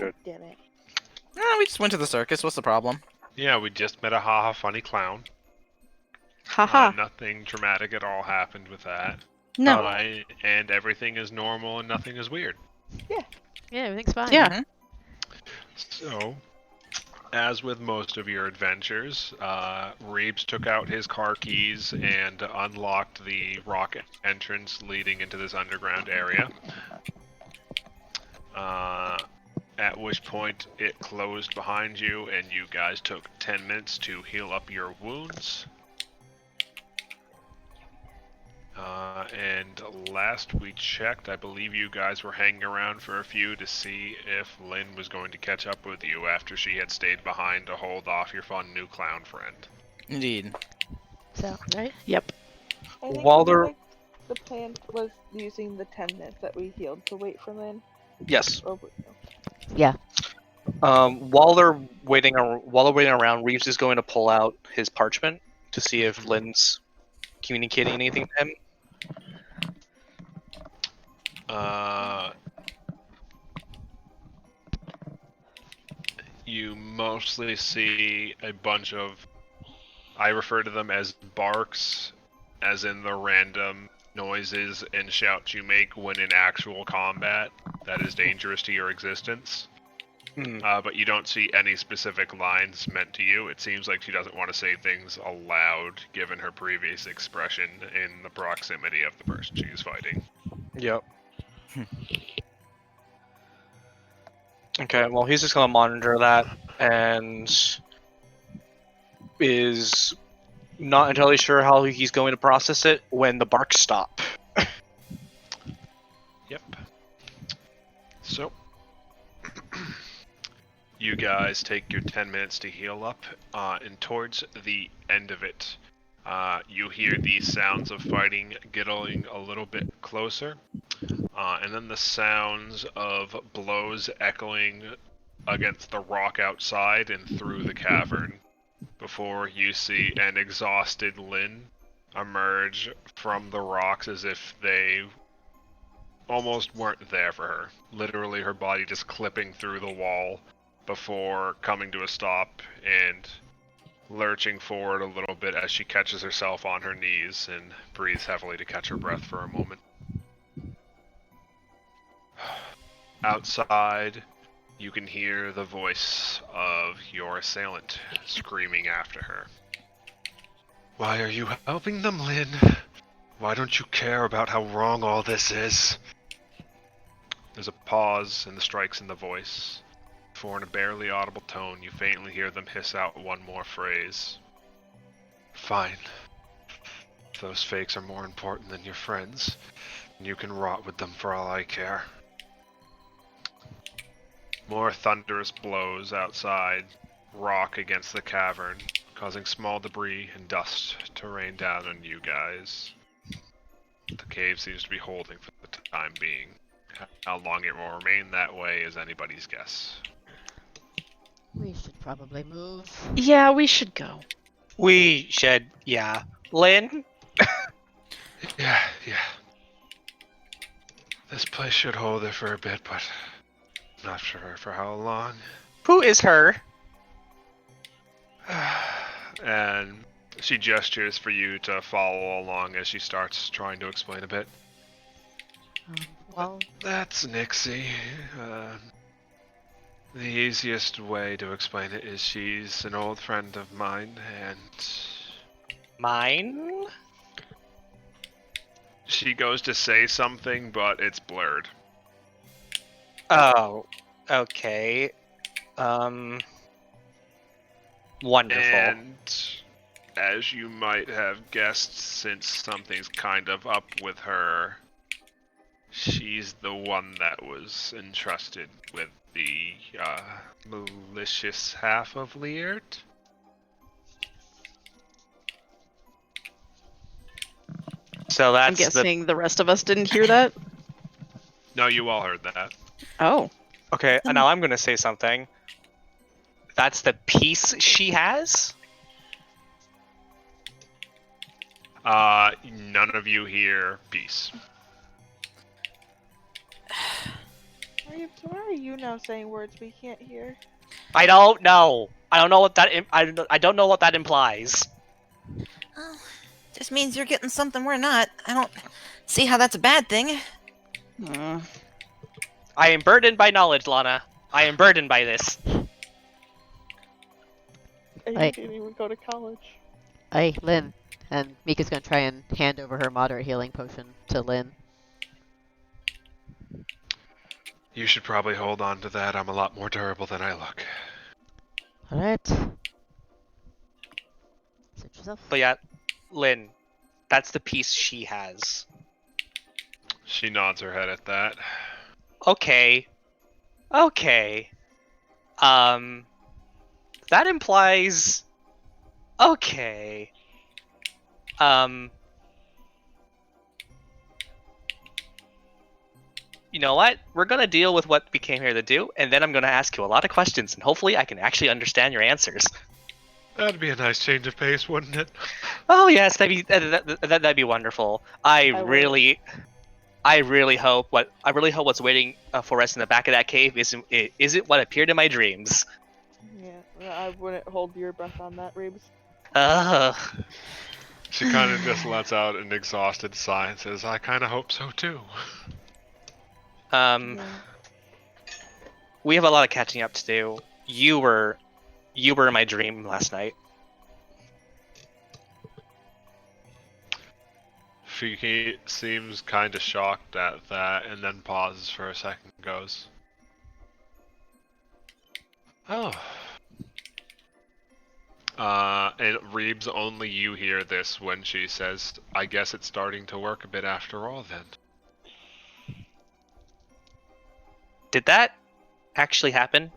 answered. Damn it. We just went to the circus. What's the problem? Yeah, we just met a haha funny clown. Haha. Nothing dramatic at all happened with that. No. And everything is normal and nothing is weird. Yeah, everything's fine. Yeah. Mhm. So, as with most of your adventures, Reeves took out his car keys and unlocked the rock entrance leading into this underground area. At which point it closed behind you and you guys took 10 minutes to heal up your wounds. And last we checked, I believe you guys were hanging around for a few to see if Lynn was going to catch up with you after she had stayed behind to hold off your fun new clown friend. Indeed. So, right? Yep. I think While they're- the plan was using the 10 minutes that we healed to wait for Lynn. Yes. Or, Yeah. While they're waiting around, Reeves is going to pull out his parchment to see if Lynn's communicating anything to him. You mostly see a bunch of, I refer to them as barks, as in the random noises and shouts you make when in actual combat that is dangerous to your existence. But you don't see any specific lines meant to you. It seems like she doesn't want to say things aloud, given her previous expression in the proximity of the person she is fighting. Yep. Okay, well, he's just going to monitor that and is not entirely sure how he's going to process it when the barks stop. Yep. So, you guys take your 10 minutes to heal up, and towards the end of it, you hear the sounds of fighting getting a little bit closer, and then the sounds of blows echoing against the rock outside and through the cavern, before you see an exhausted Lynn emerge from the rocks as if they almost weren't there for her. Literally her body just clipping through the wall before coming to a stop and lurching forward a little bit as she catches herself on her knees and breathes heavily to catch her breath for a moment. Outside, you can hear the voice of your assailant screaming after her. Why are you helping them, Lynn? Why don't you care about how wrong all this is? There's a pause in the strikes in the voice. For in a barely audible tone, you faintly hear them hiss out one more phrase. Fine. If those fakes are more important than your friends, then you can rot with them for all I care. More thunderous blows outside rock against the cavern, causing small debris and dust to rain down on you guys. The cave seems to be holding for the time being. How long it will remain that way is anybody's guess. We should probably move. Yeah, we should go. We should, yeah. Lynn? Yeah. This place should hold her for a bit, but I'm not sure for how long. Who is her? And she gestures for you to follow along as she starts trying to explain a bit. Well, That's Nixie. The easiest way to explain it is she's an old friend of mine, and Mine? she goes to say something, but it's blurred. Oh, okay. Wonderful. And as you might have guessed, since something's kind of up with her, she's the one that was entrusted with the malicious half of Leard. So I'm that's guessing the rest of us didn't hear that. No, you all heard that. Oh. okay, and now I'm gonna say something. That's the piece she has? None of you hear peace. Reeves, why are you now saying words we can't hear? I don't know. I don't know what that. I don't know what that implies. Oh, just means you're getting something we're not. I don't see how that's a bad thing. Hmm. I am burdened by knowledge, Lana. I am burdened by this. And you Right. didn't even go to college. Hey, Lynn. And Mika's gonna try and hand over her moderate healing potion to Lynn. You should probably hold on to that. I'm a lot more durable than I look. Alright. Suit yourself. But yeah, Lynn, that's the piece she has. She nods her head at that. Okay. Okay. That implies. Okay. You know what? We're gonna deal with what we came here to do, and then I'm gonna ask you a lot of questions, and hopefully I can actually understand your answers. That'd be a nice change of pace, wouldn't it? Oh yes, that'd be wonderful. I will. really hope what's waiting for us in the back of that cave isn't what appeared in my dreams. Yeah, I wouldn't hold your breath on that, Reeves. Ugh. She kind of just lets out an exhausted sigh and says, I kind of hope so too. Yeah. We have a lot of catching up to do. You were in my dream last night. Fiki seems kind of shocked at that and then pauses for a second and goes, oh. And Reeves, only you hear this when she says, I guess it's starting to work a bit after all then. Did that actually happen?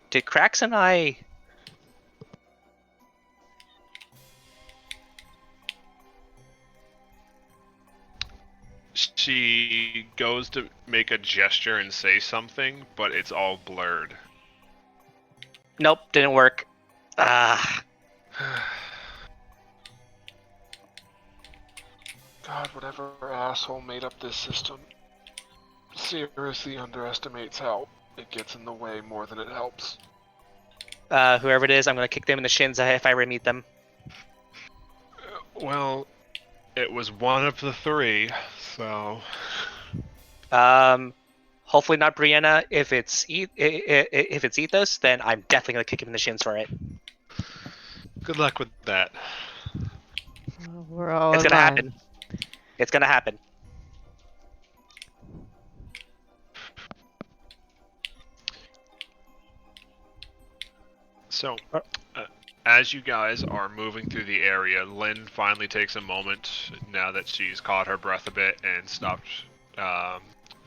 Did Krax and I... She goes to make a gesture and say something, but it's all blurred. Nope, didn't work. Ah. God, whatever asshole made up this system seriously underestimates how it gets in the way more than it helps. Whoever it is, I'm gonna kick them in the shins if I ever meet them. Well, it was one of the three, so... Hopefully not Brianna. If it's Ethos, then I'm definitely gonna kick him in the shins for it. Good luck with that. We're all It's gonna alive. happen. It's gonna happen. So, as you guys are moving through the area, Lynn finally takes a moment, now that she's caught her breath a bit and stopped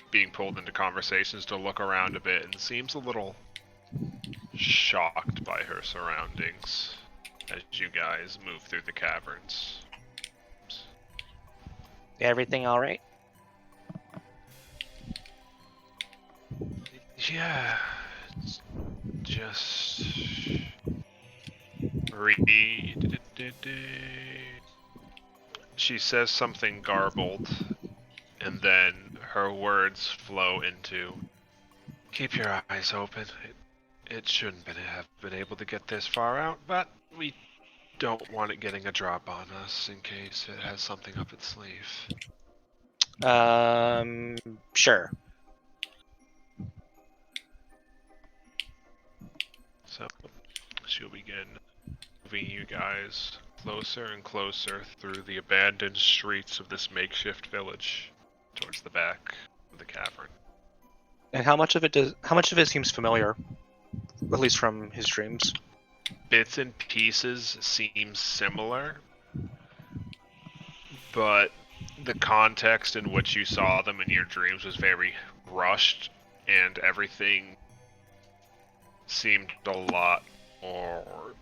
being pulled into conversations, to look around a bit, and seems a little shocked by her surroundings as you guys move through the caverns. Everything all right? Yeah, it's just read. She says something garbled, and then her words flow into, keep your eyes open. It shouldn't have been able to get this far out, but we don't want it getting a drop on us in case it has something up its sleeve. Sure. So, she'll begin moving you guys closer and closer through the abandoned streets of this makeshift village towards the back of the cavern. And how much of it seems familiar, at least from his dreams? Bits and pieces seem similar, but the context in which you saw them in your dreams was very rushed, and everything seemed a lot more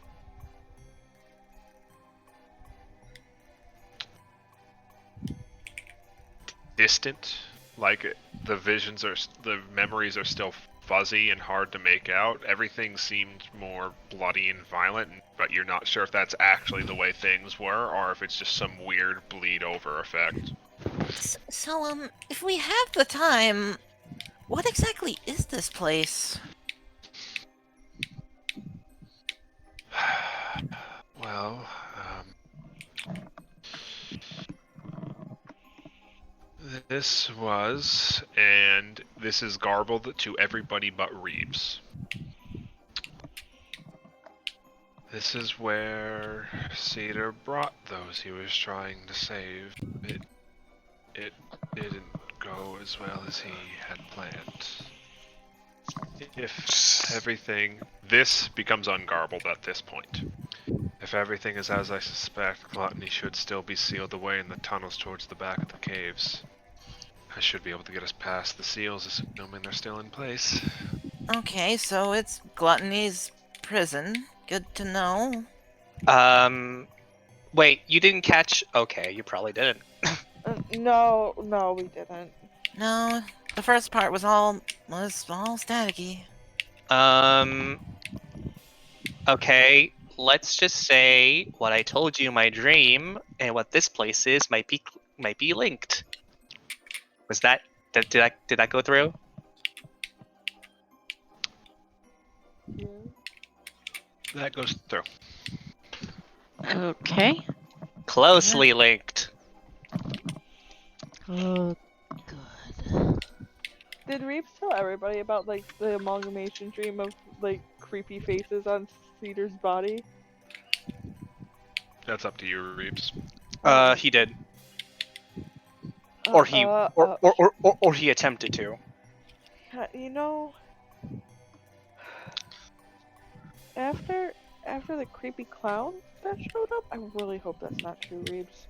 distant. Like, the memories are still fuzzy and hard to make out. Everything seemed more bloody and violent, but you're not sure if that's actually the way things were, or if it's just some weird bleed over effect. So, if we have the time, What exactly is this place? Well, this was, and this is garbled to everybody but Reeves. This is where Cedar brought those he was trying to save. It didn't go as well as he had planned. If everything... This becomes ungarbled at this point. If everything is as I suspect, Gluttony should still be sealed away in the tunnels towards the back of the caves. I should be able to get us past the seals, assuming they're still in place. Okay, so it's Gluttony's prison. Good to know. Wait, you didn't catch? Okay, you probably didn't. No, we didn't. No, the first part was all staticky. Okay, let's just say what I told you in my dream and what this place is might be linked. Was that did that go through? Yeah. That goes through. Okay. Closely linked. Oh, good. Did Reeves tell everybody about like the amalgamation dream of like creepy faces on Cedar's body? That's up to you, Reeves. He did, or he attempted to. You know, after the creepy clown that showed up, I really hope that's not true, Reeves.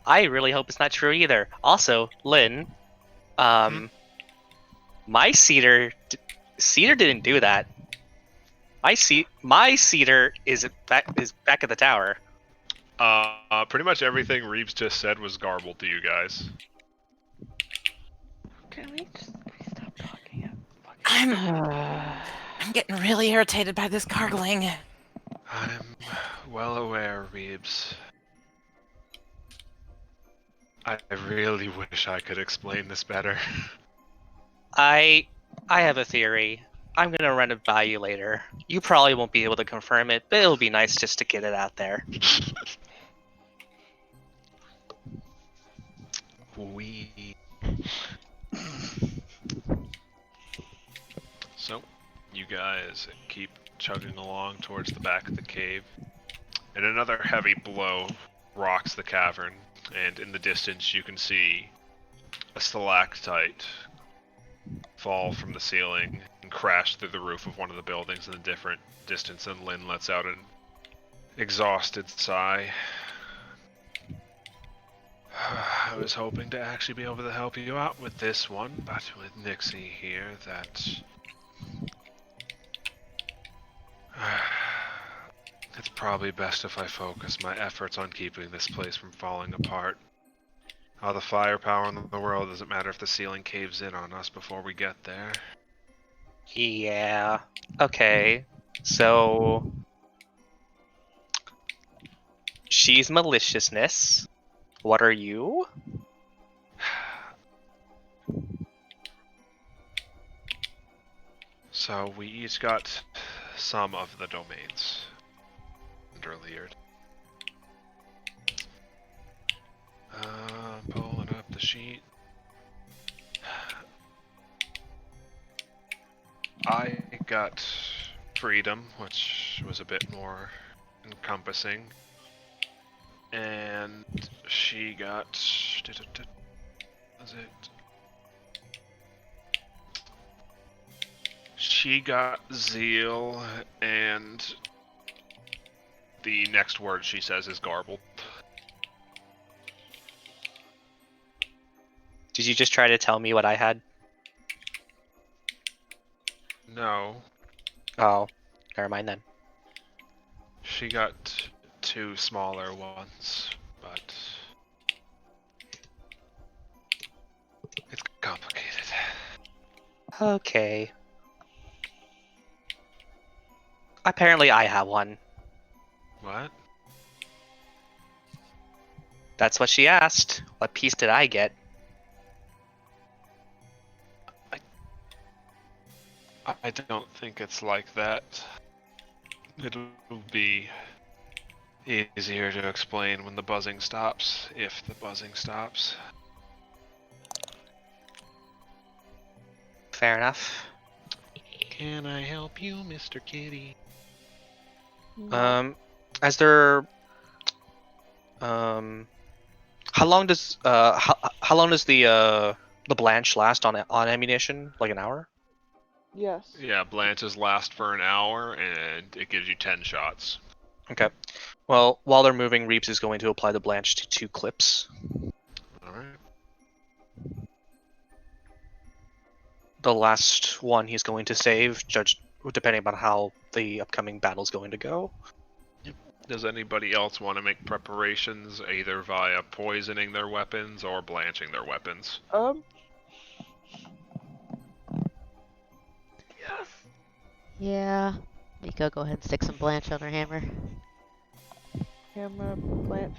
I really hope it's not true either. Also, Lynn, my Cedar didn't do that. My Cedar is back at the tower. Pretty much everything Reeves just said was garbled to you guys. Can we stop talking? I'm getting really irritated by this gargling. I'm well aware, Reeves. I really wish I could explain this better. I have a theory. I'm gonna run it by you later. You probably won't be able to confirm it, but it'll be nice just to get it out there. So, you guys keep chugging along towards the back of the cave, and another heavy blow rocks the cavern, and in the distance you can see a stalactite fall from the ceiling and crash through the roof of one of the buildings in a different distance, and Lynn lets out an exhausted sigh. I was hoping to actually be able to help you out with this one, but with Nixie here, it's probably best if I focus my efforts on keeping this place from falling apart. All the firepower in the world doesn't matter if the ceiling caves in on us before we get there. Yeah. Okay. So she's maliciousness. What are you? So we each got some of the domains under Leard. Pulling up the sheet. I got freedom, which was a bit more encompassing. And she got... Was it? She got zeal, and the next word she says is garbled. Did you just try to tell me what I had? No, Oh, never mind then. she got two smaller ones, but it's complicated. Okay. Apparently I have one. What? That's what she asked. What piece did I get? I don't think it's like that. It'll be easier to explain when the buzzing stops, if the buzzing stops. Fair enough. Can I help you, Mr. Kitty? No. As there, how long does the blanch last on ammunition? Like an hour? Yes. Yeah, blanches last for an hour, and it gives you 10 shots. Okay. Well, while they're moving, Reeves is going to apply the blanch to 2 clips. Alright. The last one he's going to save, judge depending on how the upcoming battle's going to go. Does anybody else want to make preparations, either via poisoning their weapons or blanching their weapons? Yes. Yeah. Miko, go ahead and stick some blanch on her hammer. Hammer blanch.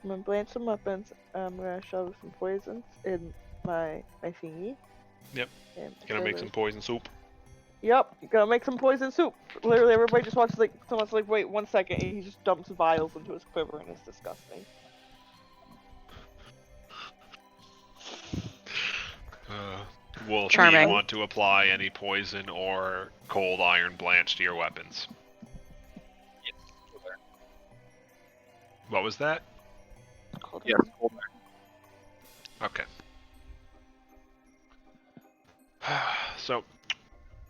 I'm gonna blanch some weapons. I'm gonna shove some poisons in my thingy. Yep. And Gonna make some poison soup. Yep, gonna make some poison soup. Literally, everybody just watches like someone's like, wait 1 second, and he just dumps vials into his quiver, and it's disgusting. Wolf, do Charming. you want to apply any poison or cold iron blanch to your weapons? What was that? Yes. Okay. So,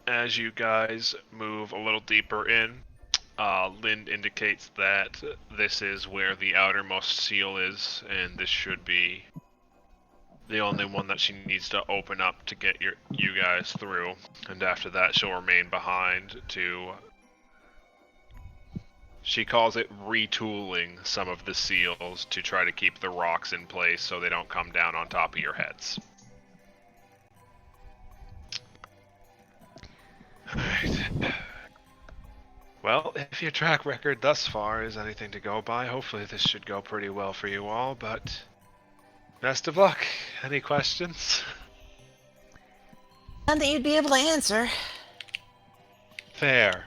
as you guys move a little deeper in, Lind indicates that this is where the outermost seal is, and this should be the only one that she needs to open up to get you guys through. And after that, she'll remain behind to... She calls it retooling some of the seals to try to keep the rocks in place so they don't come down on top of your heads. Alright. Well, if your track record thus far is anything to go by, hopefully this should go pretty well for you all, but best of luck. Any questions? None that you'd be able to answer. Fair.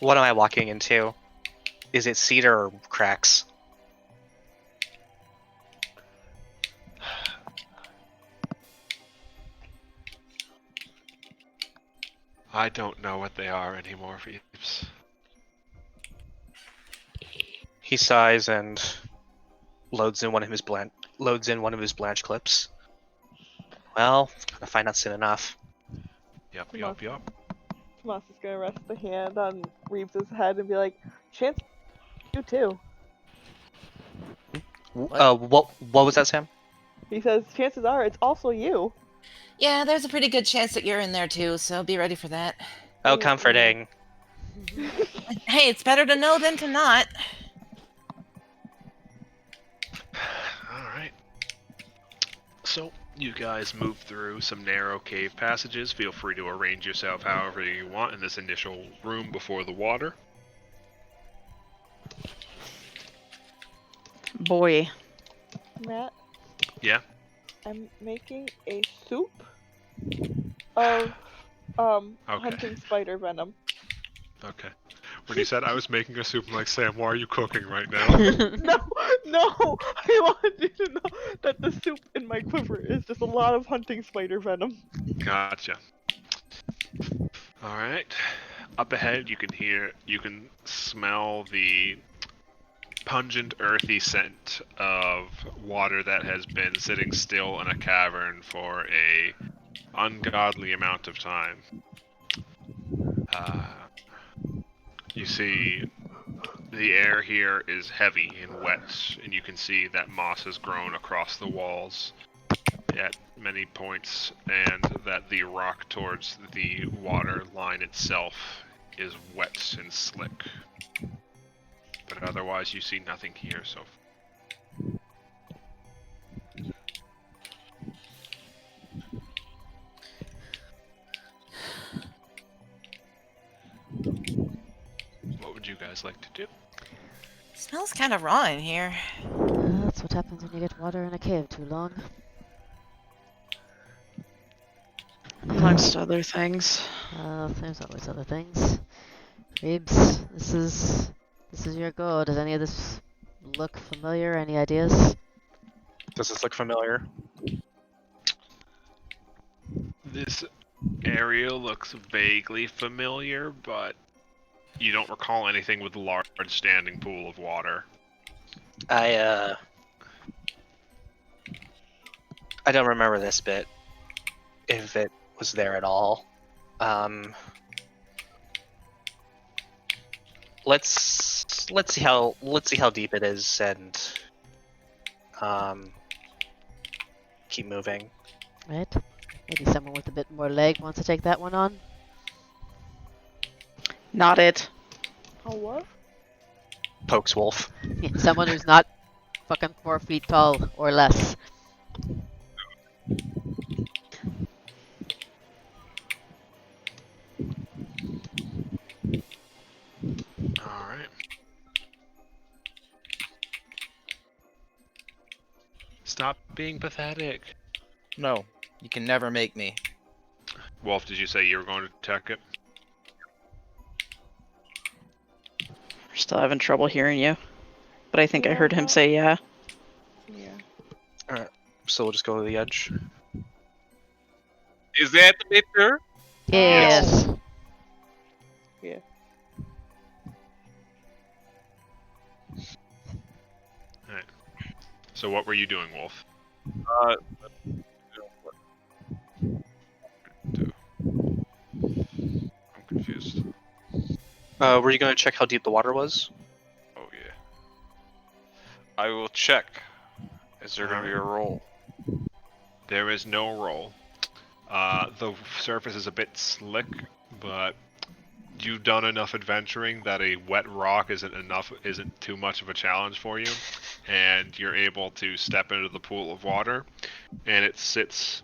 What am I walking into? Is it cedar or cracks? I don't know what they are anymore, Phoebes. He sighs and loads in one of his blanch clips. Well, gonna find out soon enough. Yup. Tomas is gonna rest the hand on Reeves' head and be like, Chance, you too. What was that, Sam? He says, chances are it's also you. Yeah, there's a pretty good chance that you're in there too, so be ready for that. Oh, comforting. Hey, it's better to know than to not. Alright. So, you guys move through some narrow cave passages. Feel free to arrange yourself however you want in this initial room before the water. Boy. Matt? Yeah? I'm making a soup of hunting spider venom. Okay. When you said I was making a soup, I'm like, Sam, why are you cooking right now? No, I wanted you to know that the soup in my quiver is just a lot of hunting spider venom. Gotcha. Alright. Up ahead, you can smell the pungent, earthy scent of water that has been sitting still in a cavern for a ungodly amount of time. You see the air here is heavy and wet, and you can see that moss has grown across the walls at many points, and that the rock towards the water line itself is wet and slick. But otherwise, you see nothing here, so... What would you guys like to do? Smells kind of raw in here. That's what happens when you get water in a cave too long. Amongst other things. There's always other things. Reebs, this is your go. Does any of this look familiar? Any ideas? Does this look familiar? This area looks vaguely familiar, but you don't recall anything with a large standing pool of water. I don't remember this bit, if it was there at all. Let's see how deep it is and keep moving. Right? Maybe someone with a bit more leg wants to take that one on. Not it. Oh, what? Pokes Wolf. Yeah, someone who's not fucking 4 feet tall or less. Alright. Stop being pathetic. No, you can never make me. Wolf, did you say you were going to attack it? We're still having trouble hearing you. But I think I Yeah, heard him no. say yeah. Yeah. So we'll just go to the edge. Is that the picture? Yes. Yeah. Alright. So what were you doing, Wolf? I'm confused. Were you gonna check how deep the water was? Oh yeah. I will check. Is there gonna be a roll? There is no roll. The surface is a bit slick, but you've done enough adventuring that a wet rock isn't too much of a challenge for you, and you're able to step into the pool of water, and it sits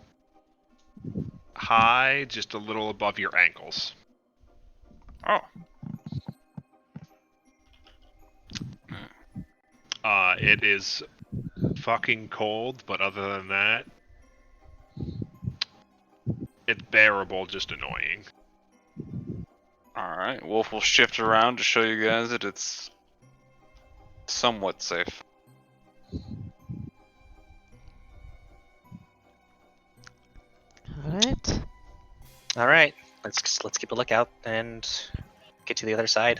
high, just a little above your ankles. Oh. It is fucking cold, but other than that, it's bearable, just annoying. Alright, Wolf will shift around to show you guys that it's somewhat safe. Alright. All right, let's keep a lookout and get to the other side.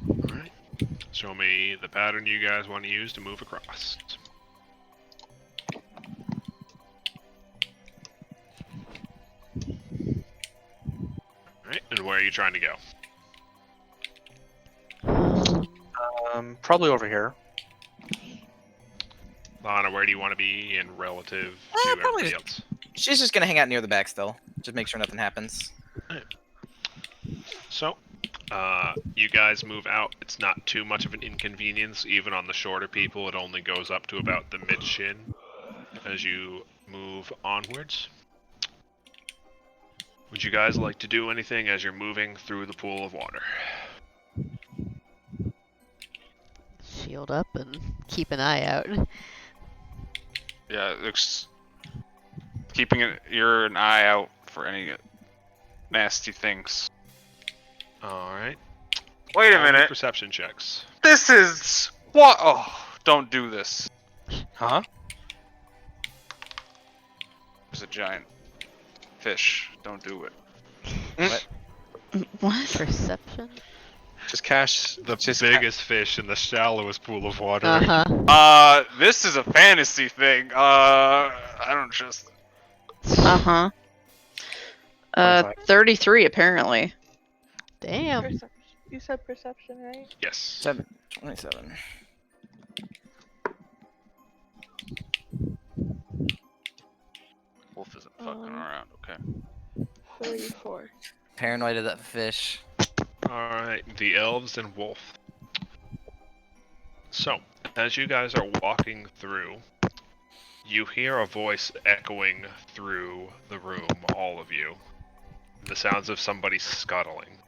Alright. Show me the pattern you guys want to use to move across. Alright, and where are you trying to go? Probably over here. Lana, where do you want to be in relative Eh, to probably everybody else? She's just gonna hang out near the back still. Just make sure nothing happens. So, you guys move out. It's not too much of an inconvenience. Even on the shorter people, it only goes up to about the mid-shin as you move onwards. Would you guys like to do anything as you're moving through the pool of water? Shield up and keep an eye out. Yeah, it looks... Keeping an eye out for any nasty things. Alright. Wait a All the minute. Perception checks. This is... What? Oh, don't do this. Huh? There's a giant fish. Don't do it. What? What? Perception? Just cash. The just biggest fish in the shallowest pool of water. Uh-huh. This is a fantasy thing. I don't trust it. Uh-huh. 33 apparently. Damn. Perception. You said perception, right? Yes. 27. Wolf isn't fucking around, okay. 34. Paranoid of that fish. Alright, the elves and wolf. So, as you guys are walking through, you hear a voice echoing through the room, all of you. The sounds of somebody scuttling.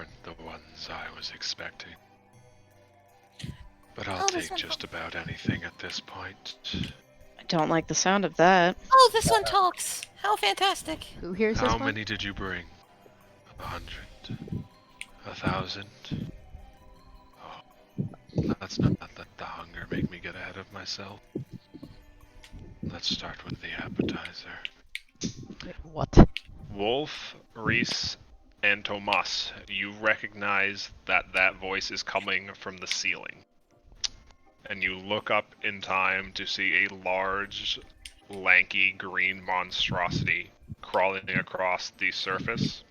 weren't the ones I was expecting. But I'll Oh, this take one- just about anything at this point. I don't like the sound of that. Oh, this one talks. How fantastic. Who hears this How one? many did you bring? 100? 1,000? Oh, let's not let the hunger make me get ahead of myself. Let's start with the appetizer. Wait, what? Wolf, Reese, and Tomas, you recognize that that voice is coming from the ceiling. And you look up in time to see a large, lanky green monstrosity crawling across the surface.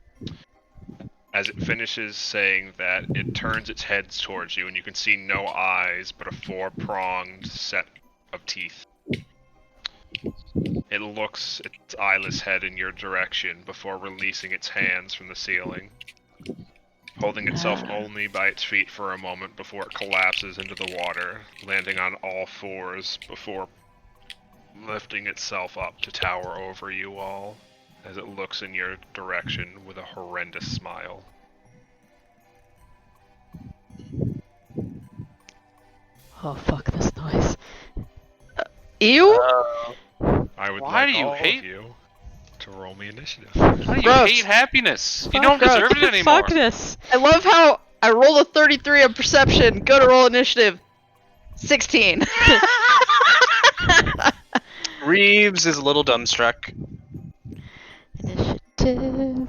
As it finishes saying that, it turns its head towards you, and you can see no eyes, but a four-pronged set of teeth. It looks its eyeless head in your direction before releasing its hands from the ceiling, holding itself only by its feet for a moment before it collapses into the water, landing on all fours before lifting itself up to tower over you all as it looks in your direction with a horrendous smile. Oh fuck this noise. Ew! I would Why like do you all hate- of you to roll me initiative. How do you Gross. hate happiness? You Fuck don't gross. deserve it anymore. Fuck this. I love how I rolled a 33 on perception. Go to roll initiative. 16. Reeves is a little dumbstruck. Initiative.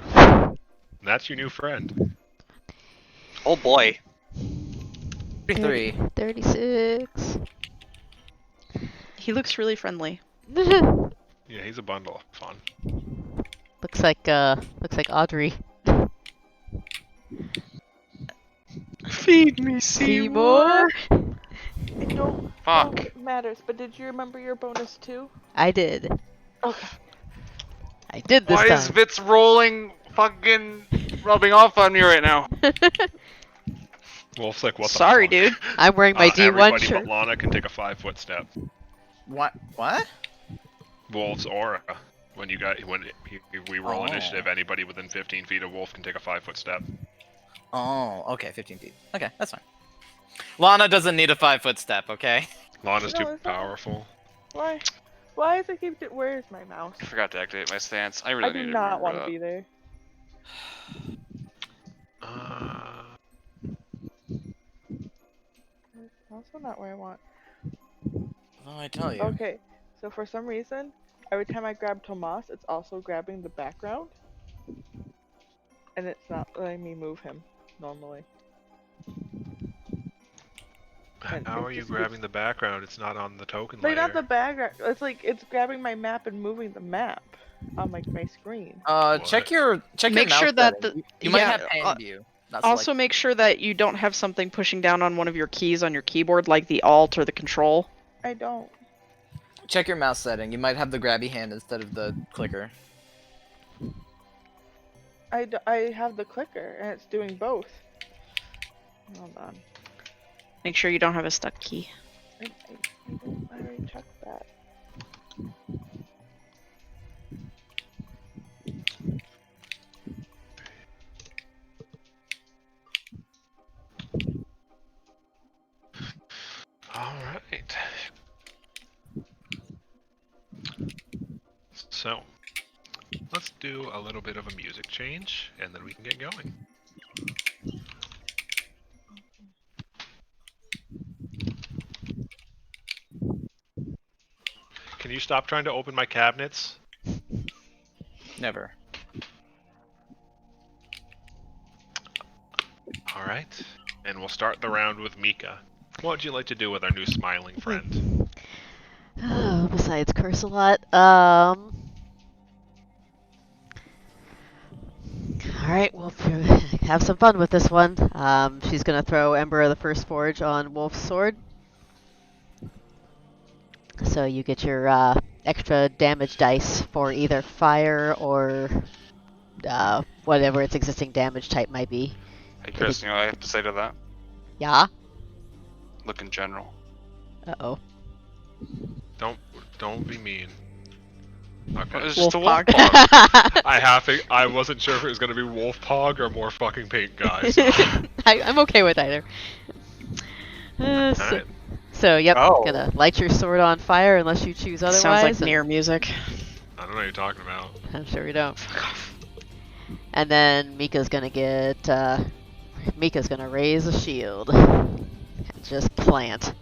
That's your new friend. Oh boy. 3. 36. He looks really friendly. Yeah, he's a bundle of fun. looks like Audrey. Feed me, Seymour. It don't Fuck. it matters, but did you remember your bonus too? I did. Okay. I did this Why time. is Vitz rolling fucking rubbing off on me right now? Wolf's like, what the Sorry, fuck? dude. I'm wearing my D1 Everybody shirt. but Lana can take a 5-foot step. What? What? Wolf's aura. When we roll Oh. initiative, anybody within 15 feet of Wolf can take a 5-foot step. Oh, okay, 15 feet. Okay, that's fine. Lana doesn't need a 5-foot step, okay? Lana's No, too it's not. powerful. Why? Why does it keep where's my mouse? I forgot to activate my stance. I I really do need to not remember want to that. be there. It's also not where I want. Oh, I tell you. Okay, so for some reason, every time I grab Tomas, it's also grabbing the background. And it's not letting me move him normally. And How it are you just grabbing the background? It's not on the token Like layer. not the background. It's like it's grabbing my map and moving the map on like my screen. Check your Make mouse sure that setting. You might yeah, have pan view. Not Also, select- make sure that you don't have something pushing down on one of your keys on your keyboard, like the Alt or the Control. I don't. check your mouse setting. You might have the grabby hand instead of the clicker. I have the clicker and it's doing both. Hold on. Make sure you don't have a stuck key. I already checked that. Alright. So, let's do a little bit of a music change, and then we can get going. Can you stop trying to open my cabinets? Never. Alright, and we'll start the round with Mika. What would you like to do with our new smiling friend? Oh, besides curse a lot. Alright, well, have some fun with this one. She's gonna throw Ember of the First Forge on Wolf's sword. So you get your extra damage dice for either fire or whatever its existing damage type might be. Hey Chris, you know what I have to say to that? Yeah? Look in general. Uh-oh. Don't be mean. Okay. It's just a wolf Wolf pog. I wasn't sure if it was gonna be wolf pog or more fucking pink guys. I'm okay with either. Alright. So, yep, Oh. gonna light your sword on fire unless you choose otherwise. Sounds like and- near music. I don't know what you're talking about. I'm sure we don't. And then Mika's gonna raise a shield. And just plant.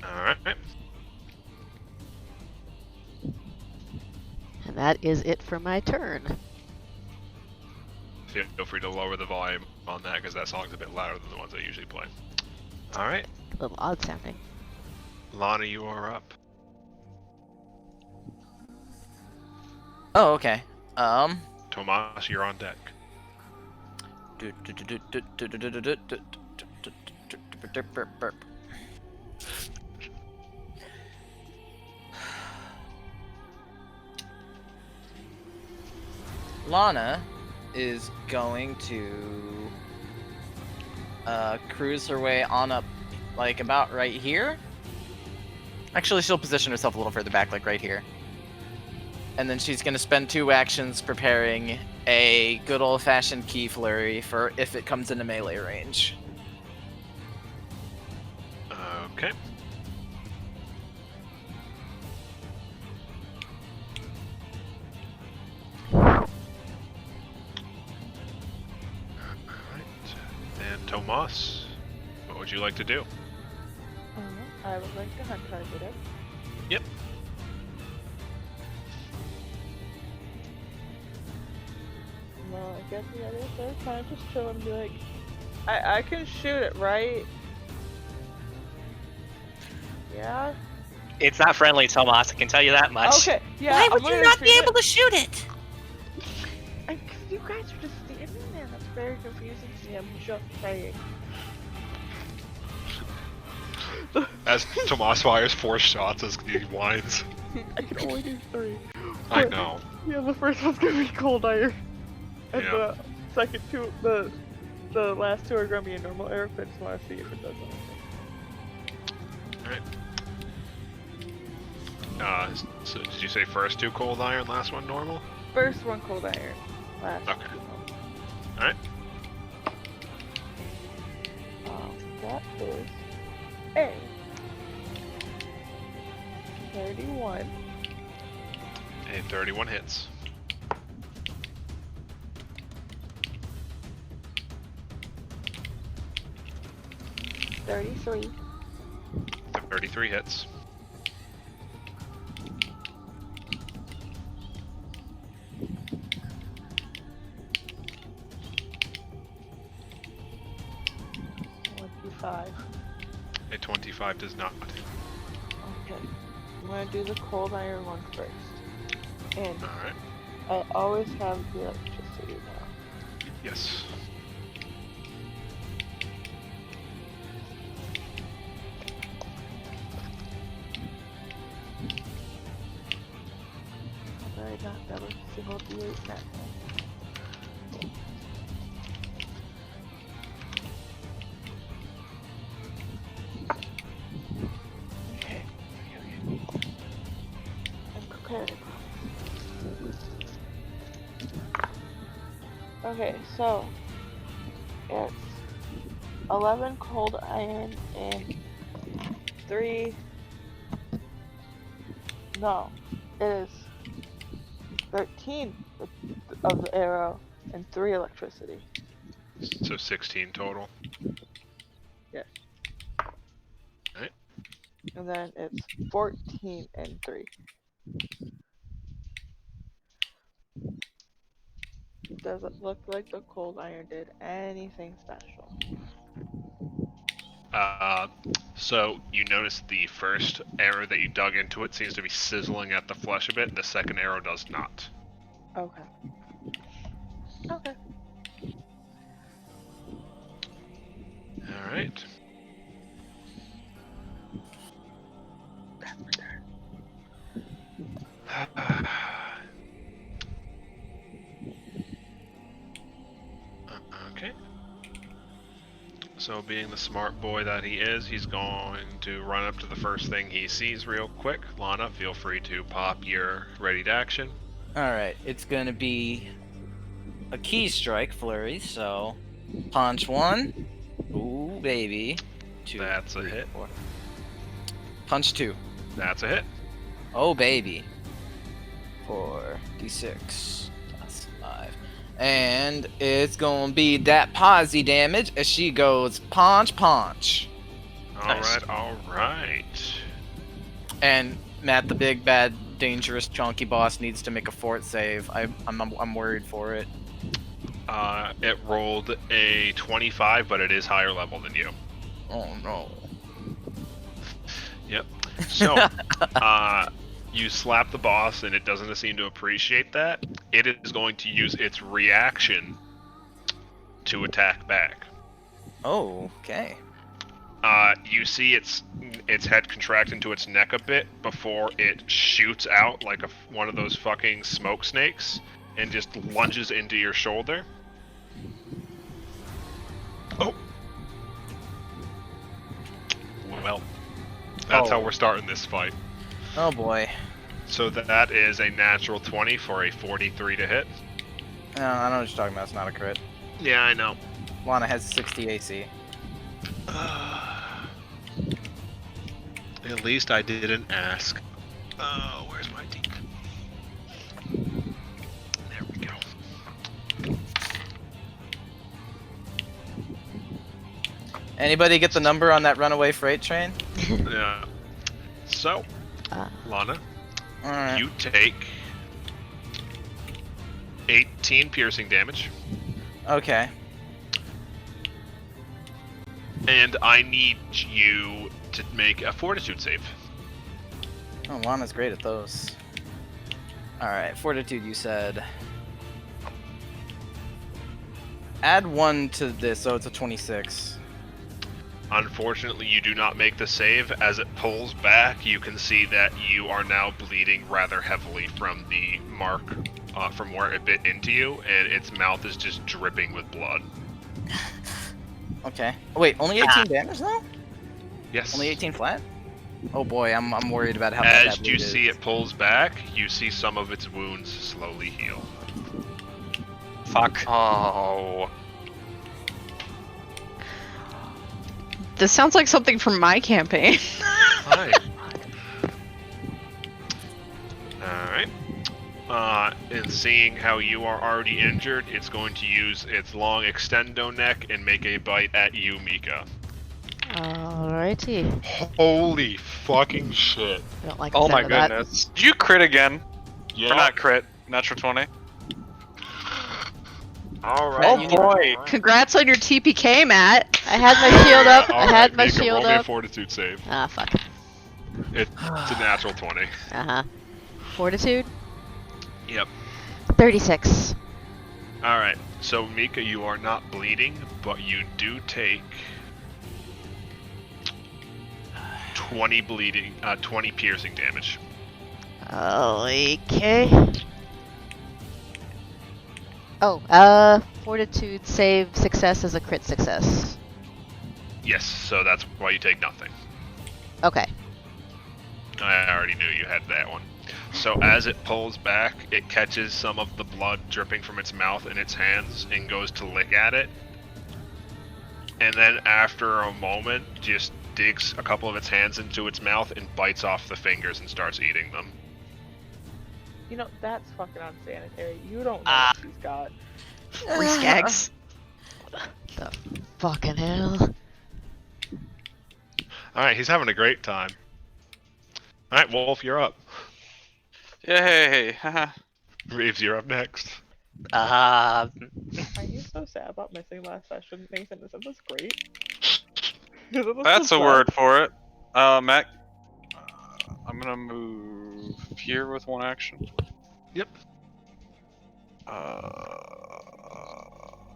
Alright. And that is it for my turn. Feel free to lower the volume on that because that song's a bit louder than the ones I usually play. Alright. A little odd sounding. Lana, you are up. Oh, okay. Tomas, you're on deck. Lana is going to cruise her way on up, like about right here. Actually, she'll position herself a little further back, like right here. And then she's going to spend 2 actions preparing a good old-fashioned key flurry for if it comes into melee range. Okay. Alright. And Tomas, what would you like to do? I would like to hunt target it. Yep. Well, I guess the other third kind of just chill and be like, I can shoot it, right? Yeah. It's not friendly, Tomas. I can tell you that much. Okay. Yeah. Why I'm would you gonna not be shoot able to shoot it? Because you guys are just standing there. That's very confusing to me. I'm just saying. As Tomas fires 4 shots as he whines. I can only do 3. I know. Yeah, the first one's gonna be cold iron, and Yeah. the second 2, the last 2 are gonna be a normal arrow. I just want to see if it does anything. Alright. So did you say first 2 cold iron, last one normal? First one cold iron, last Okay. 2 normal. Alright. That is a 31. A 31 hits. $33. 33 hits. $25. A 25 does not. Okay. I'm gonna do the cold iron one first. And Alright. I always have the electricity now. Yes. Although I not that was a single D8 net. Okay. I'm prepared. Okay, so it's 11 cold iron and 3. No, it is 13 of the arrow and 3 electricity. So 16 total. Yes. Alright. And then it's 14 and 3. Does it look like the cold iron did anything special? So you notice the first arrow that you dug into it seems to be sizzling at the flesh a bit. The second arrow does not. Okay. Okay. Alright. Okay. So being the smart boy that he is, he's going to run up to the first thing he sees real quick. Lana, feel free to pop your ready to action. Alright, it's gonna be a key strike flurry, so punch 1. Ooh, baby. 2. That's a 3, hit. 4. Punch 2. That's a hit. Oh, baby. 4 d6 plus 5. And it's gonna be that posy damage as she goes punch. Nice. Alright. And Matt, the big, bad, dangerous, chunky boss, needs to make a fort save. I'm worried for it. It rolled a 25, but it is higher level than you. Oh no. Yep. So, you slap the boss, and it doesn't seem to appreciate that. It is going to use its reaction to attack back. Oh, okay. You see its head contract into its neck a bit before it shoots out like one of those fucking smoke snakes and just lunges into your shoulder. Oh. Well, that's how we're starting this fight. Oh boy. So that is a natural 20 for a 43 to hit. No, I know what you're talking about. It's not a crit. Yeah, I know. Lana has 60 AC. At least I didn't ask. Oh, where's my deep? There we go. Anybody get the number on that runaway freight train? Yeah. So, Lana, Alright. you take 18 piercing damage, Okay. and I need you to make a fortitude save. Oh, Lana's great at those. Alright, fortitude you said. Add 1 to this, so it's a 26. Unfortunately, you do not make the save. As it pulls back, you can see that you are now bleeding rather heavily from the mark from where it bit into you, and its mouth is just dripping with blood. Okay. Oh, wait, only 18 damage now? Yes. Only 18 flat? Oh boy, I'm worried about how bad As that you bleed see is. it pulls back, you see some of its wounds slowly heal. Fuck. Oh. This sounds like something from my campaign. Hi. Alright. And seeing how you are already injured, it's going to use its long extendo neck and make a bite at you, Mika. Alrighty. Holy fucking shit. I don't like the Oh sound my of that. Goodness. Did you crit again? Yeah. Or not crit? Natural 20? Alright. Oh boy. Congrats on your TPK, Matt. I had my shield up. I Alright, had my Mika, shield roll me a up. fortitude save. Ah, fuck. It's a natural 20. Uh-huh. Fortitude? Yep. 36. Alright, so Mika, you are not bleeding, but you do take 20 piercing damage. Okay. Oh, fortitude save success is a crit success. Yes, so that's why you take nothing. Okay. I already knew you had that one. So as it pulls back, it catches some of the blood dripping from its mouth in its hands and goes to lick at it. And then after a moment, just digs a couple of its hands into its mouth and bites off the fingers and starts eating them. You know, that's fucking unsanitary. You don't know what she's got. Free skags. The fucking hell. Alright, he's having a great time. Alright, Wolf, you're up. Yay! Haha. Reeves, you're up next. Aren't you so sad about missing last session, Nathan? Isn't this great? Isn't this That's the a best? word for it. Mac. I'm gonna move here with one action. Yep.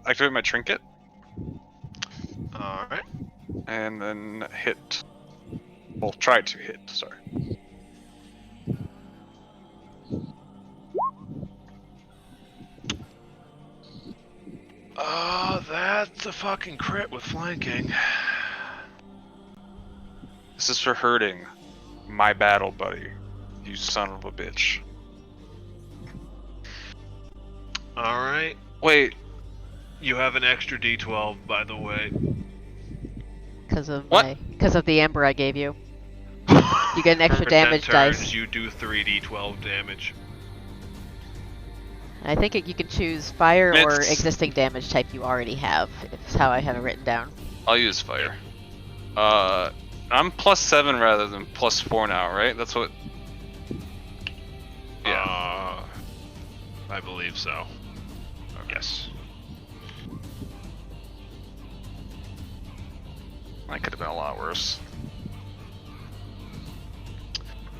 Activate my trinket. Alright. And then hit. Well, try to hit, sorry. That's a fucking crit with flanking. This is for hurting my battle buddy. You son of a bitch. Alright. Wait, You have an extra d12, by the way. Because of What? because of the amber I gave you. You get an extra For 10 damage turns, dice. you do 3d12 damage. I think you can choose fire or It's- existing damage type you already have. It's how I have it written down. I'll use fire. I'm +7 rather than +4 now, right? That's what. Yeah. I believe so. Yes. That could have been a lot worse.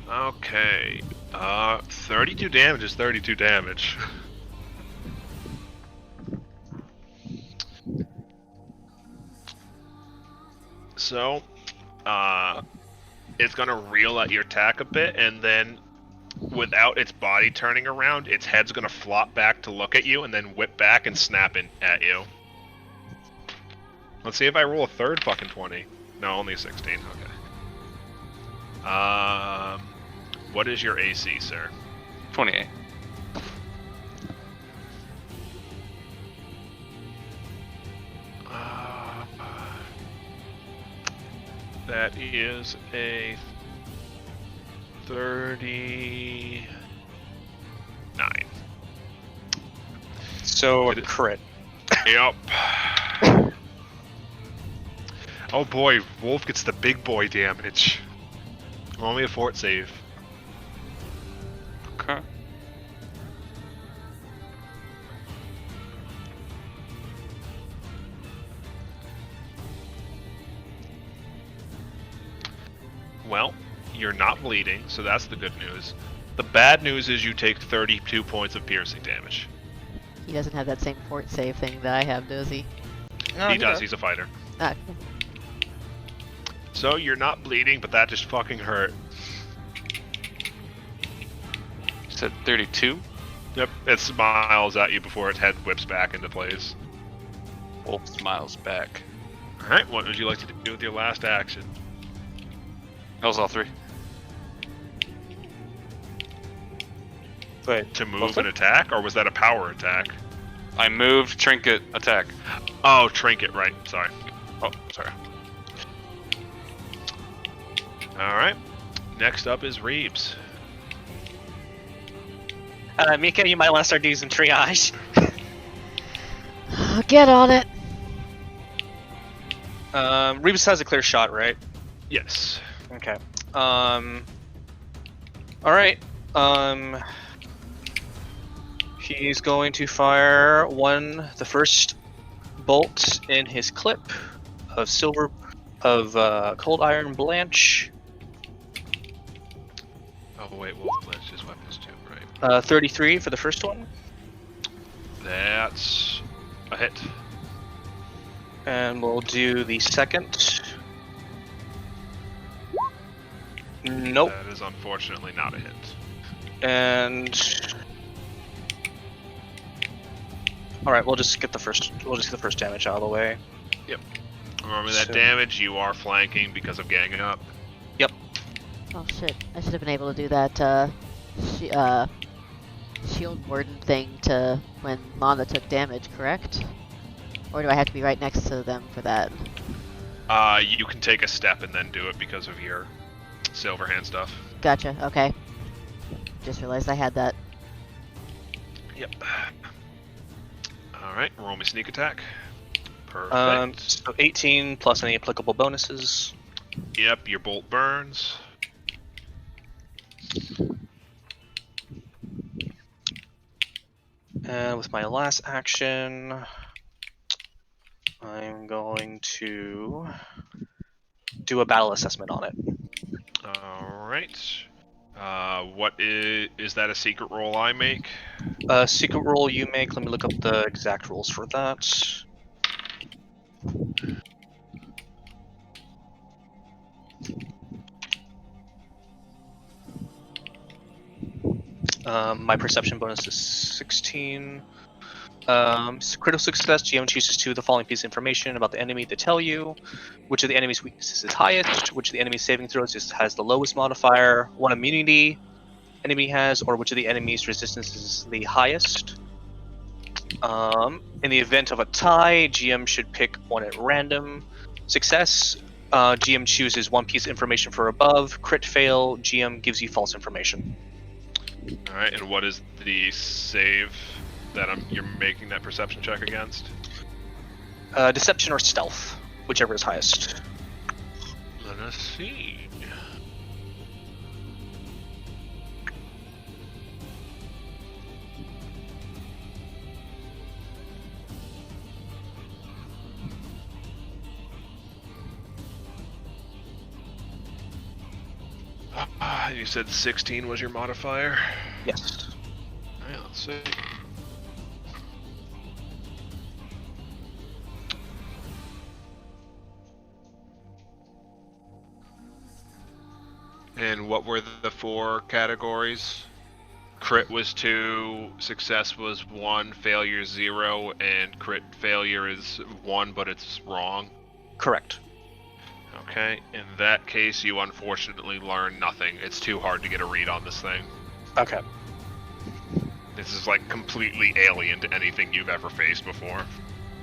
Okay. 32 damage is 32 damage. So, it's gonna reel at your attack a bit, and then, without its body turning around, its head's gonna flop back to look at you, and then whip back and snap in at you. Let's see if I roll a third fucking 20. No, only a 16. Okay. What is your AC, sir? 28. That is a 39. So a It is- crit. Yep. Oh boy, Wolf gets the big boy damage. Only a fort save. Okay. Well, you're not bleeding, so that's the good news. The bad news is you take 32 points of piercing damage. He doesn't have that same fort save thing that I have, does he? No, He does, he's a fighter. Ah, So you're not bleeding, but that just fucking hurt. You said 32? Yep, it smiles at you before its head whips back into place. Wolf smiles back. Alright, what would you like to do with your last action? That was all 3. Wait, To move was and it? attack, or was that a power attack? I moved, trinket, attack. Oh, trinket, right, sorry. Oh, sorry. Alright, next up is Reeves. Mika, you might want to start using triage. get on it. Rebus has a clear shot, right? Yes. Okay. Alright. He's going to fire the first bolt in his clip of cold iron blanch. Oh wait, Wolf blends his weapons too, right? 33 for the first one. That's a hit. And we'll do the second. Nope. That is unfortunately not a hit. And all right, we'll just get the first damage out of the way. Remember that So- damage, you are flanking because of ganging up. Oh shit! I should have been able to do that shield warden thing to when Mana took damage, correct? Or do I have to be right next to them for that? You can take a step and then do it because of your silver hand stuff. Gotcha. Okay. Just realized I had that. Yep. Alright, roll me sneak attack. Perfect. So 18 plus any applicable bonuses. Yep, your bolt burns. And with my last action, I'm going to do a battle assessment on it. Alright. What is that a secret roll I make? Secret roll you make. Let me look up the exact rules for that. My perception bonus is 16. Critical success, GM chooses two of the following pieces of information about the enemy to tell you which of the enemy's weaknesses is highest, which of the enemy's saving throws has the lowest modifier, what immunity enemy has, or which of the enemy's resistance is the highest. In the event of a tie, GM should pick one at random. Success, GM chooses one piece of information for above. Crit fail, GM gives you false information. All right, and what is the save that you're making that perception check against? Deception or stealth, whichever is highest. Let us see. You said 16 was your modifier? Yes. Alright, let's see. And what were the 4 categories? Crit was 2, success was 1, failure 0, and crit failure is 1, but it's wrong. Correct. Okay, in that case, you unfortunately learn nothing. It's too hard to get a read on this thing. Okay. This is like completely alien to anything you've ever faced before.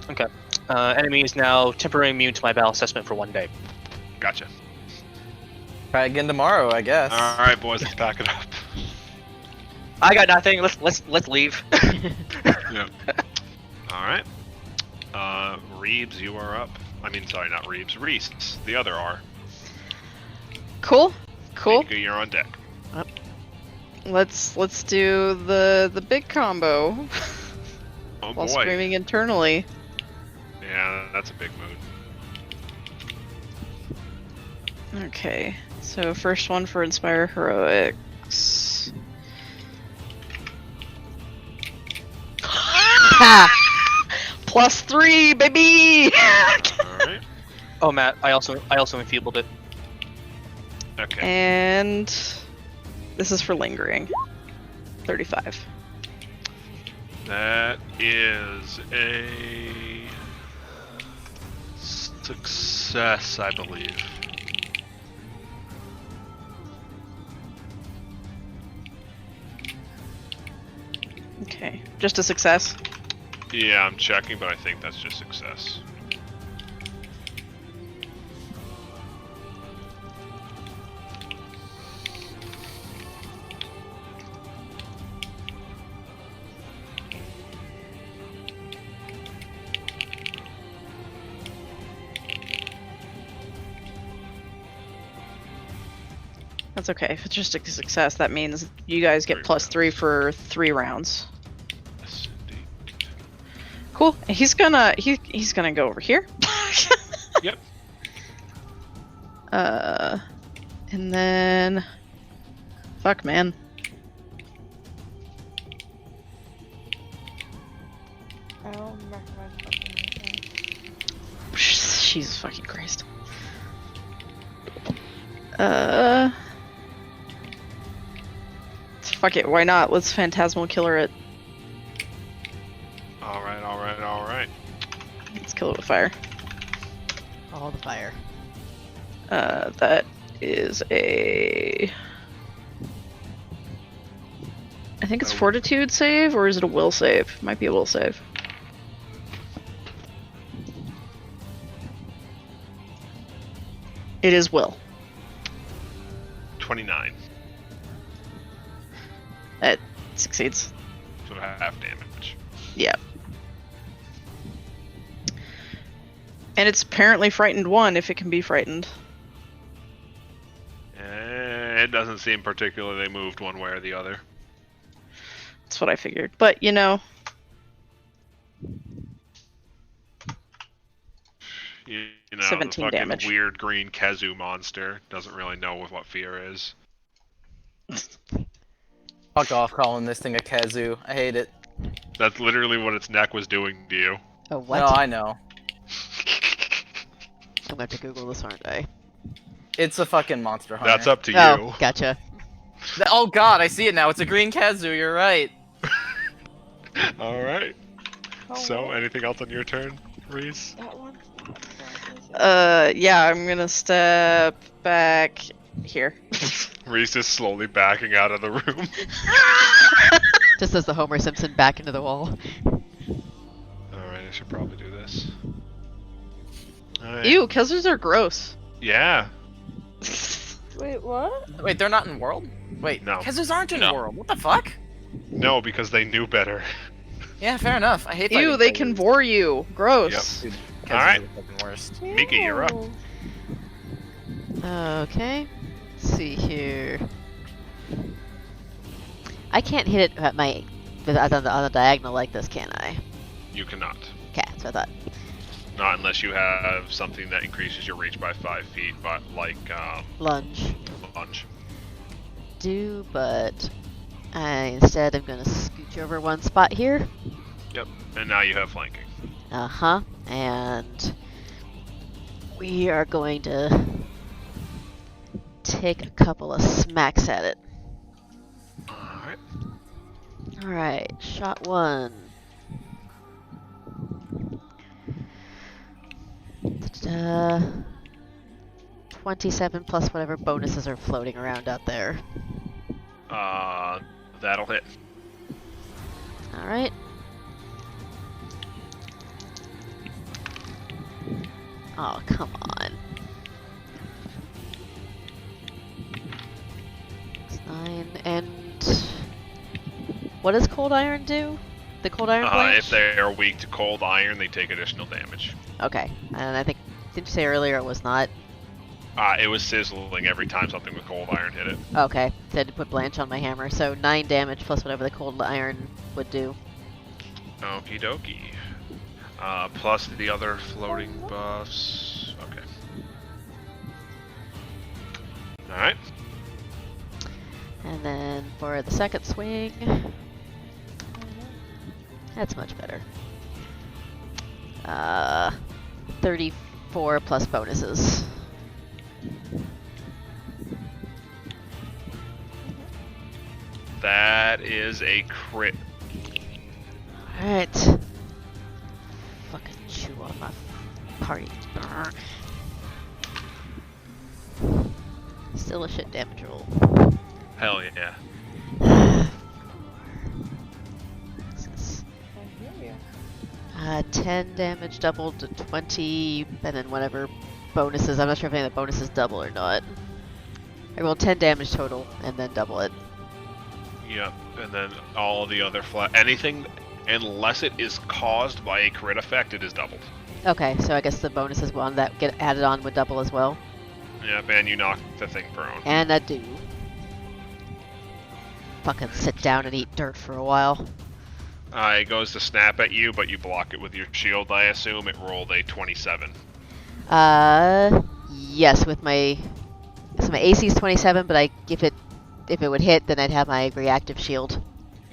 Okay. Enemy is now temporarily immune to my battle assessment for 1 day. Gotcha. Try again tomorrow, I guess. Alright, boys, let's pack it up. I got nothing. Let's leave. Yep. Alright. Reeves, you are up. I mean, sorry, not Reeves. Reese, the other R. Cool. Cool. Mika, you're on deck. Let's do the big combo Oh while boy. screaming internally. Yeah, that's a big mood. Okay, so first one for Inspire Heroics. +3, baby! Alright. Oh, Matt, I also enfeebled it. Okay. And this is for lingering. 35. That is a success, I believe. Okay, just a success. Yeah, I'm checking, but I think that's just success. That's okay. If it's just a success, that means you guys get +3 for 3 rounds. Yes, indeed. Cool. He's gonna he's gonna go over here. Yep. And then fuck, man. I don't recognize fucking Jesus fucking Christ. Fuck it, why not? Let's Phantasmal Killer it. Alright, alright, alright. Let's kill it with fire. All the fire. That is a... I think it's Fortitude save, or is it a will save? Might be a will save. It is will. 29. That succeeds. So half damage. Yeah. And it's apparently frightened 1 if it can be frightened. It doesn't seem particularly moved one way or the other. That's what I figured. But, you know, You know, 17 the fucking damage. weird green Kezu monster doesn't really know what fear is. Fuck off calling this thing a kazoo. I hate it. That's literally what its neck was doing to you. Oh, what? No, I know. I'm gonna have to Google this, aren't I? It's a fucking monster hunter. That's up to Oh, you. gotcha. Oh god, I see it now. It's a green kazoo, you're right. Alright. So, anything else on your turn, Reese? That one. Yeah, I'm gonna step back here. Reese is slowly backing out of the room. Just as the Homer Simpson back into the wall. Alright, I should probably do this. Alright. Ew, Kezzers are gross. Yeah. Wait, what? Wait, they're not in world? Wait, No. Kezzers aren't in No. world. What the fuck? No, because they knew better. Yeah, fair enough. I hate Ew, fighting they Kezzers. can vor you. Gross. Dude, Kezzers Alright. are the fucking worst. Mika, you're up. Ew. Okay. Let's see here. I can't hit it at my on the diagonal like this, can I? You cannot. Okay, that's what I thought. Not unless you have something that increases your reach by 5 feet, but like Lunge. lunge. But instead I'm gonna scooch over one spot here. Yep. And now you have flanking. Uh-huh. And we are going to take a couple of smacks at it. Alright. Alright, shot one. 27 plus whatever bonuses are floating around out there. That'll hit. Alright. Oh, come on. It's 9, and what does cold iron do? The cold iron blanch? If they are weak to cold iron, they take additional damage. Okay, and I think, didn't you say earlier it was not? It was sizzling every time something with cold iron hit it. Okay, so I had to put blanch on my hammer, so 9 damage plus whatever the cold iron would do. Okie dokie. Plus the other floating buffs. Okay. Alright. And then for the second swing, that's much better. 34 plus bonuses. That is a crit. Alright. Fucking chew on my party. Still a shit damage roll. Hell yeah. This is, I hear ya. 10 damage doubled to 20, and then whatever bonuses. I'm not sure if any of the bonuses double or not. I rolled 10 damage total, and then double it. Yep. And then all the other anything, unless it is caused by a crit effect, it is doubled. Okay, so I guess the bonuses one that get added on would double as well. Yep, and you knock the thing prone. And I do. Fucking sit down and eat dirt for a while. It goes to snap at you, but you block it with your shield, I assume. It rolled a 27. Yes, with my... So my AC is 27, but if it would hit, then I'd have my reactive shield.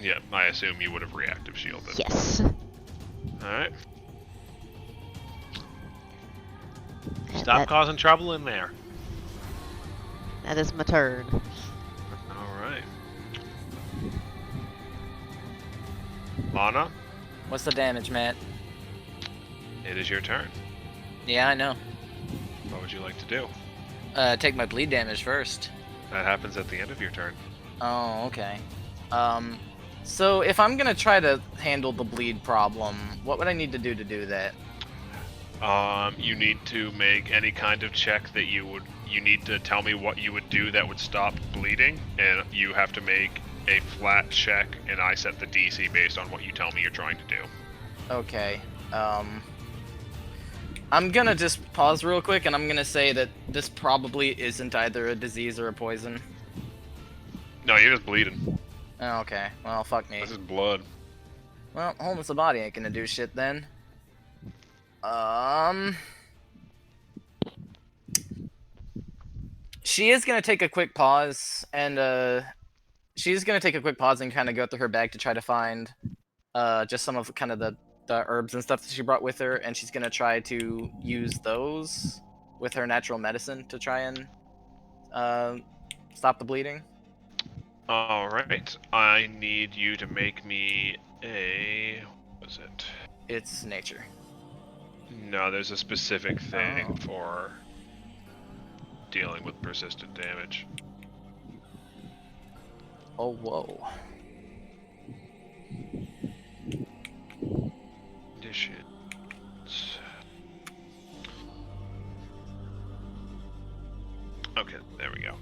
Yep, I assume you would have reactive shielded. Yes. Alright. And Stop causing trouble in there. that is my turn. Alright. Lana, What's the damage, Matt? it is your turn. Yeah, I know. What would you like to do? Take my bleed damage first. That happens at the end of your turn. Oh, okay. So if I'm gonna try to handle the bleed problem, what would I need to do that? You need to make any kind of check that you need to tell me what you would do that would stop bleeding, and you have to make a flat check, and I set the DC based on what you tell me you're trying to do. Okay. I'm gonna just pause real quick, and I'm gonna say that this probably isn't either a disease or a poison. No, you're just bleeding. Oh, okay. Well, fuck me. This is blood. Well, wholeness of body ain't gonna do shit then. She is gonna take a quick pause, and she's gonna take a quick pause and kind of go through her bag to try to find just some of kind of the herbs and stuff that she brought with her, and she's gonna try to use those with her natural medicine to try and stop the bleeding. Alright, I need you to make me a... what was it? It's nature. No, there's a specific thing Oh. for dealing with persistent damage. Oh, whoa. Conditions. Okay, there we go.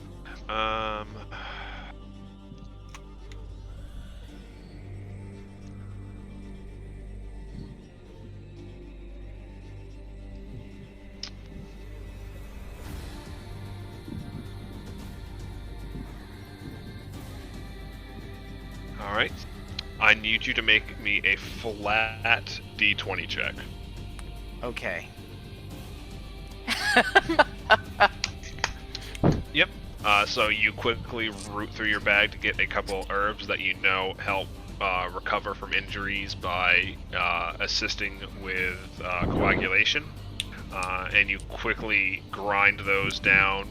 Alright. I need you to make me a flat D20 check. Okay. Yep. So you quickly root through your bag to get a couple herbs that you know help recover from injuries by assisting with coagulation. And you quickly grind those down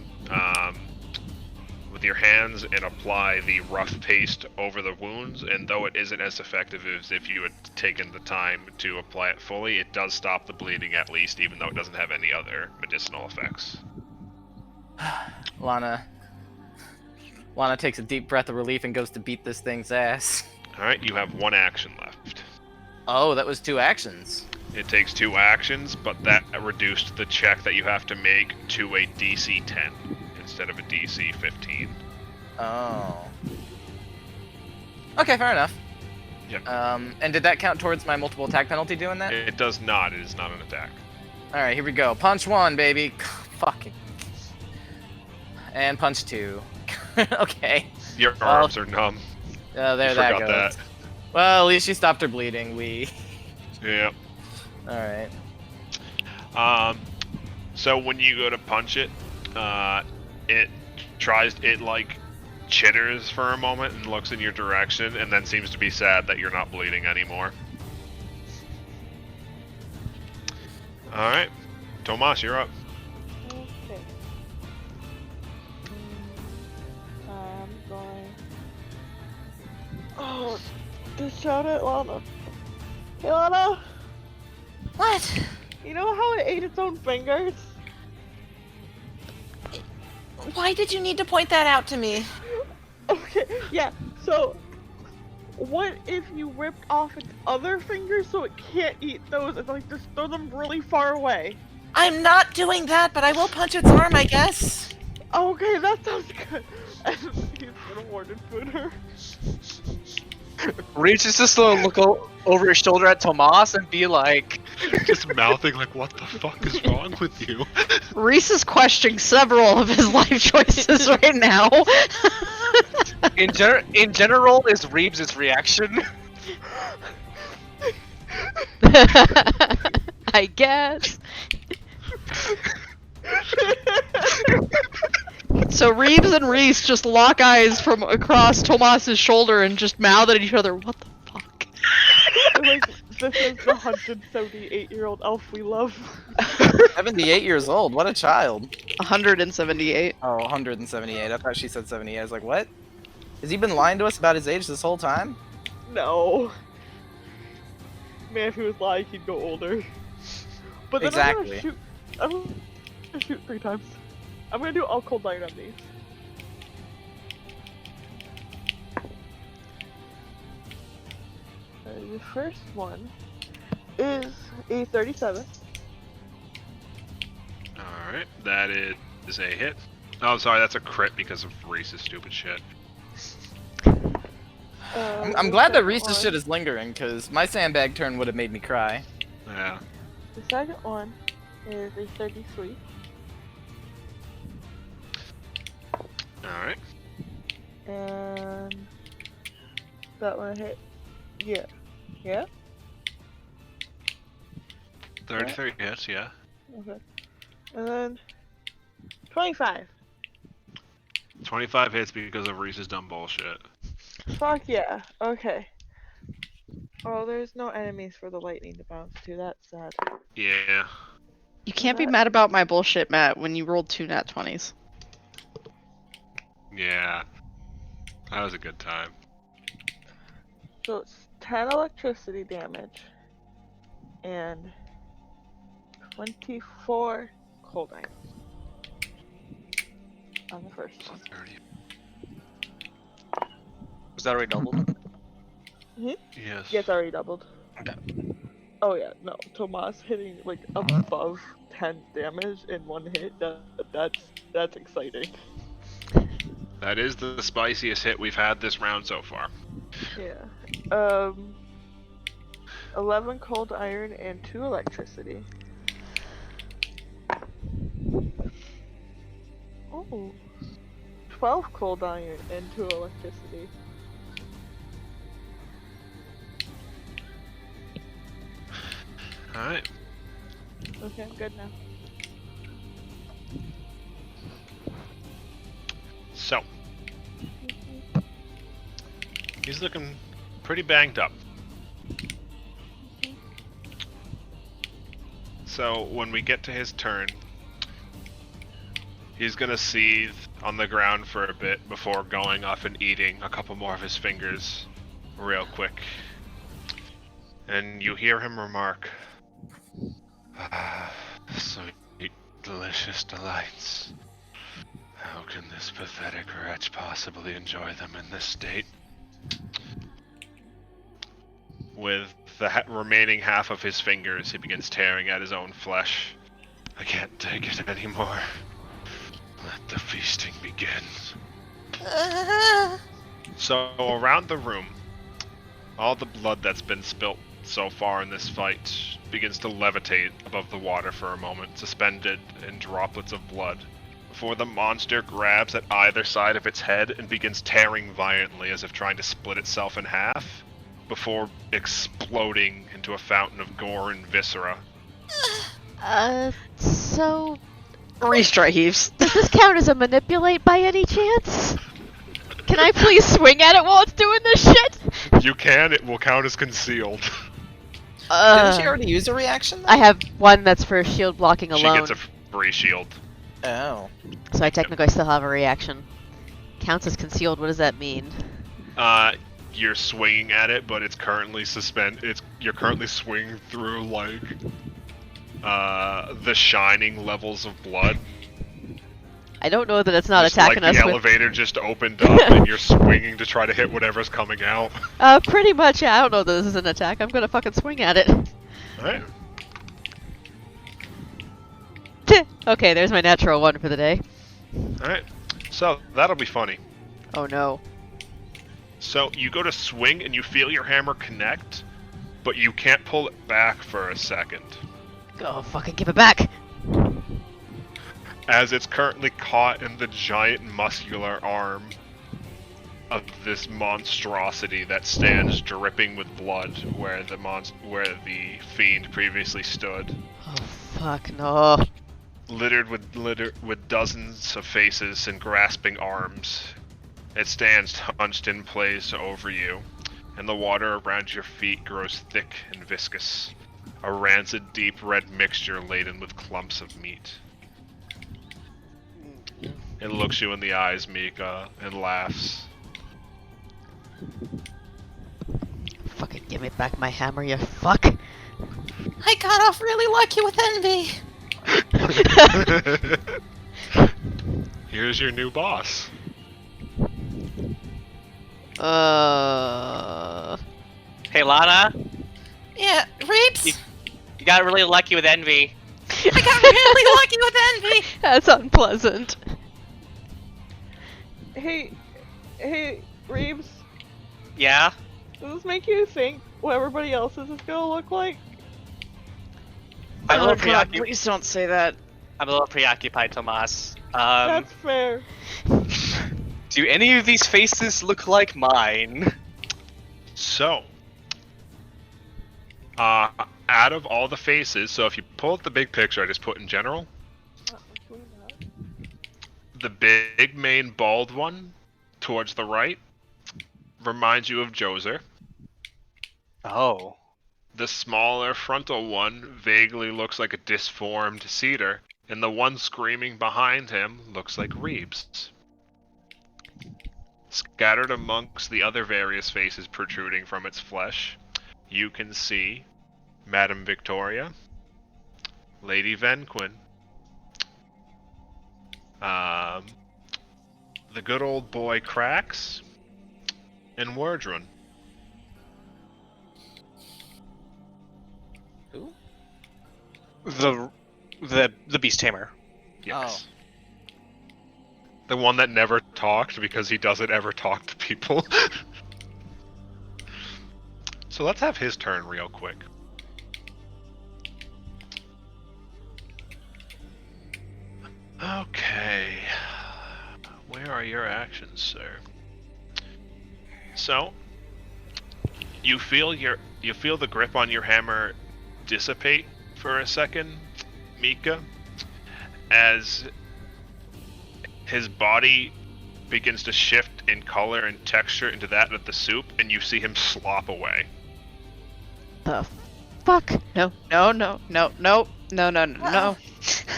with your hands and apply the rough paste over the wounds. And though it isn't as effective as if you had taken the time to apply it fully, it does stop the bleeding at least, even though it doesn't have any other medicinal effects. Lana takes a deep breath of relief and goes to beat this thing's ass. Alright, you have one action left. Oh, that was 2 actions. It takes 2 actions, but that reduced the check that you have to make to a DC 10 instead of a DC 15. Oh. Okay, fair enough. Yep. And did that count towards my multiple attack penalty doing that? It does not. It is not an attack. Alright, here we go. Punch 1, baby. Fucking. And punch 2. Okay. Your arms are numb. There You that forgot goes. that. Well, at least she stopped her bleeding. Yeah. Alright. So when you go to punch it, it like chitters for a moment and looks in your direction and then seems to be sad that you're not bleeding anymore. Alright. Tomas, you're up. Okay. I'm going. Oh, just shout at Lana. Hey, Lana! What? You know how it ate its own fingers? Why did you need to point that out to me? Okay, yeah, so what if you ripped off its other fingers so it can't eat those and like just throw them really far away? I'm not doing that, but I will punch its arm, I guess. Okay, that sounds good. And he's gonna warden food her. Reach is just gonna look over his shoulder at Tomas and be like, Just mouthing like, what the fuck is wrong with you? Reese is questioning several of his life choices right now. in general, is Reeves' reaction. I guess. So Reeves and Reese just lock eyes from across Tomas's shoulder and just mouth at each other. What the fuck? Like, this is the 178-year-old elf we love. 78 years old. What a child. 178. Oh, 178. I thought she said 78. I was like, what? Has he been lying to us about his age this whole time? No. Man, if he was lying, he'd go older. But then Exactly. I'm gonna shoot 3 times. I'm gonna do all cold light on these. The first one is a 37. Alright, that is a hit. Oh, sorry, that's a crit because of Reese's stupid shit. I'm glad that Reese's shit is lingering, because my sandbag turn would have made me cry. Yeah. The second one is a 33. Alright. And that one hit. Yeah. Yeah? 33 hits, yeah. Okay. And then 25. 25 hits because of Reese's dumb bullshit. Fuck yeah. Okay. Oh, there's no enemies for the lightning to bounce to. That's sad. Yeah. You can't be mad about my bullshit, Matt, when you rolled 2 nat 20s. Yeah. That was a good time. So it's 10 electricity damage. and 24 cold iron on the first one. Was that already doubled? Yes. Yeah, it's already doubled. Okay. Oh yeah, no, Tomas hitting like above 10 damage in one hit. That's exciting. That is the spiciest hit we've had this round so far. Yeah. 11 cold iron and 2 electricity. Oh. 12 cold iron and 2 electricity. Alright. Okay, I'm good now. So. He's looking pretty banged up. So when we get to his turn, he's gonna seethe on the ground for a bit before going off and eating a couple more of his fingers real quick. And you hear him remark, "Ah, sweet, delicious delights. How can this pathetic wretch possibly enjoy them in this state?" With the remaining half of his fingers, he begins tearing at his own flesh. "I can't take it anymore. Let the feasting begin." So around the room, all the blood that's been spilt so far in this fight begins to levitate above the water for a moment, suspended in droplets of blood, before the monster grabs at either side of its head and begins tearing violently as if trying to split itself in half, before exploding into a fountain of gore and viscera. So Reese dry heaves. does this count as a manipulate by any chance? Can I please swing at it while it's doing this shit? You can, it will count as concealed. Didn't she already use a reaction? I have one that's for shield blocking She alone, gets a free shield. Oh. so I technically still have a reaction. Counts as concealed. What does that mean? You're swinging at it, but it's currently you're currently swinging through like the shining levels of blood. I don't know that it's not Just attacking like us the with. elevator just opened up and you're swinging to try to hit whatever's coming out. Pretty much. Yeah, I don't know that this is an attack. I'm gonna fucking swing at it. Alright. Okay, there's my natural one for the day. Alright. So that'll be funny. Oh no. So you go to swing and you feel your hammer connect, but you can't pull it back for a second, Go fucking give it back. as it's currently caught in the giant muscular arm of this monstrosity that stands dripping with blood where the fiend previously stood, Oh fuck no. littered with dozens of faces and grasping arms. It stands hunched in place over you, and the water around your feet grows thick and viscous, a rancid deep red mixture laden with clumps of meat. It looks you in the eyes, Mika, and laughs. Fucking give me back my hammer, you fuck. I got off really lucky with envy. Here's your new boss. Hey, Lana, Yeah, Reeps. you got really lucky with envy. I got really lucky with envy. That's unpleasant. Hey, Reeves, Yeah? does this make you think what everybody else's is gonna look like? I'm a Oh little god, preoccupied. please don't say that. I'm a little preoccupied, Tomas. That's fair. Do any of these faces look like mine? So, out of all the faces, so if you pull up the big picture I just put in general, the big main bald one towards the right reminds you of Joser. Oh. The smaller frontal one vaguely looks like a disformed cedar, and the one screaming behind him looks like Reeves. Scattered amongst the other various faces protruding from its flesh, you can see Madame Victoria, Lady Venquin, the good old boy Krax, and Wardrun. Who? The beast tamer. Yes. The one that never talked because he doesn't ever talk to people. So let's have his turn real quick. Okay. Where are your actions, sir? So, you feel the grip on your hammer dissipate for a second, Mika, as his body begins to shift in color and texture into that of the soup, and you see him slop away. The fuck? No, no, no, no, no, no, no, no, no.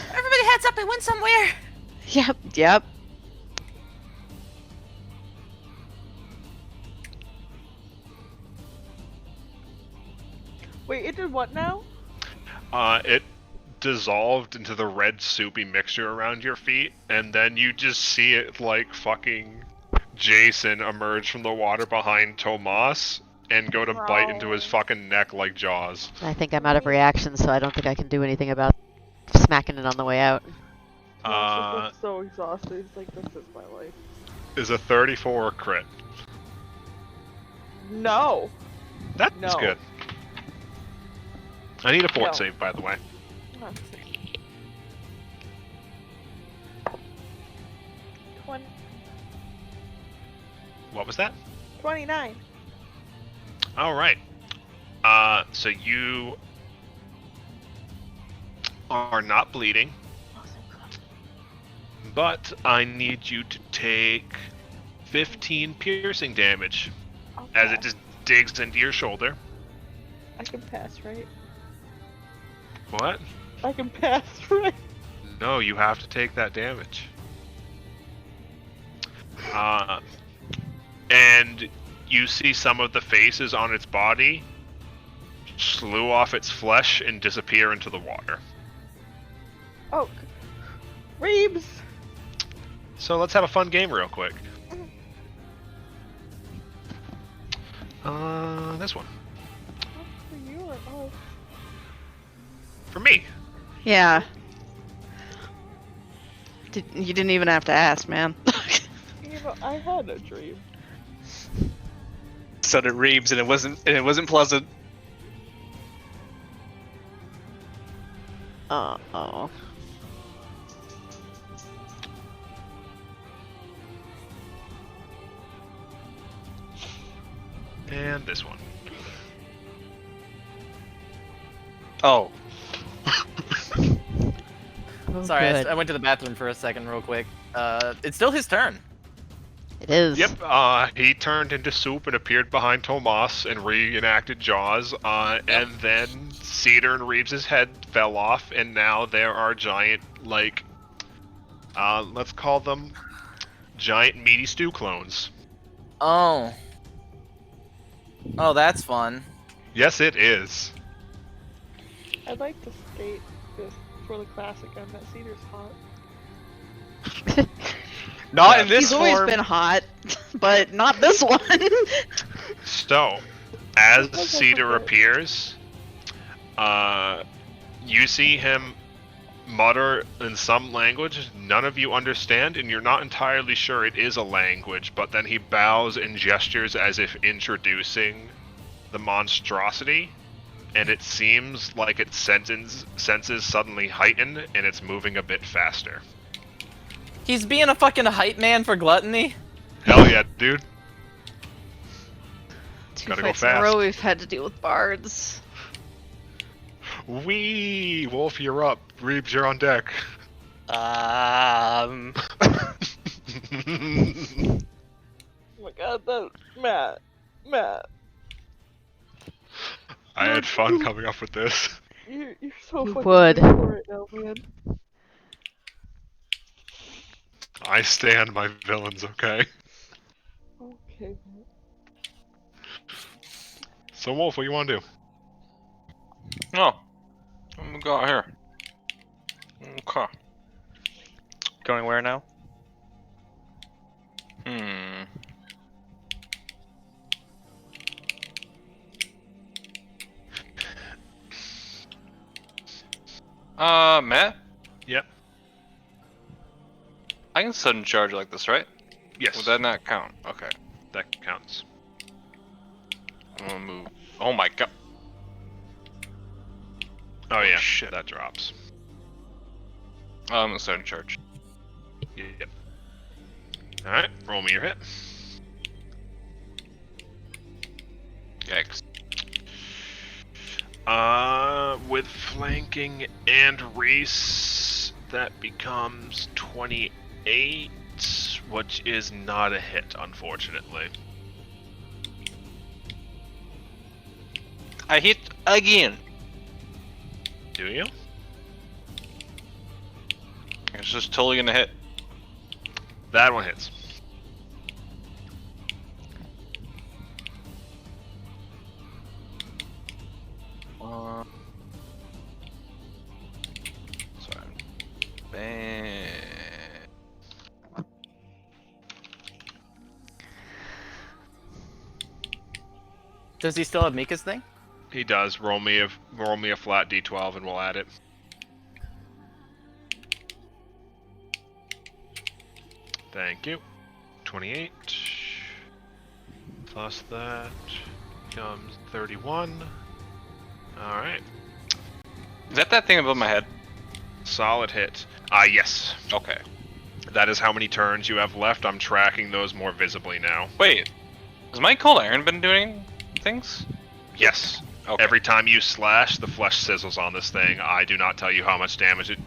Everybody heads up, I went somewhere. Yep, yep. Wait, it did what now? It dissolved into the red soupy mixture around your feet, and then you just see it like fucking Jason emerge from the water behind Tomas and go to bite into his fucking neck like Jaws. I think I'm out of reaction, so I don't think I can do anything about smacking it on the way out. Tomas is so exhausted. He's like, this is my life. Is a 34 crit. No. That's No. good. I need a fort No. save, by the way. Come on. 20, What was that? 29. Alright. So you are not bleeding, but I need you to take 15 piercing damage as it just digs into your shoulder. I can pass, right? What? I can pass, right? No, you have to take that damage. And you see some of the faces on its body slew off its flesh and disappear into the water. Oh, Reeves! So let's have a fun game real quick. This one. For you or oh? For me. Yeah. You didn't even have to ask, man. You know, I had a dream. So did Reeves, and it wasn't pleasant. Uh-oh. And this one. Oh. Oh, Sorry, good. I went to the bathroom for a second real quick. It's still his turn. It is. Yep, he turned into soup and appeared behind Tomas and reenacted Jaws, and then Cedar and Reeves' head fell off, and now there are giant, like, let's call them giant meaty stew clones. Oh. Oh, that's fun. Yes, it is. I'd like to skate this for the classic. I bet Cedar's hot. Not in this He's always form. been hot, but not this one. So, as Cedar appears, you see him mutter in some language none of you understand, and you're not entirely sure it is a language, but then he bows and gestures as if introducing the monstrosity, and it seems like its senses suddenly heighten, and it's moving a bit faster. He's being a fucking hype man for Gluttony. Hell yeah, dude. Two Gotta go fights in a row fast. we've had to deal with bards. Wee! Wolf, you're up. Reeves, you're on deck. Oh my god, that Matt. I had fun coming up with this. You're so You fucking would. good for it now, man. I stand my villains, okay? Okay, man. So, Wolf, what do you want to do? Oh, I'm gonna go out here. Okay. Going where now? Hmm. Matt? Yep. I can sudden charge like this, right? Yes. Would that not count? Okay. That counts. I'm gonna move. Oh my god. Oh yeah, shit. that drops. I'm gonna sudden charge. Yep. Alright, roll me your hit. Yikes. With flanking and Reese, that becomes 28, which is not a hit, unfortunately. I hit again. Do you? It's just totally gonna hit. That one hits. Sorry. Bang. Does he still have Mika's thing? He does. Roll me a flat d12 and we'll add it. Thank you. 28 plus that becomes 31. All right. Is that thing above my head? Solid hit. Yes. Okay. That is how many turns you have left. I'm tracking those more visibly now. Wait. Has my cold iron been doing things? Yes. Okay. Every time you slash, the flesh sizzles on this thing. I do not tell you how much damage it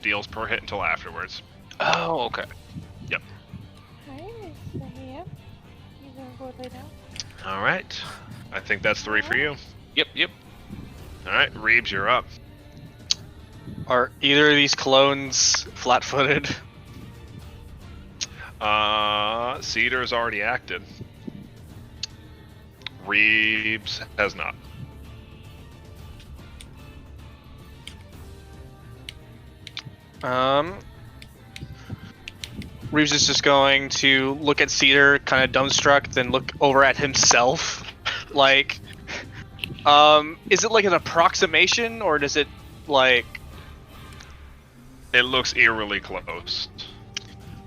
deals per hit until afterwards. Oh, okay. Hi, Mr. Mia. You gonna go lay down? All right. I think that's 3 for you. Yep. All right, Reeves, you're up. Are either of these clones flat-footed? Cedar's already acted. Reeves has not. Reeves is just going to look at Cedar, kind of dumbstruck, then look over at himself. Like, is it like an approximation, or does it, like... It looks eerily close.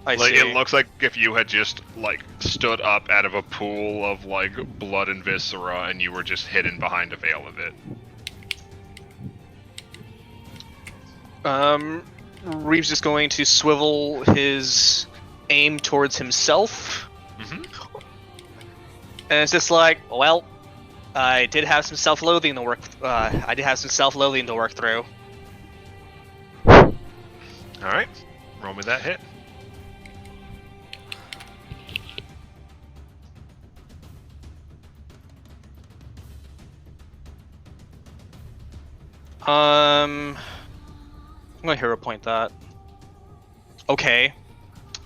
I Like, see. it looks like if you had just, like, stood up out of a pool of, like, blood and viscera and you were just hidden behind a veil of it. Reeves is going to swivel his aim towards himself. Mm-hmm. And it's just like, well, I did have some self-loathing to work. I did have some self-loathing to work through. All right, roll me that hit. I'm gonna hero point that. Okay.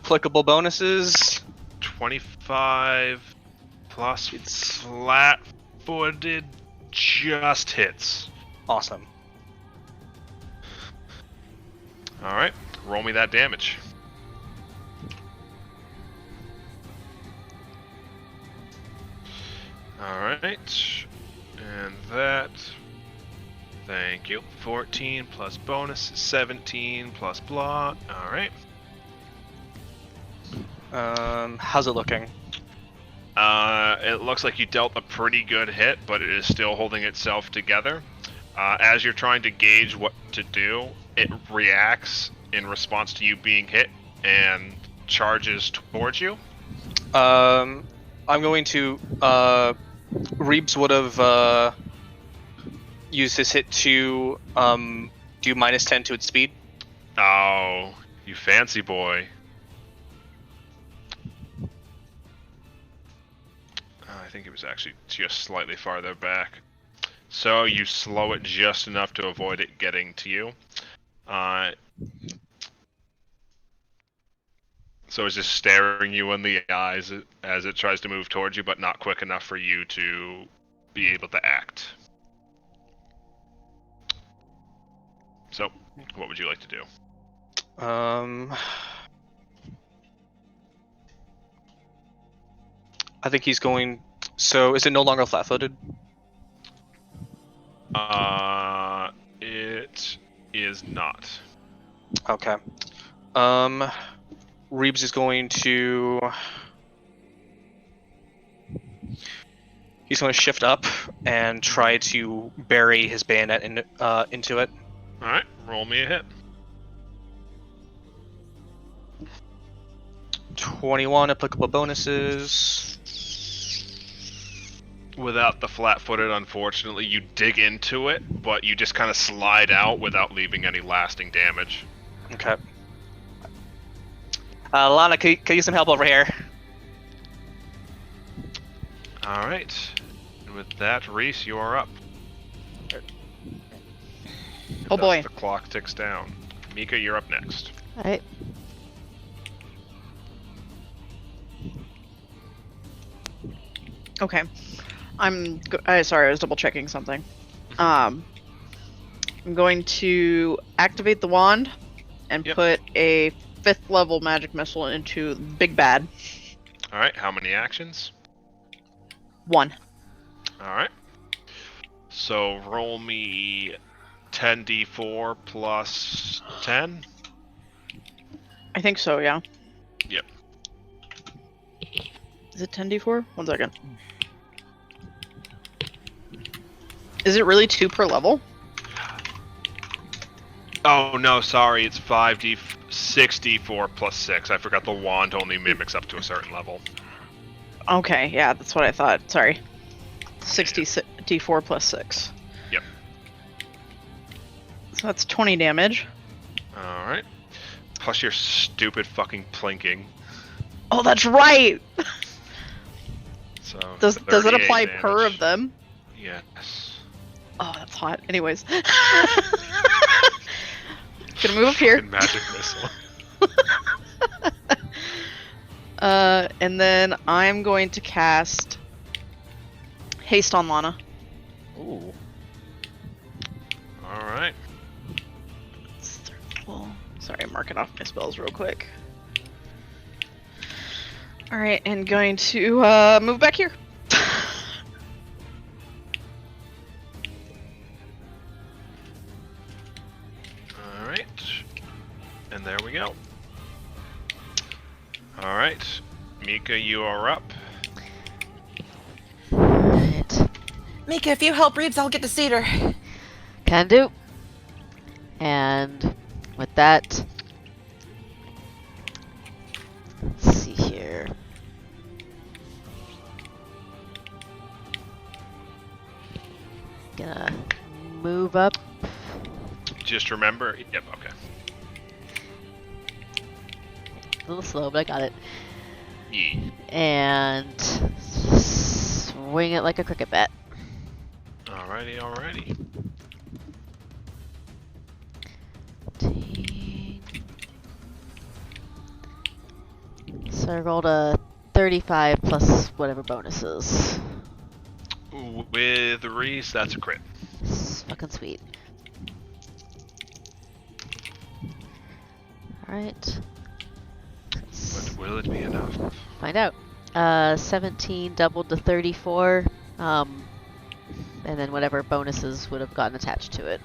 Applicable bonuses. 25 plus flat-footed just hits. Awesome. All right, roll me that damage. All right, and that. Thank you. 14 plus bonus, 17 plus blah. All right. How's it looking? It looks like you dealt a pretty good hit, but it is still holding itself together. As you're trying to gauge what to do, it reacts in response to you being hit and charges towards you. I'm going to. Reeves would have used his hit to do -10 to its speed. Oh, you fancy boy. I think it was actually just slightly farther back. So you slow it just enough to avoid it getting to you. So it's just staring you in the eyes as it tries to move towards you, but not quick enough for you to be able to act. So, what would you like to do? I think he's going. So, is it no longer flat-footed? It is not. Okay. Reeves is going to. He's going to shift up and try to bury his bayonet into it. All right, roll me a hit. 21 applicable bonuses. Without the flat-footed, unfortunately, you dig into it, but you just kind of slide out without leaving any lasting damage. Okay. Lana, can you use some help over here? All right. And with that, Reese, you are up. Oh boy. The clock ticks down. Mika, you're up next. Alright. Okay. Sorry, I was double checking something. I'm going to activate the wand and put a 5th level magic missile into Big Bad. All right, how many actions? 1. All right. So roll me 10d4 plus 10. I think so, yeah. Yep. Is it 10d4? 1 second. Is it really 2 per level? Oh no, sorry, it's 6d4 plus 6. I forgot the wand only mimics up to a certain level. Okay, yeah, that's what I thought. Sorry. 60d4 plus 6. Yep. So that's 20 damage. Alright. Plus your stupid fucking plinking. Oh, that's right! So Does it 38 apply damage. per of them? Yes. Oh, that's hot. Anyways. Gonna move up here. Fucking magic missile. And then I'm going to cast Haste on Lana. Ooh. Alright. It's 3rd level. Sorry, I'm marking off my spells real quick. Alright, and going to move back here. Alright. And there we go. Alright. Mika, you are up. Alright. Mika, if you help Reeves, I'll get to Cedar. Can do. And with that, let's see here. Gonna move up. Just remember. Yep, okay. A little slow, but I got it. Yeah. And swing it like a cricket bat. Alrighty, alrighty. 15. So I rolled a 35 plus whatever bonuses. With Reese, that's a crit. It's fucking sweet. Alright. But will it be enough? Find out. 17 doubled to 34. And then whatever bonuses would have gotten attached to it.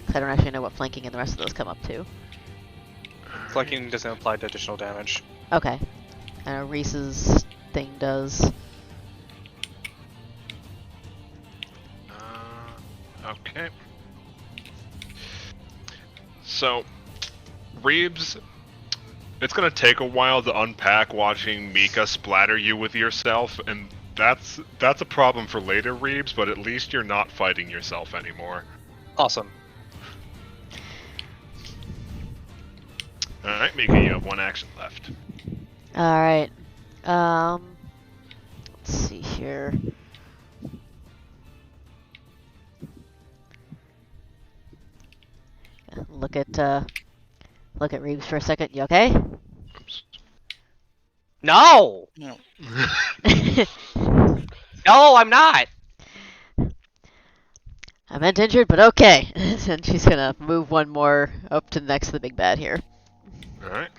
'Cause I don't actually know what flanking and the rest of those come up to. Flanking doesn't apply to additional damage. Okay. And Reese's thing does. Okay. So, Reeves, it's gonna take a while to unpack watching Mika splatter you with yourself, and that's a problem for later, Reeves, but at least you're not fighting yourself anymore. Awesome. Alright, Mika, you have 1 action left. Alright. Let's see here. Look at Reeves for a second. You okay? Oops. No! No. No, I'm not! I meant injured, but okay. And she's gonna move one more up to next to the big bad here. Alright.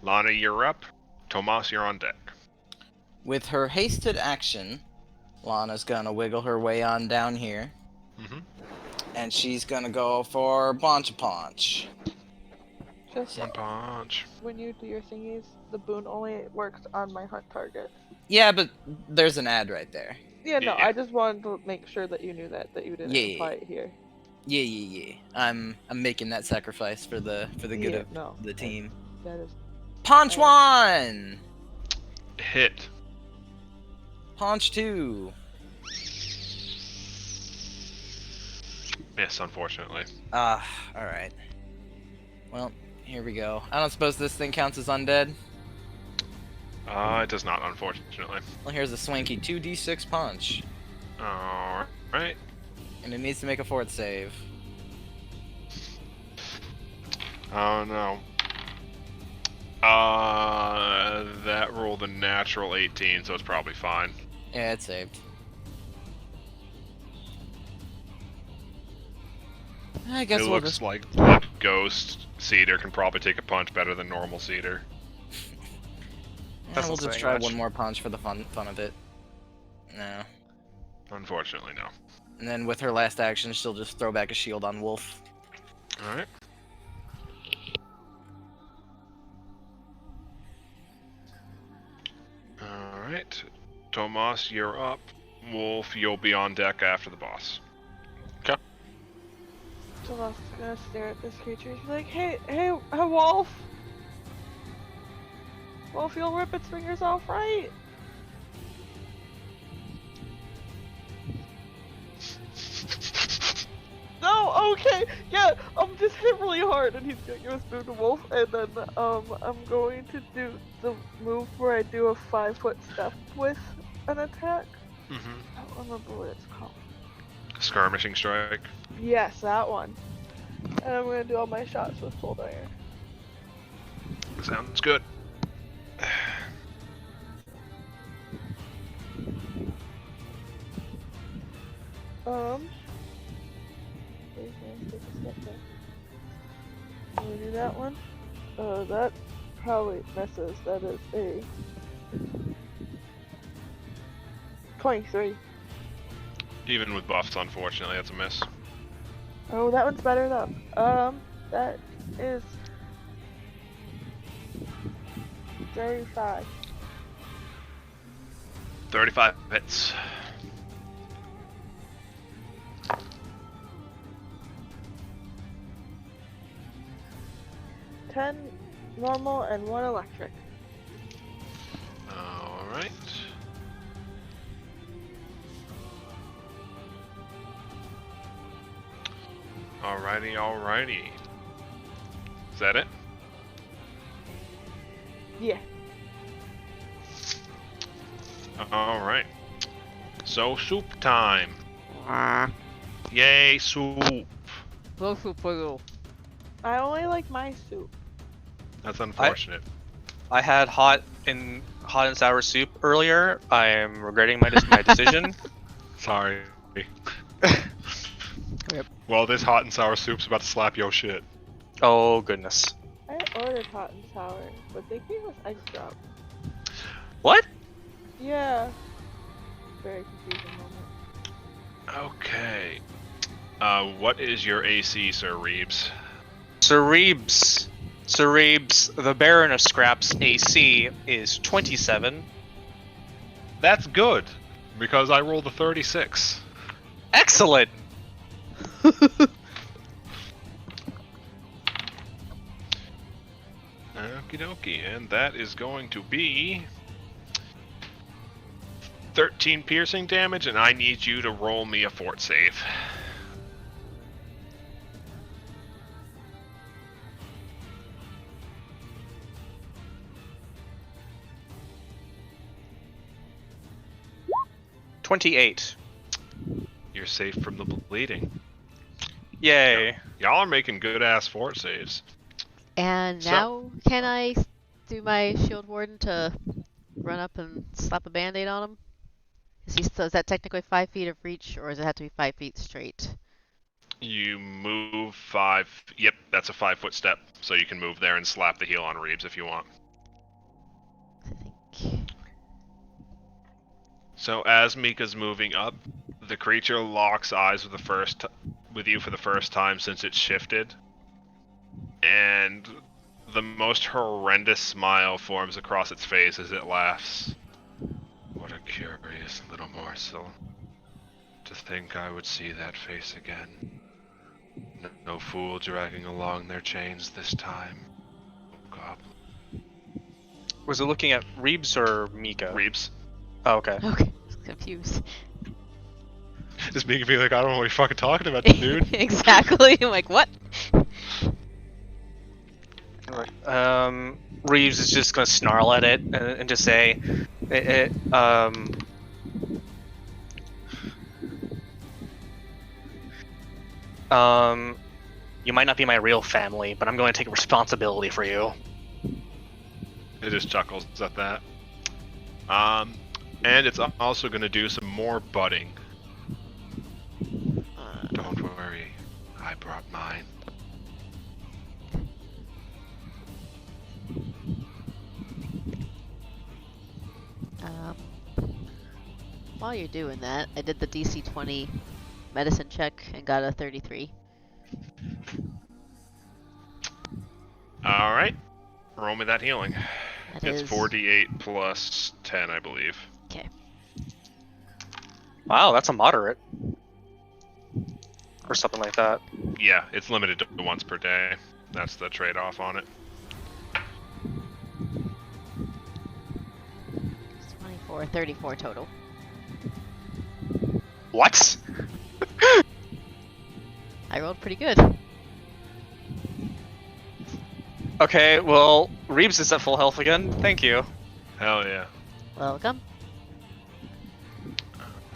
Lana, you're up. Tomas, you're on deck. With her hasted action, Lana's gonna wiggle her way on down here. Mm-hmm. And she's gonna go for Bunch Punch. Just One punch. when you do your thingies, the boon only works on my hunt target. Yeah, but there's an ad right there. Yeah, no, Yeah. I just wanted to make sure that you knew that you didn't Yeah. apply it here. Yeah. I'm making that sacrifice for the good Yeah, of no, the team. That is Punch 1! Hit. Punch 2. Miss, unfortunately. Alright. Well, here we go. I don't suppose this thing counts as undead? It does not, unfortunately. Well, here's a swanky 2d6 punch. Alright. And it needs to make a fort save. Oh no. That rolled a natural 18, so it's probably fine. Yeah, it's saved. I guess It we'll looks just... like the ghost cedar can probably take a punch better than normal cedar. Yeah, That's we'll not just saying try much. one more punch for the fun of it. No. Unfortunately, no. And then with her last action, she'll just throw back a shield on Wolf. Alright. Alright. Tomas, you're up. Wolf, you'll be on deck after the boss. Tomas is gonna stare at this creature. He's like, hey, Wolf! Wolf, you'll rip its fingers off, right? No, okay, yeah, just hit really hard, and he's gonna give a spoon to Wolf, and then, I'm going to do the move where I do a 5-foot step with an attack. Mm-hmm. I don't remember what it's called. Skirmishing strike. Yes, that one. And I'm gonna do all my shots with cold iron. Sounds good. Take a step back. I'm gonna do that one. That probably misses. That is a 23. Even with buffs, unfortunately, that's a miss. Oh, that one's better though. That is 35. 35 hits. Ten normal and 1 electric. Alright. Alrighty. Is that it? Yeah. Alright. So, soup time. Ah. Yay, soup. I only like my soup. That's unfortunate. I had hot and sour soup earlier. I am regretting my decision. Sorry. Yep. Well, this hot and sour soup's about to slap your shit. Oh goodness. I ordered hot and sour, but they came with ice drop. What? Yeah. Very confusing moment. Okay. What is your AC, Sir Reeves? Cerebes, the Baron of Scraps AC is 27. That's good, because I rolled a 36. Excellent! Okie dokie, and that is going to be 13 piercing damage, and I need you to roll me a fort save. $28. You're safe from the bleeding. Yay. Y'all are making good ass fort saves. And So- now, can I do my shield warden to run up and slap a band-aid on him? Is that technically 5 feet of reach, or does it have to be 5 feet straight? You move 5. Yep, that's a 5-foot step. So you can move there and slap the heel on Reeves if you want. I think. So as Mika's moving up, the creature locks eyes with you for the first time since it shifted. And the most horrendous smile forms across its face as it laughs. What a curious little morsel. To think I would see that face again. No fool dragging along their chains this time. Goblin. Was it looking at Reeves or Mika? Reeves. Oh, okay. Okay, I was confused. Just Mika being like, I don't know what you're fucking talking about, dude. Exactly. I'm like, what? Reeves is just gonna snarl at it and just say, you might not be my real family, but I'm going to take responsibility for you. It just chuckles at that. And it's also going to do some more budding. Don't worry, I brought mine. While you're doing that, I did the DC 20 medicine check and got a 33. Alright. Roll me that healing. That It's is 4d8 plus 10, I believe. okay. Wow, that's a moderate. Or something like that. Yeah, it's limited to once per day. That's the trade-off on it. It's 24, 34 total. What? I rolled pretty good. Okay, well, Reeves is at full health again. Thank you. Hell yeah. Welcome.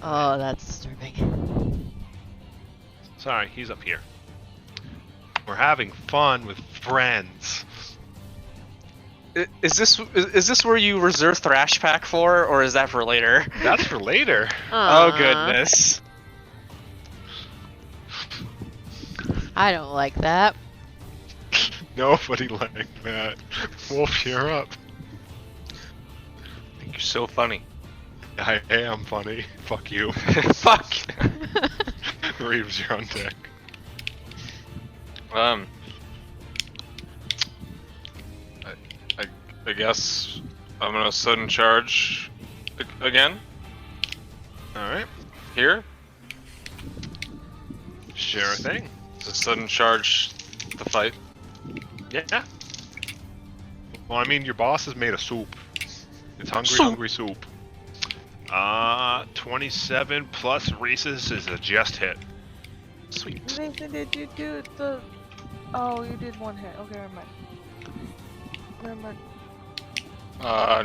Oh, that's disturbing. Sorry, he's up here. We're having fun with friends. Is this where you reserve Thrash Pack for, or is that for later? That's for later. Oh goodness. I don't like that. Nobody liked that. Wolf, you're up. I think you're so funny. I am funny. Fuck you. Fuck. Reeves, you're on deck. I guess I'm gonna sudden charge again. Alright. Here. Sure thing. To sudden charge the fight. Yeah. Well, I mean, your boss has made a soup. It's hungry, Soup. hungry soup. 27 plus Reese's is a just hit. Sweet. Nathan, did you do the... Oh, you did one hit. Okay, never mind. Never mind.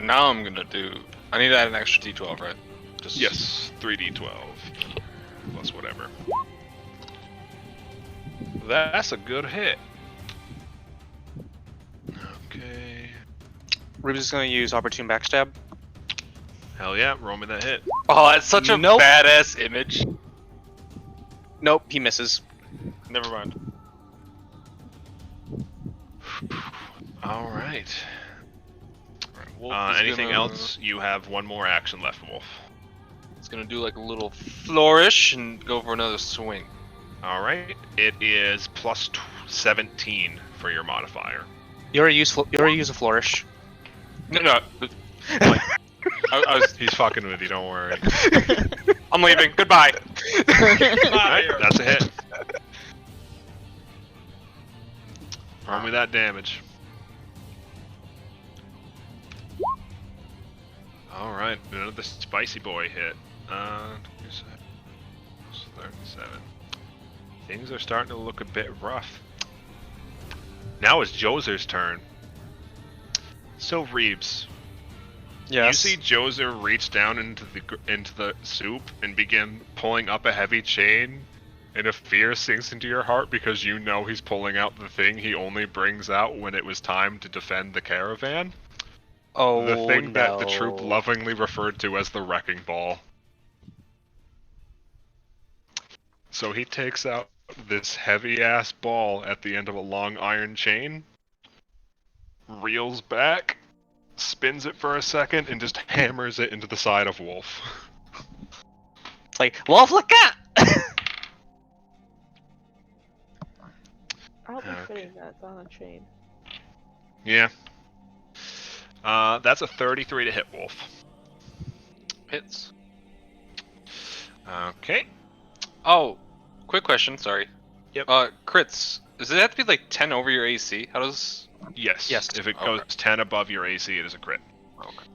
Now I'm gonna do. I need to add an extra D12, right? Just Yes, 3d12 plus whatever. That's a good hit. Okay. Reeves is going to use Opportune Backstab. Hell yeah, roll me that hit. Oh, that's such a Nope. badass image. Nope, he misses. Never mind. Alright. Wolf is Anything gonna- else? You have one more action left, Wolf. It's gonna do like a little flourish and go for another swing. Alright, it is plus 17 for your modifier. You already use a flourish. No. I was. He's fucking with you, don't worry. I'm leaving. Goodbye. Alright, that's a hit. Roll me that damage. Alright, another spicy boy hit. 27, 37. Things are starting to look a bit rough. Now it's Jozer's turn. So Reeves, Yes. you see Jozer reach down into the soup and begin pulling up a heavy chain, and a fear sinks into your heart because you know he's pulling out the thing he only brings out when it was time to defend the caravan. Oh, The thing that the no. troop lovingly referred to as the wrecking ball. So he takes out this heavy-ass ball at the end of a long iron chain, reels back, spins it for a second, and just hammers it into the side of Wolf. It's like, Wolf, look out! I'll be Okay. fitting that on a chain. Yeah. That's a 33 to hit Wolf. Hits. Okay. Oh, quick question. Sorry. Yep. Crits. Does it have to be like 10 over your AC? How does? Yes. Yes. If it Okay. goes 10 above your AC, it is a crit. Okay.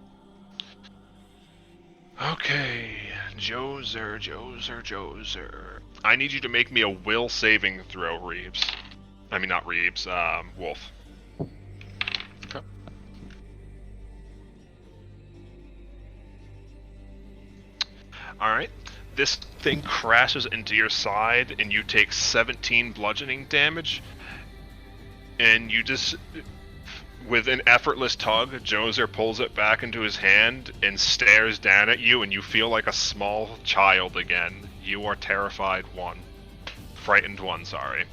Okay. Joser. I need you to make me a will saving throw, Reeves. I mean, not Reeves, Wolf. Okay. Alright. This thing crashes into your side, and you take 17 bludgeoning damage. And you just, with an effortless tug, Joser pulls it back into his hand and stares down at you, and you feel like a small child again. You are terrified one. Frightened one, sorry.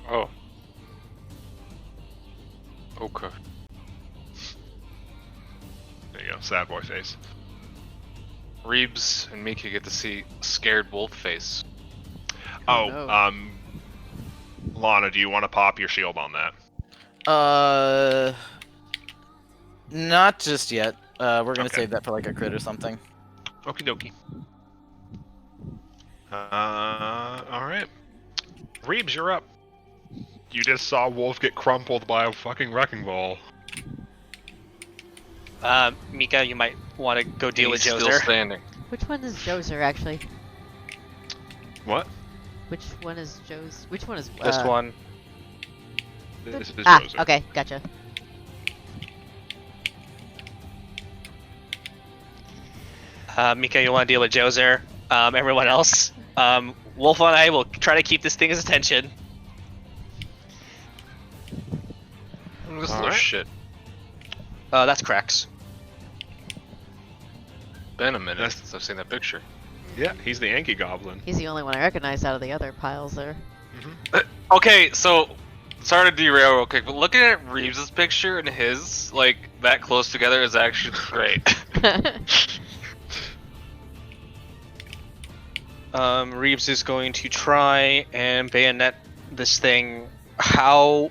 Oh. Okay. There you go, sad boy face. Reebs and Mika get to see scared wolf face. Oh, Oh, no. Lana, do you want to pop your shield on that? Not just yet. We're gonna Okay. save that for like a crit or something. Okie dokie. Alright. Reebs, you're up. You just saw Wolf get crumpled by a fucking wrecking ball. Mika, you might want to go deal with He's still Joser. standing. Which one is Joser actually? What? Which one is Joe's? Which one is? This one. This is Ah, Joser. okay, gotcha. Mika, you want to deal with Joser. Everyone else, Wolf and I will try to keep this thing's attention. This All little right. shit. That's Cracks. Been a minute That's- since I've seen that picture. Yeah, he's the Yankee Goblin. He's the only one I recognize out of the other piles there. Okay, so sorry to derail real quick, but looking at Reeves' picture and his, like, that close together is actually great. Reeves is going to try and bayonet this thing. How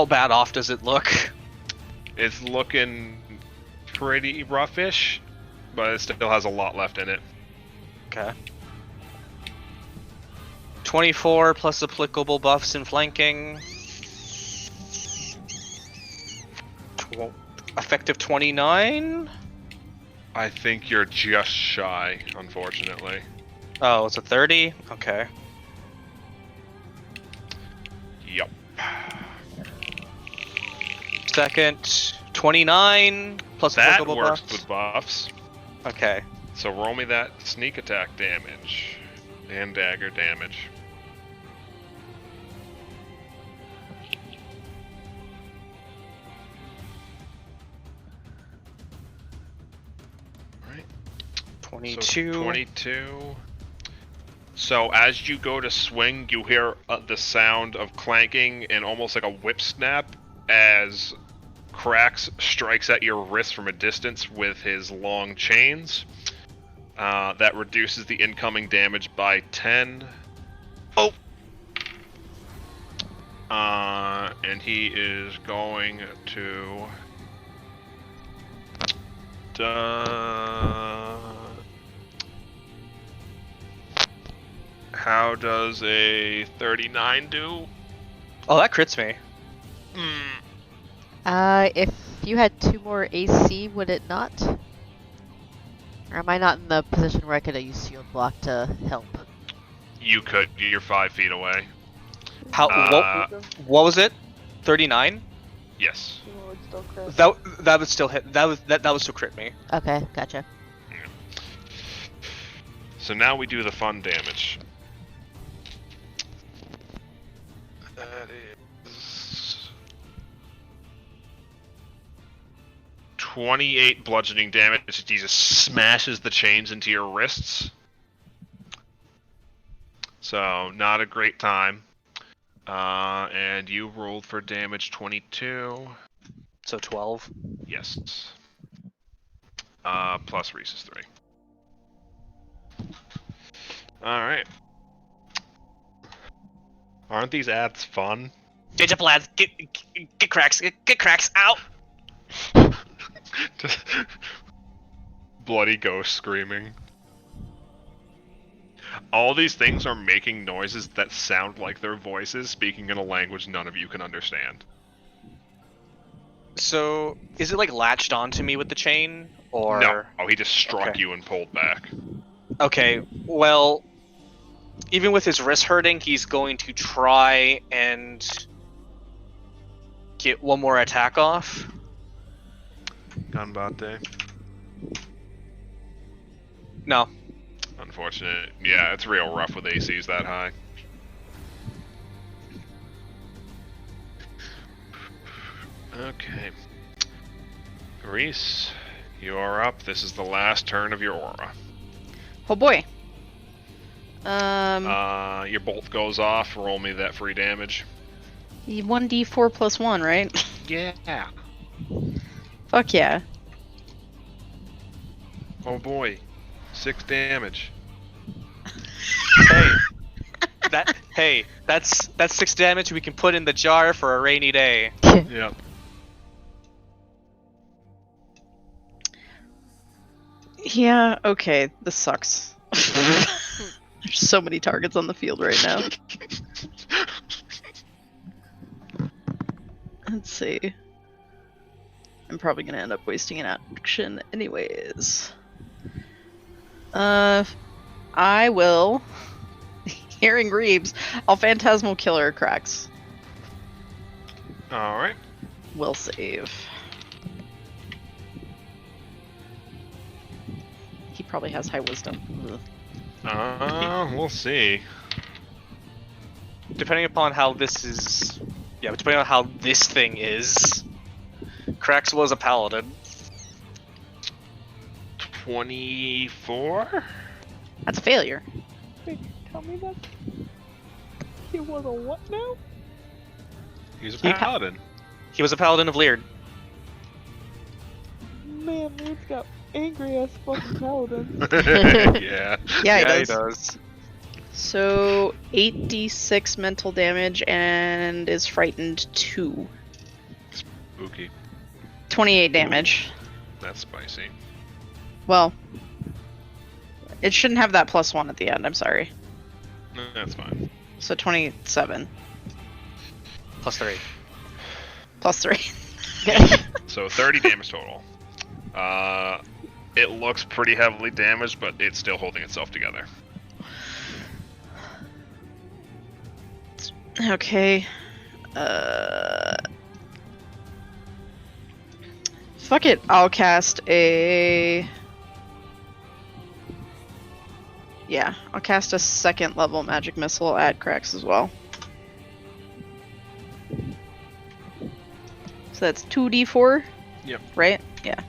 bad off does it look? It's looking pretty roughish, but it still has a lot left in it. Okay. 24 plus applicable buffs and flanking. Effective 29? I think you're just shy, unfortunately. Oh, it's a 30? Okay. Yup. Second, 29 plus That applicable works buffs. with buffs. Okay. So roll me that sneak attack damage. And dagger damage. Alright. 22. So 22. So as you go to swing, you hear the sound of clanking and almost like a whip snap as Cracks strikes at your wrist from a distance with his long chains. That reduces the incoming damage by 10. Oh! And he is going to... How does a 39 do? Oh, that crits me. If you had 2 more AC, would it not? Or am I not in the position where I could use shield block to help? You could. You're 5 feet away. How? What was it? 39? Yes. You would still crit. That would still hit. That would still crit me. Okay, gotcha. So now we do the fun damage. That is 28 bludgeoning damage. He just smashes the chains into your wrists. So, not a great time. And you rolled for damage 22. So 12. Yes. Plus Reese's 3. Alright. Aren't these ads fun? Get up, lads. Get cracks. Get cracks. Out. Just bloody ghost screaming. All these things are making noises that sound like their voices speaking in a language none of you can understand. So, is it like latched onto me with the chain, or? No. Oh, he just struck Okay. you and pulled back. Okay. Well, even with his wrist hurting, he's going to try and get one more attack off. Ganbate. No. Unfortunate. Yeah, it's real rough with ACs that high. Okay. Reese, you are up. This is the last turn of your aura. Oh boy. Your bolt goes off. Roll me that free damage. 1d4 plus 1, right? Yeah. Fuck yeah. Oh boy. 6 damage. Hey, that's 6 damage we can put in the jar for a rainy day. Yep. Yeah, okay, this sucks. There's so many targets on the field right now. Let's see. I'm probably gonna end up wasting an action anyways. I will... Hearing Reeves, I'll Phantasmal Killer Cracks. Alright. Will save. He probably has high wisdom. Ugh. We'll see. Depending upon how this is... Yeah, but depending on how this thing is... Krax was a paladin. 24? That's a failure. Wait, tell me that. He was a what now? He's a He- paladin. He was a paladin of Leard. Man, Lee's got angry ass fucking paladin. Yeah. Yeah, he does. does. So 8d6 mental damage and is frightened 2. Spooky. 28 damage. That's spicy. Well, it shouldn't have that +1 at the end. I'm sorry. No, that's fine. So 27 Plus 3. +3. So 30 damage total. It looks pretty heavily damaged, but it's still holding itself together. Okay. Fuck it. I'll cast a... Yeah, I'll cast a 2nd level magic missile at Krax as well. So that's 2d4? Yep. Right? Yeah.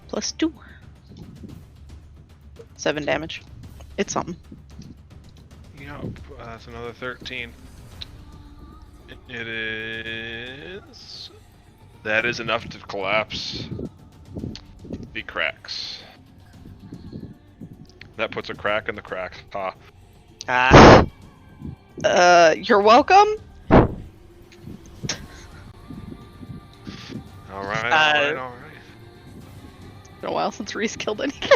Plus 2. 7 damage. It's something. Yup, that's another 13. It is... That is enough to collapse the cracks. That puts a crack in the crack. Ha. Ah. You're welcome? Alright, alright. Been a while since Reese killed anything.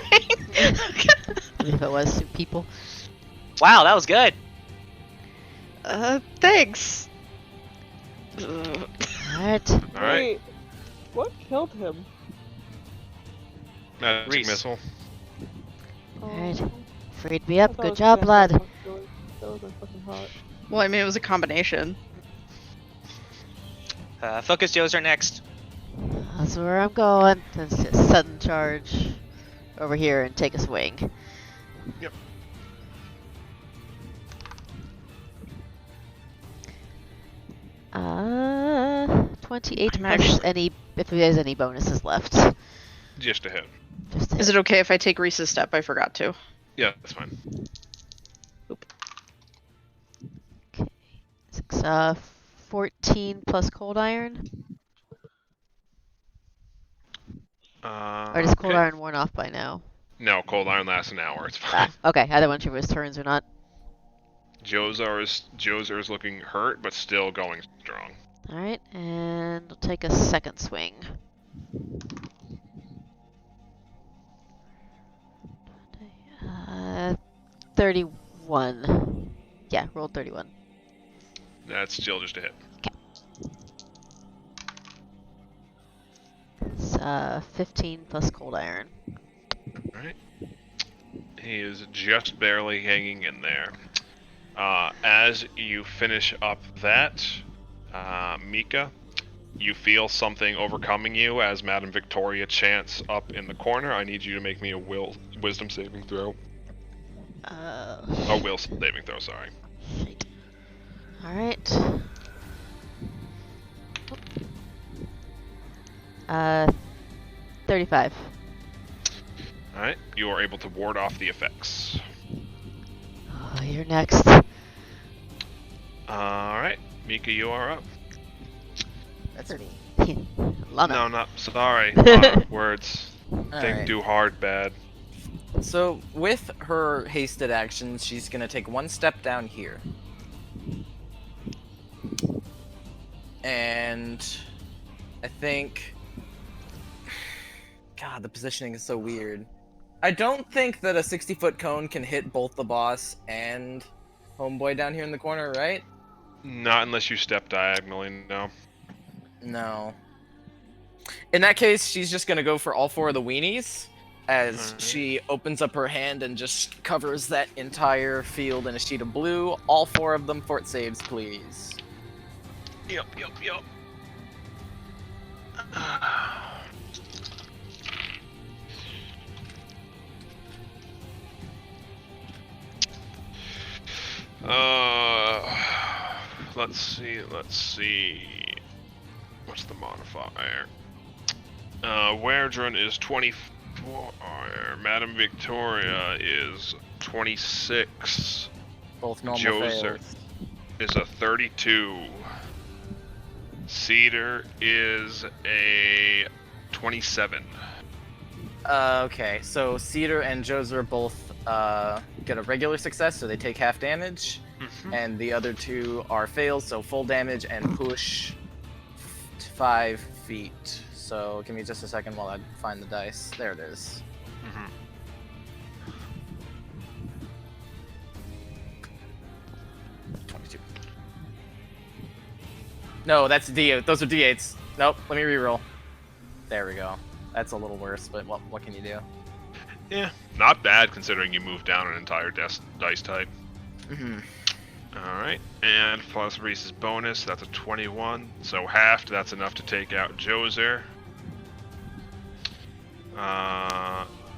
If it was 2 people. Wow, that was good. Thanks. Alright. Alright, Wait, what killed him? magic Reese. missile. Alright. Oh, Freed me I up. thought it Good was job, gonna lad. be fucking- That was like fucking hot. Well, I mean, it was a combination. Focus Joes are next. That's where I'm going. Let's just sudden charge over here and take a swing. Yep. Uh, 28 I'm plus actually- any, if there's any bonuses left. Just a hit. Just Is it okay if I take Reese's step? I forgot to. Yeah, that's fine. It's 14 plus cold iron. Or does cold Okay. iron worn off by now? No, cold iron lasts an hour. It's fine. Okay, either one of his turns or not. Jozar is looking hurt, but still going strong. Alright, and I'll take a second swing. 31. Yeah, rolled 31. That's still just a hit. It's 15 plus cold iron. Alright. He is just barely hanging in there. As you finish up that, Mika, you feel something overcoming you as Madame Victoria chants up in the corner. I need you to make me a wisdom saving throw. A will saving throw, sorry. Shit. Alright. 35. Alright, you are able to ward off the effects. Oh, you're next. Alright, Mika, you are up. That's it. Lana. No, not sorry. Words. Think Alright. do hard bad. So, with her hasted action, she's gonna take one step down here. And I think... God, the positioning is so weird. I don't think that a 60-foot cone can hit both the boss and Homeboy down here in the corner, right? Not unless you step diagonally, no. No. In that case, she's just gonna go for all four of the weenies as Alright. she opens up her hand and just covers that entire field in a sheet of blue. All four of them fort saves, please. Yup. Let's see. What's the modifier? Werdrun is 24. Madame Victoria is 26. Both normal Joser fails. is a 32. Cedar is a 27. Okay, so Cedar and Joser both get a regular success, so they take half damage. And the other two are fails, so full damage and push 5 feet. So give me just a second while I find the dice. There it is. 22. No, that's D8. Those are D8s. Nope, let me reroll. There we go. That's a little worse, but what can you do? Yeah, not bad considering you moved down an entire dice type. Alright, and plus Reese's bonus, that's a 21. So halved, that's enough to take out Joser.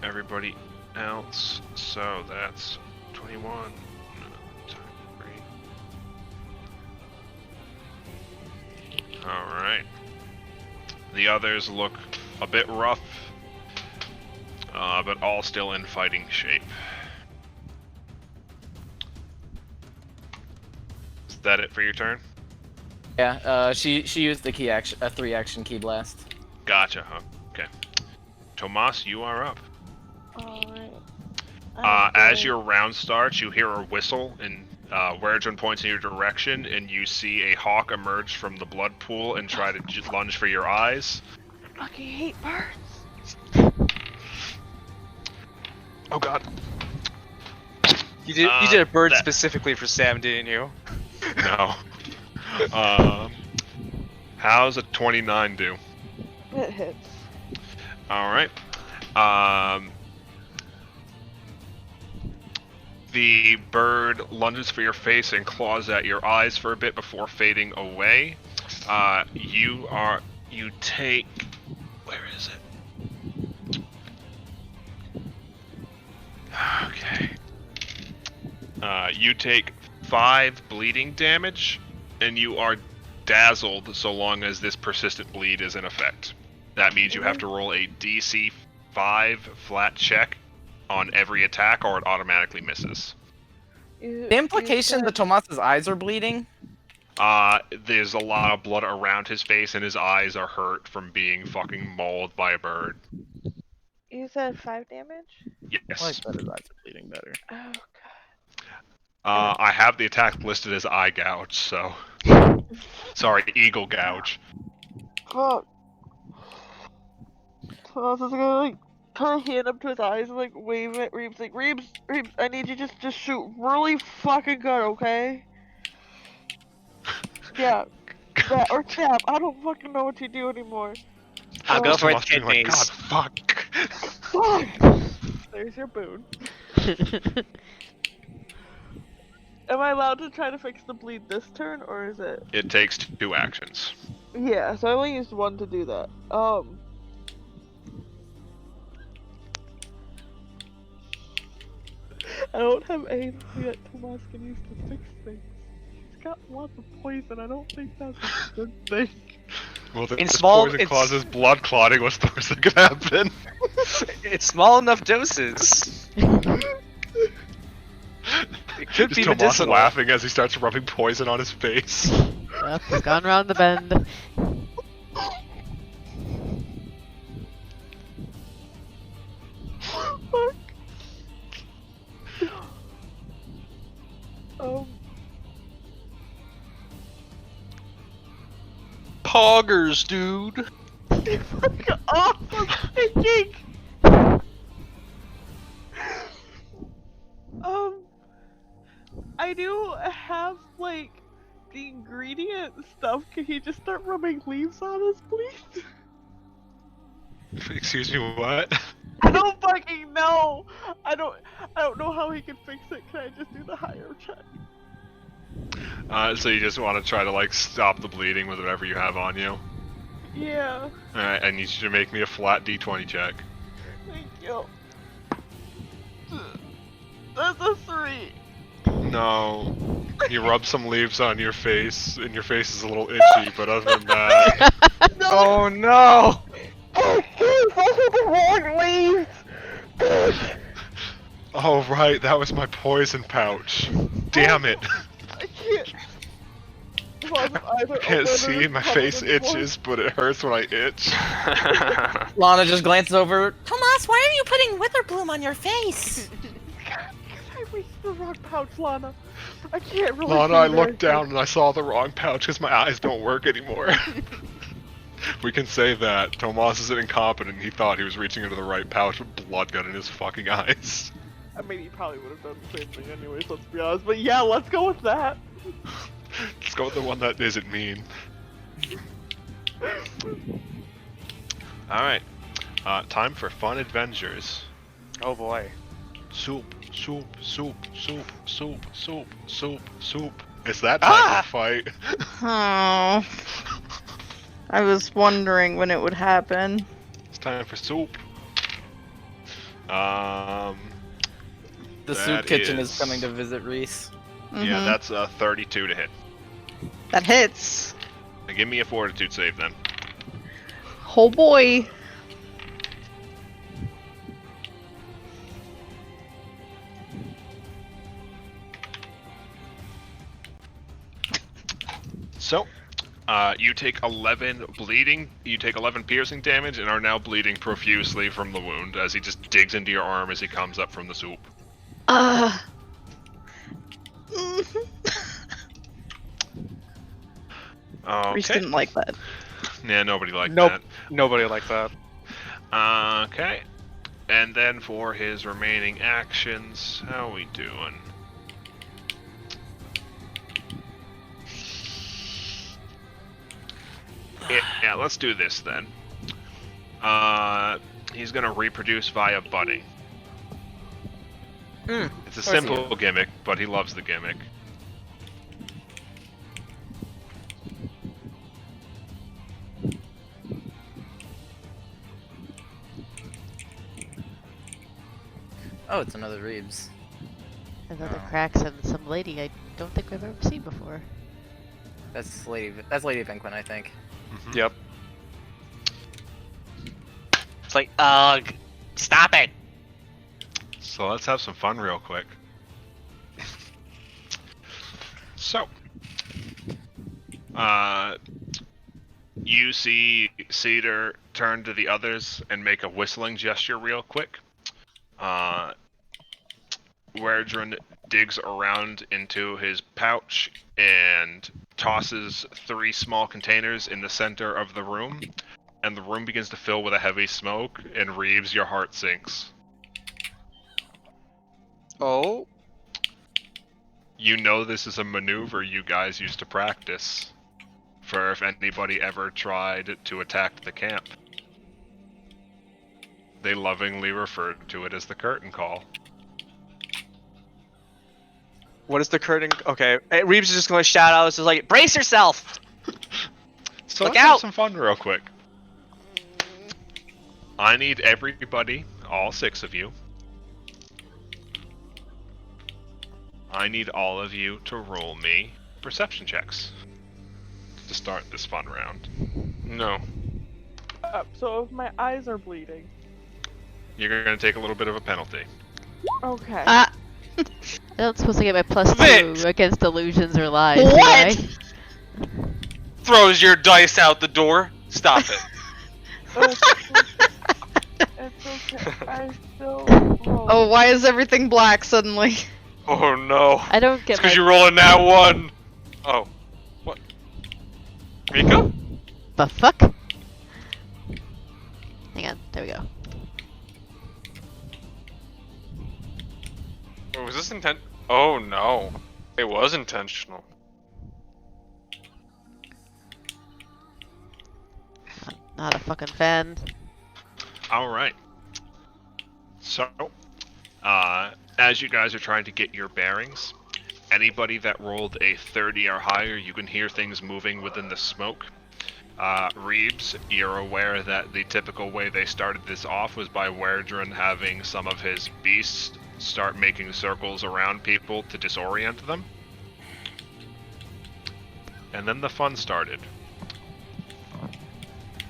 Everybody else, so that's 21 times 3. Alright. The others look a bit rough, but all still in fighting shape. Is that it for your turn? Yeah, she used the key action, a 3-action key blast. Gotcha, huh? Okay. Tomas, you are up. Alright. As your round starts, you hear a whistle, and Werdrun points in your direction, and you see a hawk emerge from the blood pool and try to lunge for your eyes. I fucking hate birds. Oh god. You did a bird that- specifically for Sam, didn't you? No. How's a 29 do? It hits. Alright. The bird lunges for your face and claws at your eyes for a bit before fading away. You take... Where is it? Okay. You take 5 bleeding damage, and you are dazzled so long as this persistent bleed is in effect. That means you have to roll a DC 5 flat check on every attack, or it automatically misses. The implication that Tomas's eyes are bleeding? There's a lot of blood around his face, and his eyes are hurt from being fucking mauled by a bird. You said 5 damage? Yes. I like that his eyes are bleeding better. Oh god. I have the attack listed as eye gouge, so. Sorry, eagle gouge. Fuck. So I was just gonna like put a hand up to his eyes and like wave at Reeves like Reeves, I need you just shoot really fucking good, okay? Yeah. That or tap. I don't fucking know what to do anymore. I'll go for Tomas being like, God, kidneys. fuck. Fuck! There's your boon. Am I allowed to try to fix the bleed this turn, or is it? It takes 2 actions. Yeah, so I only used 1 to do that. I don't have anything that Tomas can use to fix things. He's got lots of poison. I don't think that's a good thing. Well, In this small- poison it's- causes blood clotting. What's the worst that could happen? It's small enough doses. It could Just be Tomas medicinal. laughing as he starts rubbing poison on his face. Yep, he's gone round the bend. Fuck. Poggers, dude. Fuck off! I'm thinking! I do have, like, the ingredient stuff. Can he just start rubbing leaves on us, please? Excuse me, what? I don't fucking know! I don't know how he can fix it. Can I just do the higher check? So you just want to try to, like, stop the bleeding with whatever you have on you? Yeah, Alright, I need you to make me a flat d20 check. thank you. That's a 3. No. You rub some leaves on your face, and your face is a little itchy, but other than that... Oh no! Oh, jeez, those are the wrong leaves! Bitch! Oh, right, that was my poison pouch. Damn it. I can't. I can't see, my face itches, but it hurts when I itch. Lana just glances over. Tomas, why are you putting Witherbloom on your face? I reached the wrong pouch, Lana. I can't really. Lana, see I very looked down and I saw the wrong pouch because my eyes don't work anymore. We can say that. Tomas is incompetent. He thought he was reaching into the right pouch, but blood got in his fucking eyes. I mean, he probably would have done the same thing anyways, let's be honest. But yeah, let's go with that. Let's go with the one that isn't mean. Alright. Time for fun adventures. Oh boy. Soup, soup, soup, soup, soup, soup, soup, soup. It's that type of fight. Oh. I was wondering when it would happen. It's time for soup. The That soup kitchen is is- coming to visit Reese. Yeah, Mhm. that's 32 to hit. That hits. Now give me a fortitude save then. Oh boy. So, you take 11 bleeding, you take 11 piercing damage, and are now bleeding profusely from the wound as he just digs into your arm as he comes up from the soup. Reese Okay. didn't like that. Yeah, nobody liked Nope. Nobody like that. that. Okay. And then for his remaining actions, how are we doing? Yeah, let's do this then. He's gonna reproduce via budding. It's a course he simple gimmick, but he loves the gimmick. Oh, it's another Reeves. Another Oh. cracks and some lady I don't think I've ever seen before. That's Lady Vinquin, I think. Yep. It's like, ugh, stop it. So let's have some fun real quick. So, You see Cedar turn to the others and make a whistling gesture real quick. Werdrin digs around into his pouch and tosses 3 small containers in the center of the room, and the room begins to fill with a heavy smoke, and Reeves, your heart sinks. Oh. You know this is a maneuver you guys used to practice for if anybody ever tried to attack the camp. They lovingly referred to it as the curtain call. What is the curtain? Okay, hey, Reeves is just going to shout out. It's just like, brace yourself! So Look let's have out! some fun real quick. I need everybody, all 6 of you. I need all of you to roll me perception checks to start this fun round. No. So if my eyes are bleeding. You're going to take a little bit of a penalty. Okay. I'm supposed to get my +2 Vix! against illusions or lies. What? Do Throws your dice out the door. Stop it. It's okay. I still roll. Oh, why is everything black suddenly? Oh no. I don't It's get because my... you're rolling that one. Oh. What? Mika? The fuck? Hang on, there we go. Or was this intent? Oh no. It was intentional. Not a fucking fan. Alright. So, as you guys are trying to get your bearings, anybody that rolled a 30 or higher, you can hear things moving within the smoke. Reeves, you're aware that the typical way they started this off was by Werdrin having some of his beasts start making circles around people to disorient them. And then the fun started.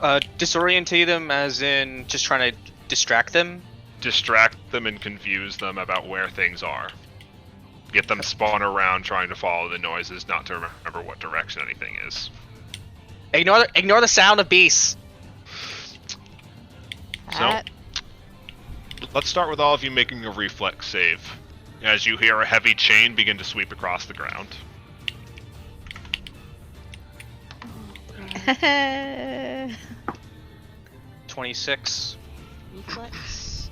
Disorientate them as in just trying to distract them? Distract them and confuse them about where things are. Get them spawn around trying to follow the noises, not to remember what direction anything is. Ignore the sound of beasts. So, let's start with all of you making a reflex save, as you hear a heavy chain begin to sweep across the ground. 26. Reflex.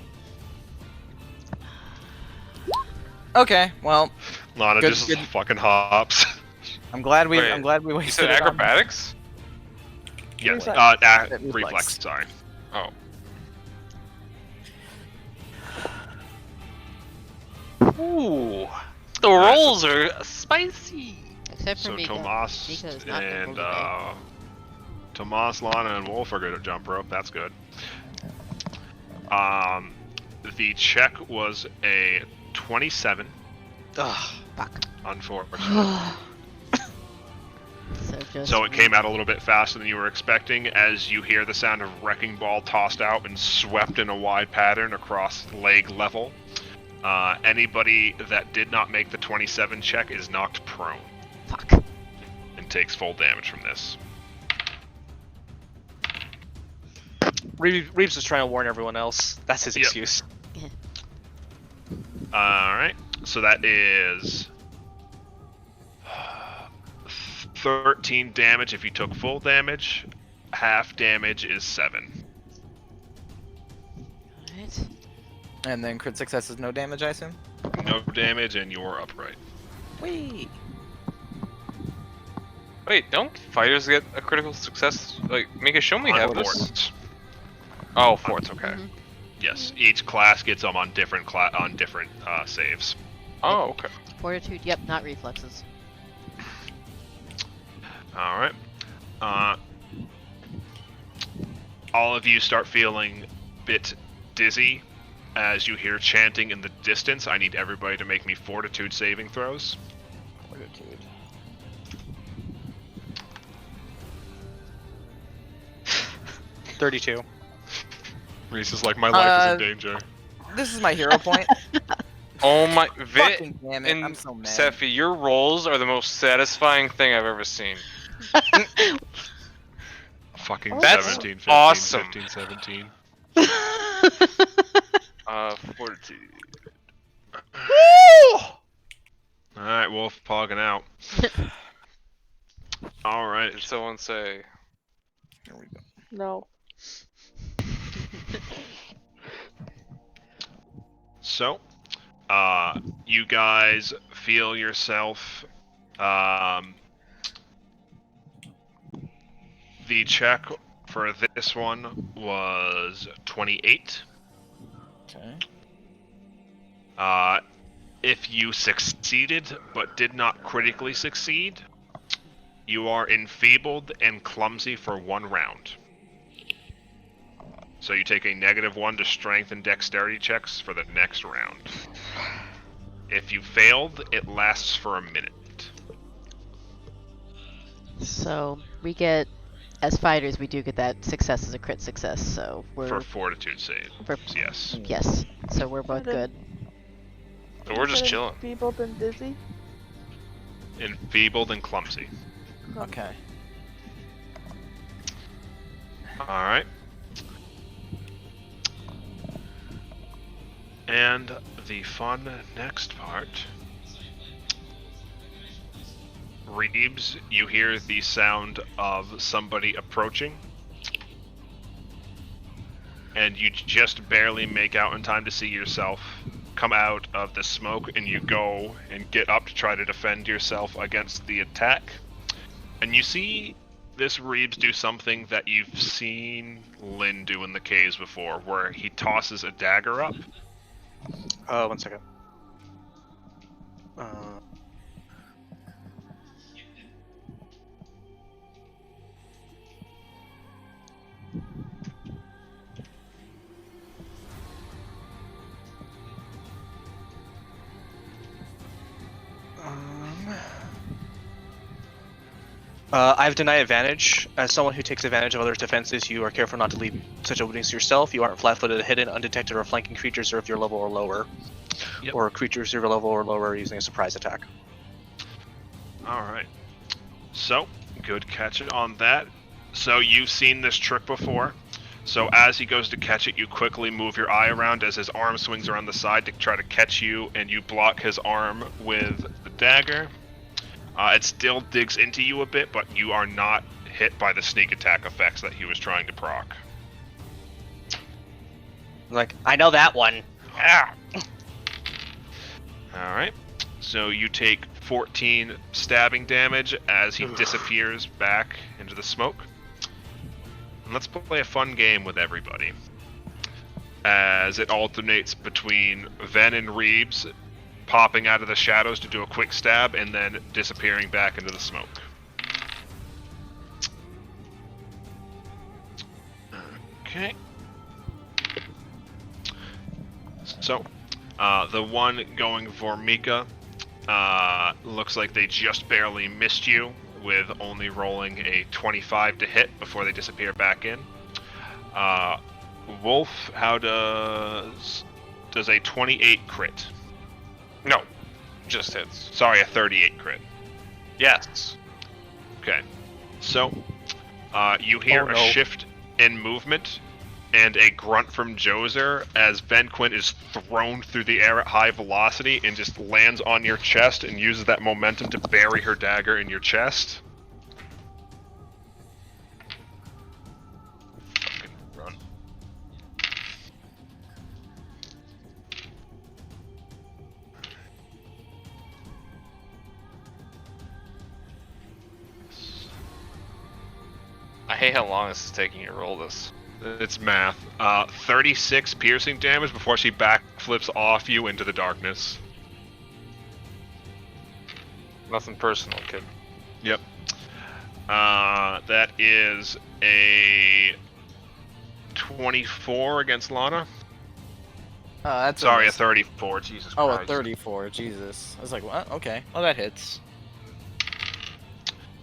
Okay, well, Lana Good- just good. fucking hops. I'm glad we Wait, You wasted said it on- acrobatics? Yes, Reflex. reflex, sorry. Oh. Ooh. The rolls are spicy. Except for So Mika. Tomas Mika is not gonna and roll today. Tomas, Lana, and Wolf are good at jump rope. That's good. The check was a 27. Ugh. Fuck. Unfortunately. just So it came out a little bit faster than you were expecting as you hear the sound of Wrecking Ball tossed out and swept in a wide pattern across leg level. Anybody that did not make the 27 check is knocked prone Fuck. and takes full damage from this. Reeves was trying to warn everyone else. That's his Yep. excuse. Alright, so that is 13 damage if you took full damage. Half damage is 7. Alright. And then crit success is no damage, I assume? No damage and you're upright. Whee! Wait, don't fighters get a critical success? Like, Mika, show me On have this. forts. Oh, forts, okay. Mhm. Yes, each class gets them on different saves. Oh, okay. Fortitude, yep, not reflexes. Alright. All of you start feeling a bit dizzy as you hear chanting in the distance. I need everybody to make me fortitude saving throws. Fortitude. $32. Reese is like, my life is in Uh, danger. This is my hero point. Oh my, Vit Fucking damn it, and I'm so mad. Sephi, your rolls are the most satisfying thing I've ever seen. Fucking That's 17, 15, awesome. 15, 17. Fortitude. Alright, Wolf pogging out. Alright. Did someone say? Here we go. No. So, you guys feel yourself, the check for this one was 28. Okay. If you succeeded but did not critically succeed, you are enfeebled and clumsy for 1 round. So you take a -1 to strength and dexterity checks for the next round. If you failed, it lasts for a minute. So we get, as fighters, we do get that success as a crit success. So we're For fortitude save. for- Yes. yes. So we're both good. So we're just Instead of chilling. Feebled and dizzy. Enfeebled and clumsy. Okay. Alright. And the fun next part. Reeves, you hear the sound of somebody approaching. And you just barely make out in time to see yourself come out of the smoke, and you go and get up to try to defend yourself against the attack. And you see this Reeves do something that you've seen Lynn do in the caves before, where he tosses a dagger up. 1 second. I have deny advantage. As someone who takes advantage of others' defenses, you are careful not to leave such openings to yourself. You aren't flat-footed, hidden, undetected, or flanking creatures of your level or lower. Yep. Or creatures of your level or lower using a surprise attack. Alright. So, good catch on that. So you've seen this trick before. So as he goes to catch it, you quickly move your eye around as his arm swings around the side to try to catch you, and you block his arm with the dagger. It still digs into you a bit, but you are not hit by the sneak attack effects that he was trying to proc. Like, I know that one. Ah. Alright. So you take 14 stabbing damage as he disappears back into the smoke. And let's play a fun game with everybody, as it alternates between Ven and Reeves popping out of the shadows to do a quick stab and then disappearing back into the smoke. Okay. So, the one going for Mika, looks like they just barely missed you, with only rolling a 25 to hit before they disappear back in. Wolf, how does a 28 crit? No, just hits. Sorry, a 38 crit. Yes. Okay. So, you hear Oh, a no. shift in movement and a grunt from Joser as Venquin is thrown through the air at high velocity and just lands on your chest and uses that momentum to bury her dagger in your chest. Fucking run. I hate how long this is taking you to roll this. It's math. 36 piercing damage before she backflips off you into the darkness. Nothing personal, kid. Yep. That is a 24 against Lana. That's Sorry, a miss. 34. Jesus Oh, Christ. a 34. Jesus. I was like, what? Okay. Well, that hits.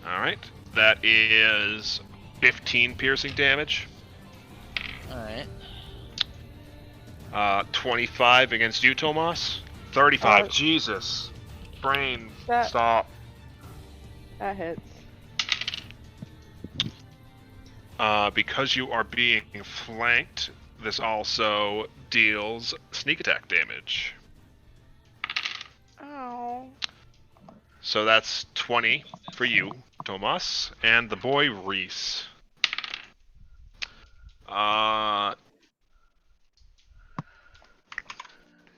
Alright. That is 15 piercing damage. Alright. 25 against you, Tomas. 35. Oh. Jesus. Brain, That- stop. That hits. because you are being flanked, this also deals sneak attack damage. Oh. So that's 20 for you, Tomas, and the boy Reese.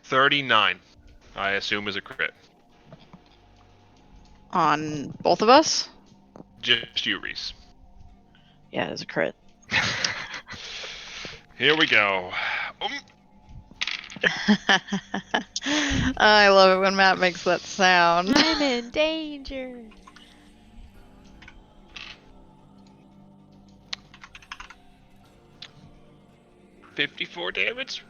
39, I assume, is a crit. On both of us? Just you, Reese. Yeah, it's a crit. Here we go. I love it when Matt makes that sound. I'm in danger. 54 damage.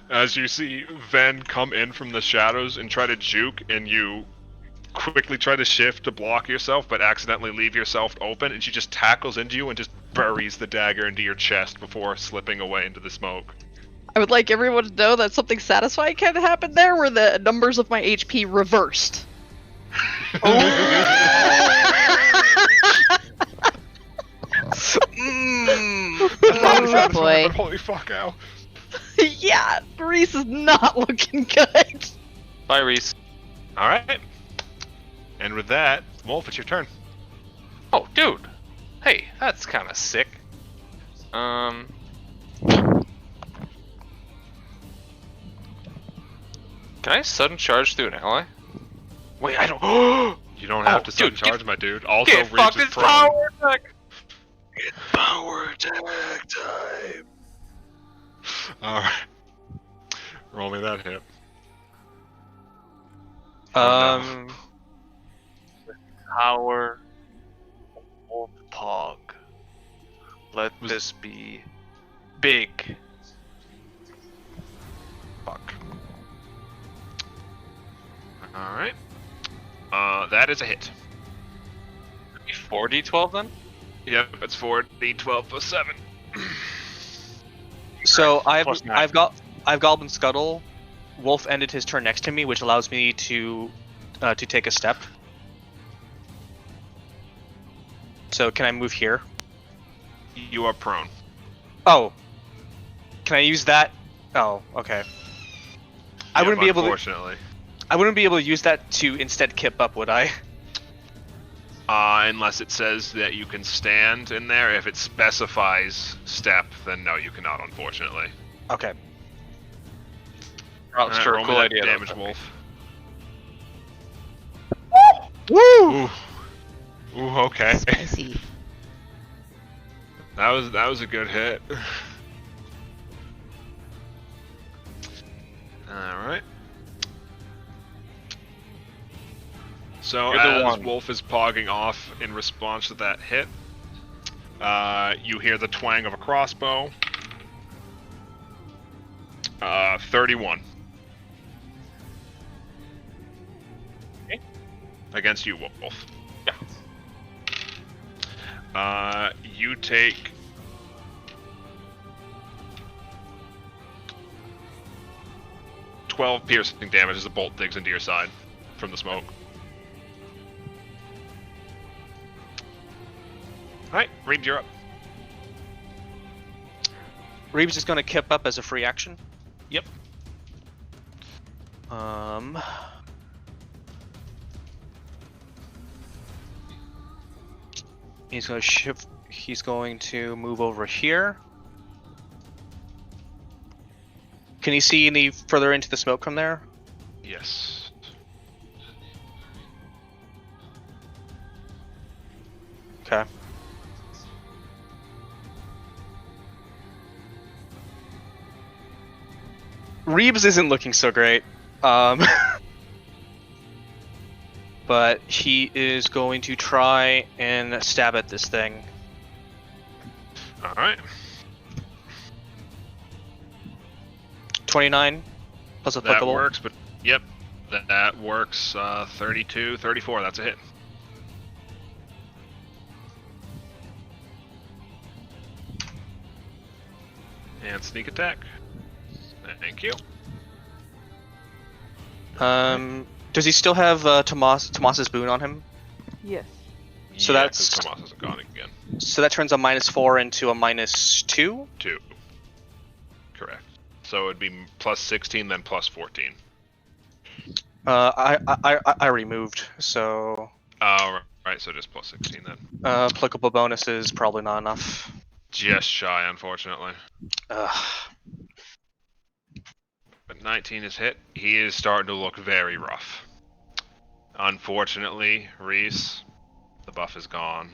As you see Ven come in from the shadows and try to juke, and you quickly try to shift to block yourself, but accidentally leave yourself open, and she just tackles into you and just buries the dagger into your chest before slipping away into the smoke. I would like everyone to know that something satisfying kind of happened there, where the numbers of my HP reversed. Oh boy. Holy fuck, Al. Yeah, Reese is not looking good. Bye, Reese. Alright. And with that, Wolf, it's your turn. Oh, dude. Hey, that's kind of sick. Can I sudden charge through an ally? Wait, I don't. You don't have Oh, to sudden dude, charge, my dude. Also, Get Reese fucked, is it's prone. power attack. It's power attack time. Alright. Roll me that hit. Oh, Power. Wolf Pog. Let Was- this be big. Fuck. Alright. That is a hit. 4d12 then? Yep, it's 4d12 plus 7. So Plus nine. I've Goblin Scuttle. Wolf ended his turn next to me, which allows me to take a step. So can I move here? You are prone. Oh, can I use that? Oh, okay. I Yep, wouldn't be able to. Unfortunately. I wouldn't be able to use that to instead kip up, would I? Unless it says that you can stand in there. If it specifies step, then no, you cannot, unfortunately. Okay. Oh, Alright, sure, roll me cool that idea. damage, though. Wolf. Woo! Ooh, okay. Spicy. That was a good hit. Alright. So You're the as one. Wolf is pogging off in response to that hit, you hear the twang of a crossbow. 31. Okay. Against you, Wolf. Yeah. You take 12 piercing damage as the bolt digs into your side from the smoke. Alright, Reed, you're up. Reeves is going to kip up as a free action. Yep. He's going to shift. He's going to move over here. Can you see any further into the smoke from there? Yes. Okay. Reeves isn't looking so great. But he is going to try and stab at this thing. Alright. 29 plus That applicable. works, but yep. That works. 32, 34, that's a hit. And sneak attack. Thank you. Does he still have Tomas's boon on him? Yes. So yeah, that's- because Tomas hasn't gone again. So that turns a -4 into a -2. 2. Correct. So it'd be plus 16, then plus 14. I already moved, so Oh, right. So just plus 16 then. applicable bonus is probably not enough. Just shy, unfortunately. Ugh. But 19 is hit. He is starting to look very rough. Unfortunately, Reese, the buff is gone.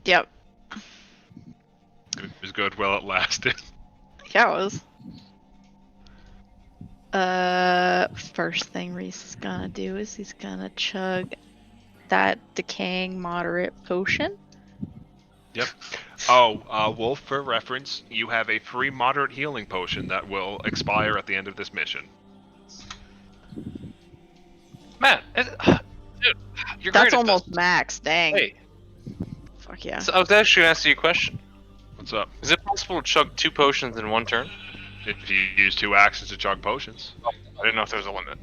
Yep. It was good while it lasted. Yeah, it was. First thing Reese is gonna do is he's gonna chug that decaying moderate potion. Yep. Oh, Wolf, for reference, you have a free moderate healing potion that will expire at the end of this mission. Man, dude, you're That's great at almost this. max. Dang. Hey, Fuck yeah. so I was actually gonna ask you a question. What's up? Is it possible to chug 2 potions in 1 turn? If you use 2 actions to chug potions. I didn't know if there was a limit.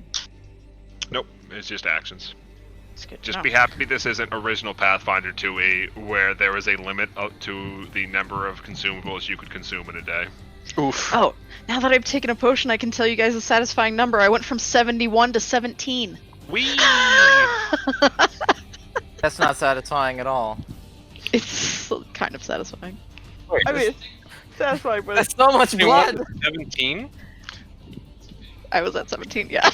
Nope, it's just actions. It's good to Just know. be happy this isn't original Pathfinder 2e, where there was a limit up to the number of consumables you could consume in a day. Oof. Oh, now that I've taken a potion, I can tell you guys a satisfying number. I went from 71 to 17. Whee! That's not satisfying at all. It's kind of satisfying. Wait, I mean, that's fine, but That's so much you went blood. to 17? I was at 17, yeah.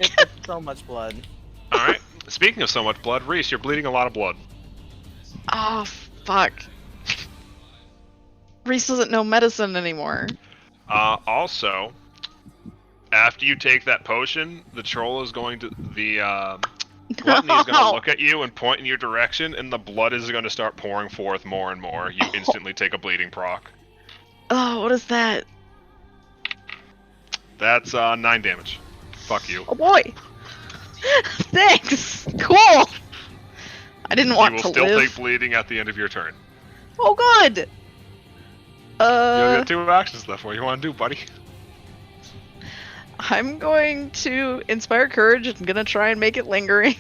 It's so much blood. Alright, speaking of so much blood, Reese, you're bleeding a lot of blood. Oh, fuck. Reese doesn't know medicine anymore. Also, after you take that potion, the troll is going to... Gluttony is going to look at you and point in your direction, and the blood is going to start pouring forth more and more. You instantly take a bleeding proc. Oh, what is that? That's 9 damage. Fuck you. Oh boy. Thanks. Cool. I didn't You want will to still live. take bleeding at the end of your turn. Oh, good. You got 2 actions left. What do you want to do, buddy? I'm going to inspire courage. I'm gonna try and make it lingering.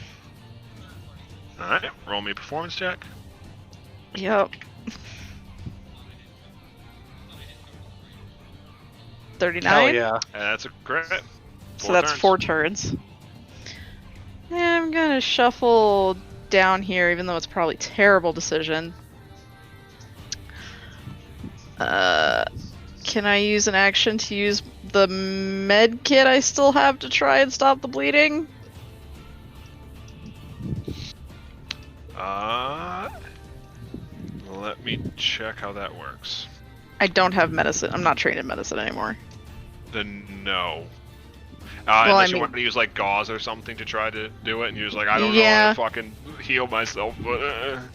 Alright, roll me a performance check. Yep. 39. Hell yeah. That's a crit. So that's 4 turns. And I'm gonna shuffle down here, even though it's probably a terrible decision. Can I use an action to use the med kit I still have to try and stop the bleeding? Let me check how that works. I don't have medicine. I'm not trained in medicine anymore. Then no. Well, Unless I you mean- want to use like gauze or something to try to do it, and you're just like, I don't Yeah. know how to fucking heal myself. But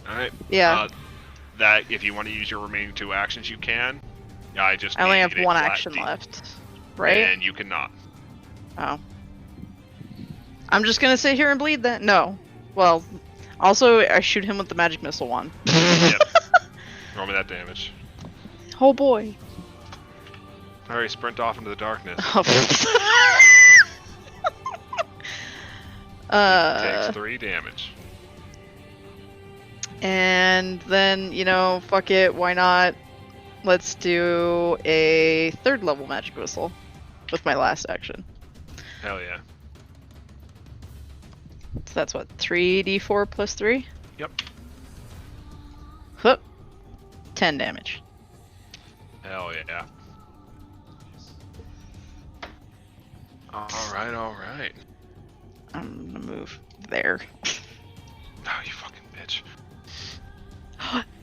alright. Yeah. That if you want to use your remaining 2 actions, you can. I just I only need have a 1 flat action D, left. Right? And you cannot. Oh. I'm just gonna sit here and bleed then. No. Well, also I shoot him with the magic missile one. Yep. Roll me that damage. Oh boy. Alright, sprint off into the darkness. Takes 3 damage. And then, you know, fuck it, why not? Let's do a 3rd level magic missile with my last action. Hell yeah. So that's what, 3d4 plus 3? Yep. Hup. 10 damage. Hell yeah. Alright, alright. I'm gonna move there. Oh, you fucking bitch.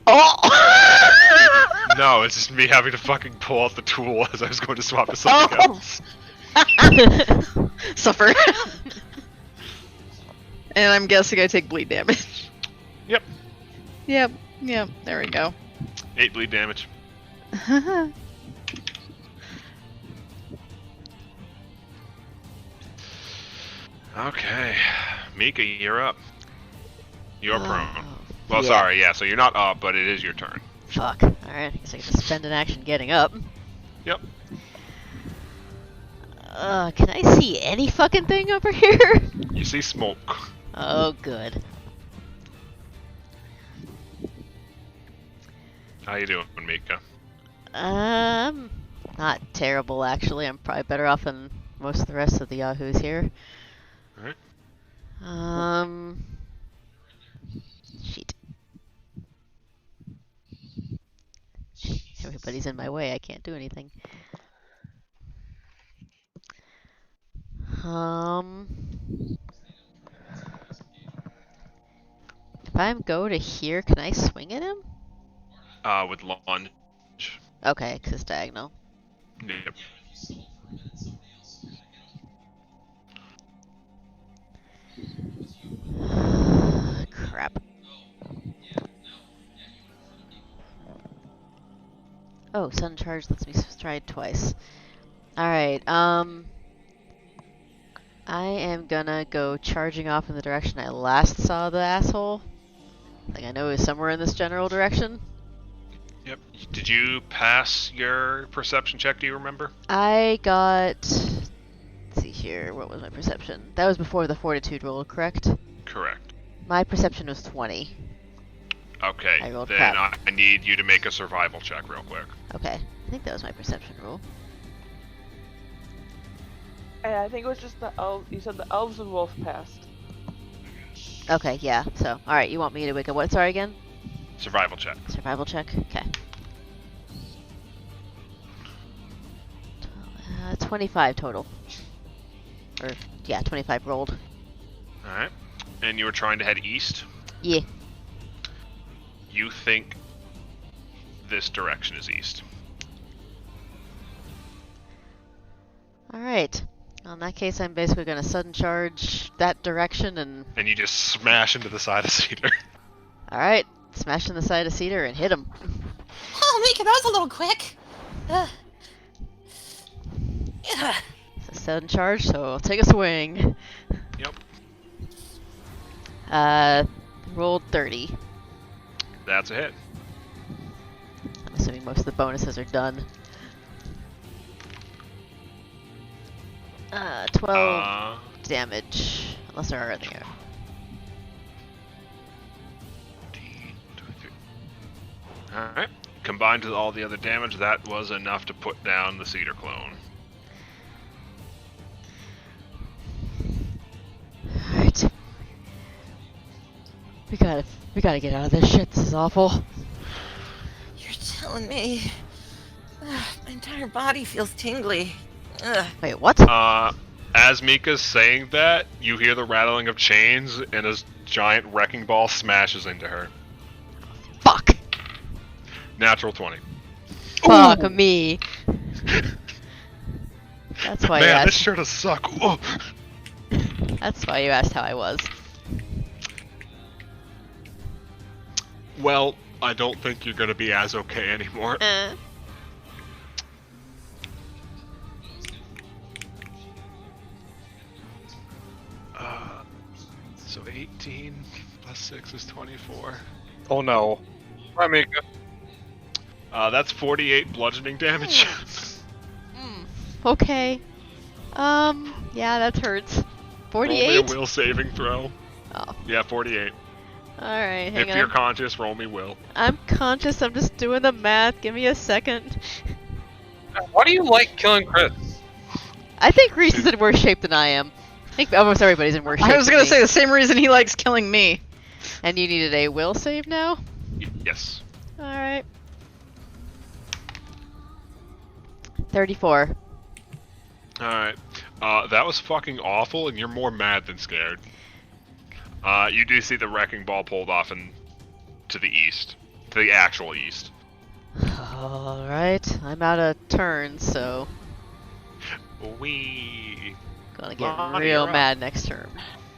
Oh! No, it's just me having to fucking pull out the tool as I was going to swap to something Oh! else. Suffer. And I'm guessing I take bleed damage. Yep. Yep, there we go. 8 bleed damage. Okay. Mika, you're up. You're prone. Well, yeah. sorry, yeah, so you're not up, but it is your turn. Fuck. Alright, I guess I get to spend an action getting up. Yep. Can I see any fucking thing over here? You see smoke. Oh, good. How you doing, Mika? Not terrible actually. I'm probably better off than most of the rest of the Yahoos here. Alright. Shit. Everybody's in my way. I can't do anything. If I go to here, can I swing at him? With lunge. Okay, 'cause it's diagonal. Yep. Crap. Oh, sudden charge lets me stride twice. Alright, I am gonna go charging off in the direction I last saw the asshole. Like I know it was somewhere in this general direction. Yep. Did you pass your perception check, do you remember? I got... Let's see here, what was my perception? That was before the fortitude roll, correct? Correct. My perception was 20. Okay, I rolled then crap. I need you to make a survival check real quick. Okay, I think that was my perception roll. And I think it was just the elves. You said the elves and wolf passed. Okay, yeah, so, alright, you want me to make a what, sorry again? Survival check. Survival check? Okay. 25 total. Or, yeah, 25 rolled. Alright. And you were trying to head east? Yeah. You think this direction is east. Alright. Well, in that case, I'm basically gonna sudden charge that direction and... And you just smash into the side of Cedar. Alright. Smash in the side of Cedar and hit him. Oh, Mika, that was a little quick. Yeah. It's a sudden charge, so I'll take a swing. Yep. Rolled 30. That's a hit. I'm assuming most of the bonuses are done. 12 damage. Unless there are any. Alright. Combined with all the other damage, that was enough to put down the Cedar clone. Alright. We gotta get out of this shit. This is awful. You're telling me. My entire body feels tingly. Ugh. Wait, what? As Mika's saying that, you hear the rattling of chains, and a giant wrecking ball smashes into her. Fuck! Natural 20. Fuck me. That's why you Man, this asked. sure does suck. Oh. That's why you asked how I was. Well, I don't think you're gonna be as okay anymore. So 18 plus 6 is 24. Oh no. Hi, Mika. That's 48 bludgeoning damage. Okay. Yeah, that hurts. Roll me 48? a will saving throw. Oh. Yeah, 48. Alright, hang If on. you're conscious, roll me will. I'm conscious, I'm just doing the math. Give me a second. Why do you like killing crits? I think Reese is in worse shape than I am. I think almost everybody's in worse shape I was than gonna me. say the same reason he likes killing me. And you needed a will save now? Yes. Alright. 34. Alright. That was fucking awful, and you're more mad than scared. You do see the wrecking ball pulled off and to the east. To the actual east. Alright, I'm out of turns, so Wee. gonna get Lana, real you're up. mad next turn.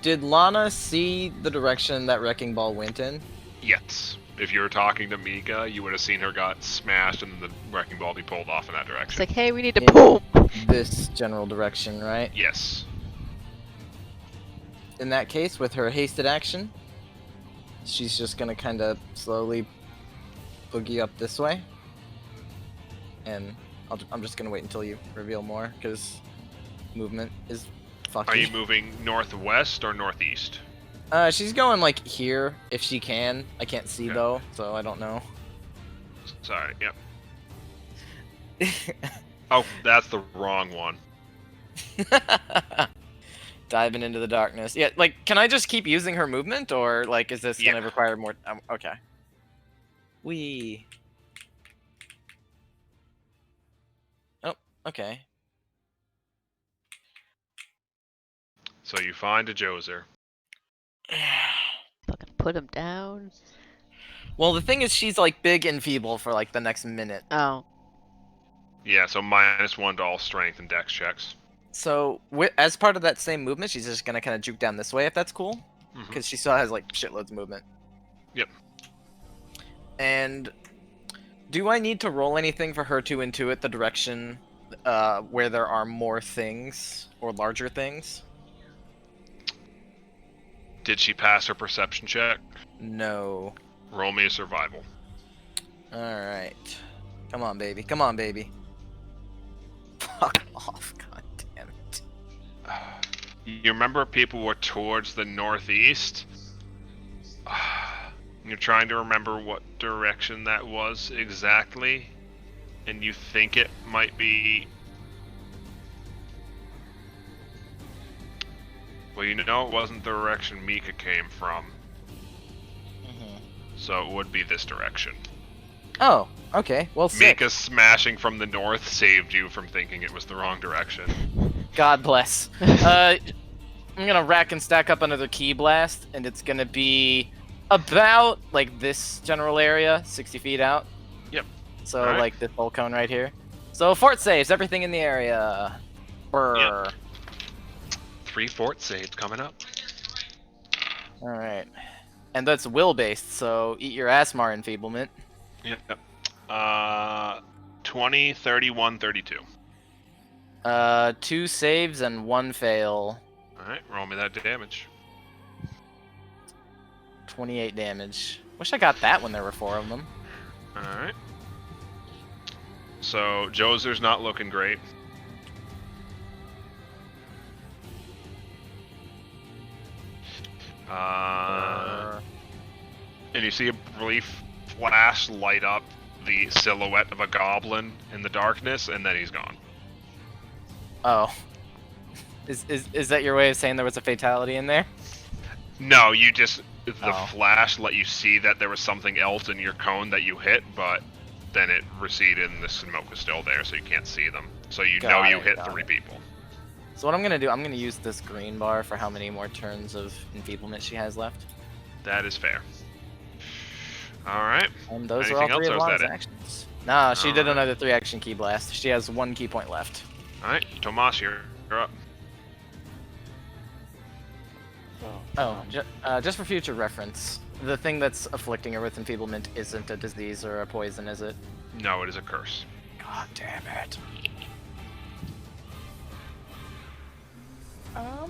Did Lana see the direction that wrecking ball went in? Yes. If you were talking to Mika, you would have seen her got smashed and the wrecking ball be pulled off in that It's direction. like, hey, we need to Yeah. boom! This general direction, right? Yes. In that case, with her hasted action, she's just gonna kind of slowly boogie up this way. And I'm just gonna wait until you reveal more, because movement is fucky. Are you moving northwest or northeast? She's going like here if she can. I can't see Okay. though, so I don't know. Sorry. Yep. Oh, that's the wrong one. Diving into the darkness. Yeah, like, can I just keep using her movement, or like, is this gonna Yeah. require more? Okay. Wee. Oh, okay. So you find a Joser. Fucking put him down. Well, the thing is, she's like big and feeble for like the next minute. Oh. Yeah, so -1 to all strength and dex checks. So, as part of that same movement, she's just gonna kind of juke down this way, if that's cool, because she still has like shitloads of movement. Yep. And do I need to roll anything for her to intuit the direction where there are more things or larger things? Did she pass her perception check? No. Roll me a survival. Alright. Come on, baby. Come on, baby. Fuck off, god damn it. You remember people were towards the northeast? You're trying to remember what direction that was exactly, and you think it might be... Well, you know it wasn't the direction Mika came from, so it would be this direction. Oh, okay. Well, sick. Mika smashing from the north saved you from thinking it was the wrong direction. God bless. I'm gonna rack and stack up another key blast, and it's gonna be about like this general area, 60 feet out. Yep. So Alright. like this whole cone right here. So fort saves everything in the area. Brr. Yep. 3 fort saves coming up. All right. And that's will based, so eat your ass, Mar enfeeblement. Yep. 20, 31, 32. 2 saves and 1 fail. Alright, roll me that damage. 28 damage. Wish I got that when there were 4 of them. Alright. So, Joser's not looking great. And you see a brief flash light up the silhouette of a goblin in the darkness, and then he's gone. Oh. Is that your way of saying there was a fatality in there? No, you just... The Oh. flash let you see that there was something else in your cone that you hit, but then it receded and the smoke was still there, so you can't see them. So you know Got you it, hit got 3 it. people. So what I'm gonna do, I'm gonna use this green bar for how many more turns of enfeeblement she has left. That is fair. Alright. And those Anything are all 3 else, of or is Lon's that it? actions. Nah, she did Alright. another 3 action key blast. She has 1 key point left. Alright, Tomas, you're up. Oh, just for future reference, the thing that's afflicting her with enfeeblement isn't a disease or a poison, is it? No, it is a curse. God damn it. Oh.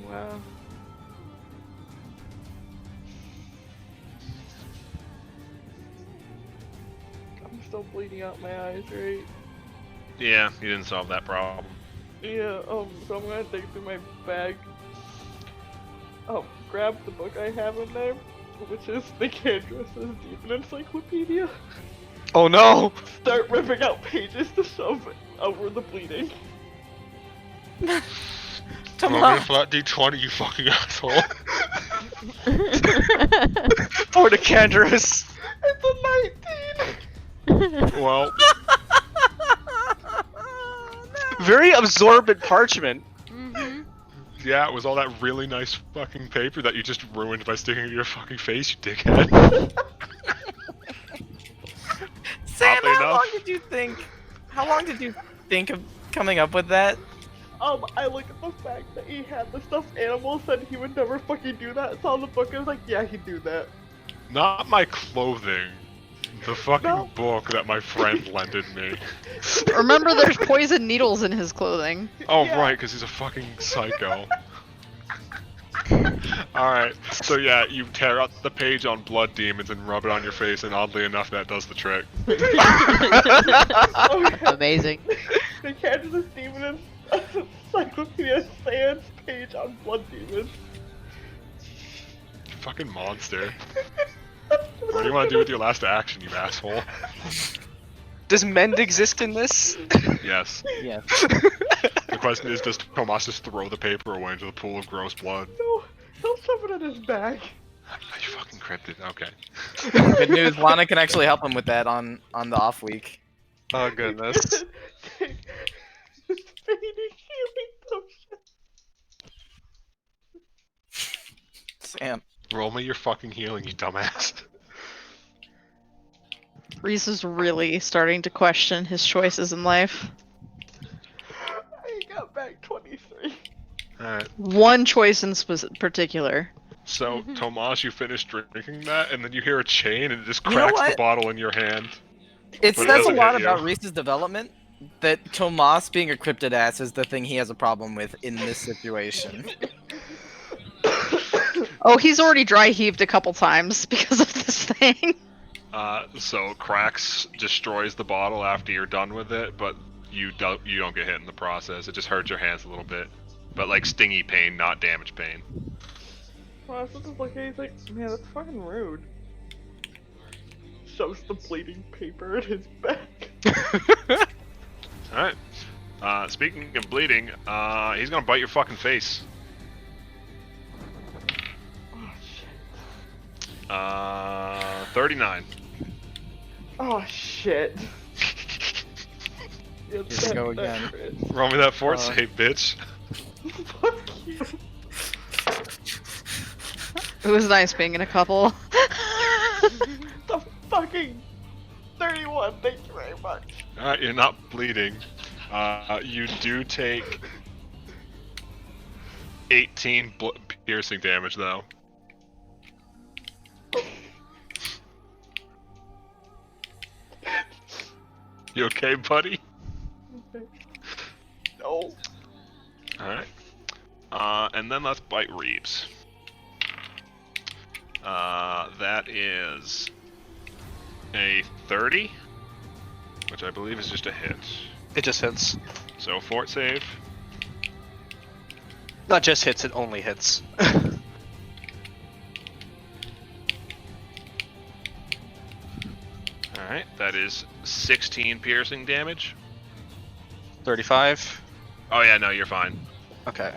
Well. I'm still bleeding out my eyes, right? Yeah, you didn't solve that problem. Yeah, so I'm gonna dig through my bag. Grab the book I have in there, which is the Candras's Demon Encyclopedia. Oh no! Start ripping out pages to shove over the bleeding. Tomas! flat D20, you fucking asshole. For the Canderous! It's a 19! Well, Very absorbent parchment. Mm-hmm. yeah, it was all that really nice fucking paper that you just ruined by sticking it in your fucking face, you dickhead. Sam, Oddly how enough. long did you think? How long did you think of coming up with that? I look at the fact that he had the stuffed animal, said he would never fucking do that, saw the book, and was like, yeah, he'd do that. Not my clothing. The fucking No. book that my friend lended me. Remember, there's poison needles in his clothing. Oh, Yeah. right, because he's a fucking psycho. Alright, so yeah, you tear out the page on blood demons and rub it on your face, and oddly enough, that does the trick. Okay. Amazing. The Candras's Demon Encyclopedia stands fucking monster. What do you want to do with your last action, you asshole? Does mend exist in this? Yes. Yes. The question is, does Tomas just throw the paper away into the pool of gross blood? No, he'll shove it in his bag. You fucking cryptid. Okay. Good news, Lana can actually help him with that on the off week. Oh goodness. Fading healing potion. Sam. Roll me your fucking healing, you dumbass. Reese is really starting to question his choices in life. I got back 23. Alright. One choice in particular. So, Tomas, you finish drinking that, and then you hear a chain, and it just You know cracks the what? bottle in your hand. It But it says a doesn't lot hit you. about Reese's development that Tomas being a cryptid ass is the thing he has a problem with in this situation. Oh, he's already dry heaved a couple times because of this thing. So Cracks destroys the bottle after you're done with it, but you don't get hit in the process. It just hurts your hands a little bit, but like stingy pain, not damage pain. Well, so just looking, he's like, man, that's fucking rude. Shoves the bleeding paper in his back. All right. Speaking of bleeding, he's gonna bite your fucking face. Oh shit. 39. Oh shit. Yeah, Here we go again. Roll me that fort save, bitch. Fuck you. It was nice being in a couple. The fucking 31, thank you very much. Alright, you're not bleeding. You do take 18 piercing damage, though. You okay, buddy? Okay. No. Alright. And then let's bite Reeves. That is a 30, which I believe is just a hit. It just hits. So fort save. Not just hits, it only hits. Alright, that is 16 piercing damage. 35. Oh yeah, no, you're fine. Okay.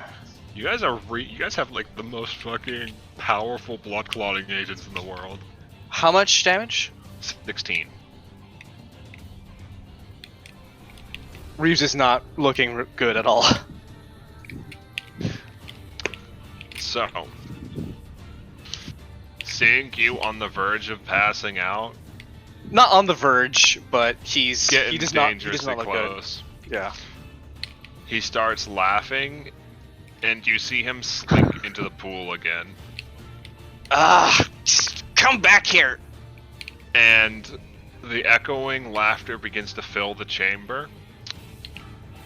You guys are you guys have like the most fucking powerful blood clotting agents in the world. How much damage? 16. Reeves is not looking good at all. So, seeing you on the verge of passing out, Not on the verge, but he getting does not dangerously look close. good. Yeah. He starts laughing, and you see him slink into the pool again. Come back here. And the echoing laughter begins to fill the chamber.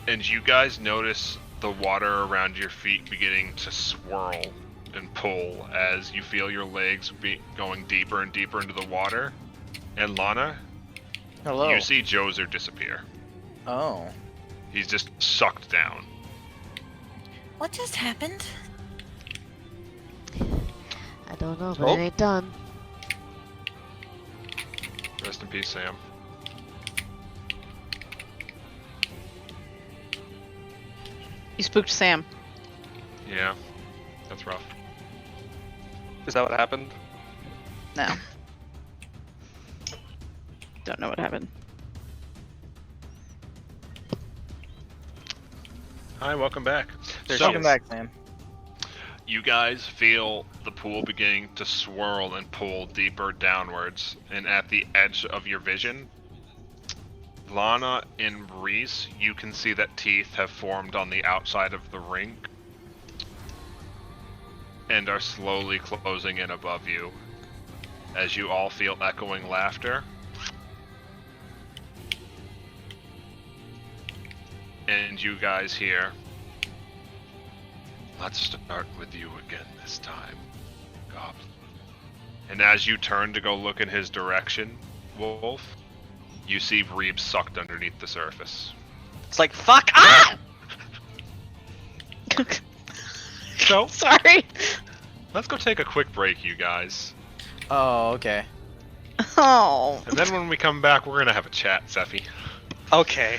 And you guys notice the water around your feet beginning to swirl and pull as you feel your legs going deeper and deeper into the water. And Lana, Hello. you see Joser disappear. Oh. He's just sucked down. What just happened? I don't know, but Oh. it ain't done. Rest in peace, Sam. You spooked Sam. Yeah, that's rough. Is that what happened? No. Don't know what happened. Hi, welcome back. There So, she Welcome is. back, Sam. you guys feel the pool beginning to swirl and pull deeper downwards, and at the edge of your vision, Lana and Reese, you can see that teeth have formed on the outside of the ring and are slowly closing in above you as you all feel echoing laughter. And you guys hear, let's start with you again this time, Goblin. And as you turn to go look in his direction, Wolf, you see Reeb sucked underneath the surface. It's like, fuck! Ah! So, Sorry. Let's go take a quick break, you guys. Oh, okay. Oh. And then when we come back, we're gonna have a chat, Seffi. Okay.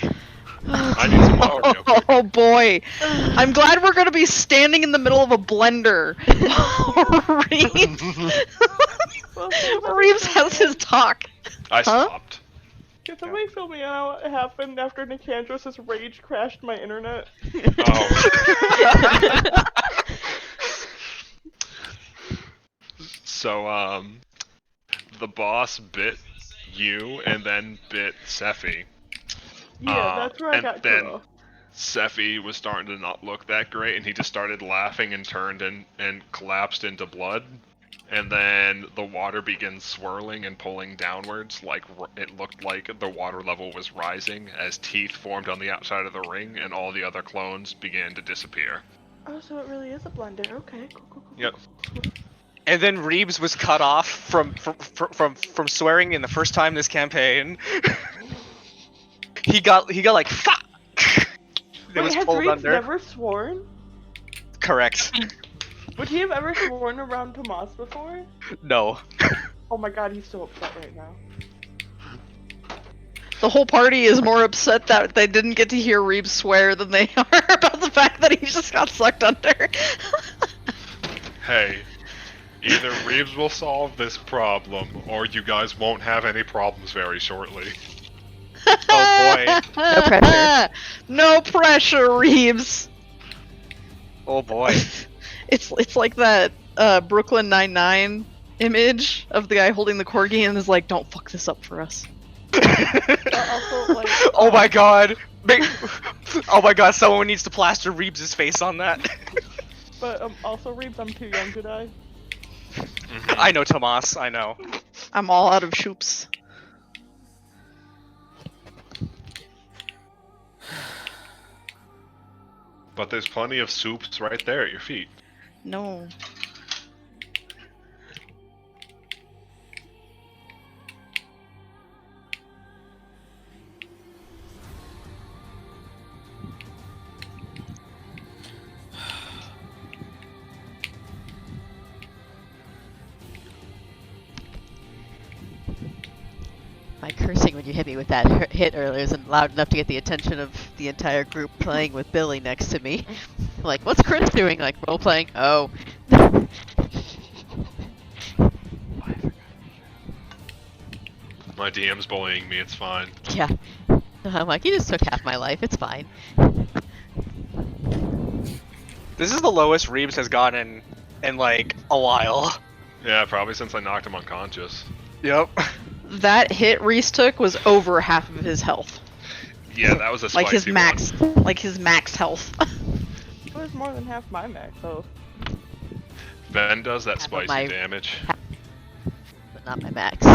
I need some water real quick. Oh boy. I'm glad we're gonna be standing in the middle of a blender. Reeves has his talk. I stopped. Can somebody fill me in on what happened after Nicandros' rage crashed my internet? Oh. So, the boss bit you and then bit Seffi. Yeah, that's where I and got then cut off. Seffi was starting to not look that great, and he just started laughing and turned and collapsed into blood. And then the water began swirling and pulling downwards, like it looked like the water level was rising as teeth formed on the outside of the ring, and all the other clones began to disappear. Oh, so it really is a blender. Okay, cool. Yep. And then Reeves was cut off from swearing in the first time this campaign. he got like fuck. Wait, has Reeves never sworn? Correct. Would he have ever sworn around Tomas before? No. Oh my god, he's so upset right now. The whole party is more upset that they didn't get to hear Reeves swear than they are about the fact that he just got sucked under. Hey, either Reeves will solve this problem, or you guys won't have any problems very shortly. Oh boy. No pressure. No pressure, Reeves. Oh boy. It's like that Brooklyn Nine-Nine image of the guy holding the corgi and is like, "Don't fuck this up for us." Also, like, Oh my god. Oh my god, someone needs to plaster Reeves' face on that. but also Reeves, I'm too young to die. I know, Tomas, I know. I'm all out of shoops. But there's plenty of soups right there at your feet. No. My cursing when you hit me with that hit earlier isn't loud enough to get the attention of the entire group playing with Billy next to me. Like, what's Chris doing? Like, role playing? Oh. My DM's bullying me, it's fine. Yeah. I'm like, you just took half my life. It's fine. This is the lowest Reeves has gotten in like a while. Yeah, probably since I knocked him unconscious. Yep. That hit Reese took was over half of his health. Yeah, that was a spicy Like his max, one. like his max health. It was more than half my max health. Ben does that Half of spicy my- damage. But not my max.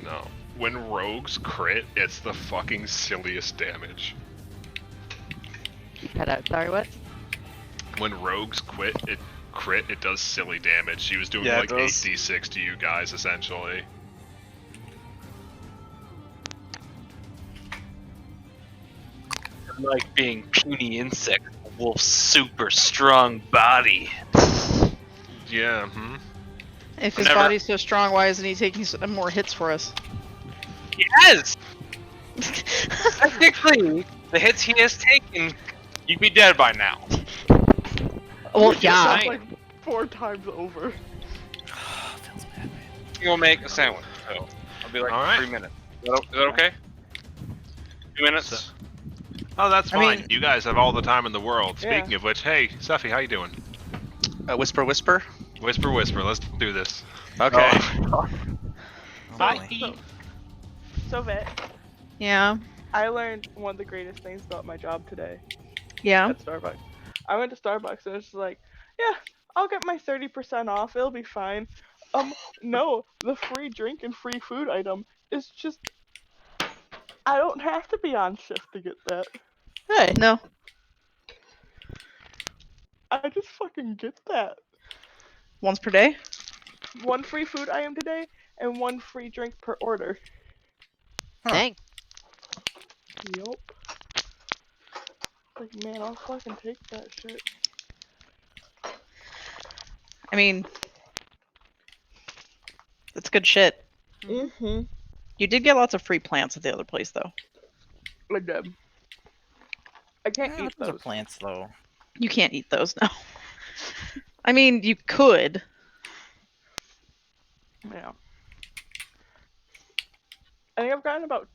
No. When rogues crit, it's the fucking silliest damage. Cut out. Sorry, what? When rogues it does silly damage. She was doing Yeah, like it does. 8d6 to you guys, essentially. Like being puny insect, a wolf's super strong body. Yeah, If his Never- body's so strong, why isn't he taking more hits for us? Yes! Technically, the hits he has taken, you'd be dead by now. Well, That's yeah. like 4 times over. Feels bad, man. I'm gonna make a sandwich, so I'll be like Alright. 3 minutes. Is that okay? 2 minutes? Oh, that's I fine. mean- You guys have all the time in the world. Yeah. Speaking of which, hey, Seffi, how you doing? Whisper, whisper. Whisper, whisper. Let's do this. Okay. Oh, boy. So Vet, Yeah. I learned one of the greatest things about my job today Yeah. at Starbucks. I went to Starbucks and it's just like, yeah, I'll get my 30% off. It'll be fine. No, the free drink and free food item is just. I don't have to be on shift to get that. Hey. No. I just fucking get that. Once per day. 1 free food item today and 1 free drink per order. Dang. Yup. Like, man, I'll fucking take that shit. I mean, that's good shit. Mm-hmm. You did get lots of free plants at the other place, though. I did. I can't eat Those are those. plants, though. You can't eat those now. I mean, you could. Yeah. I think I've gotten about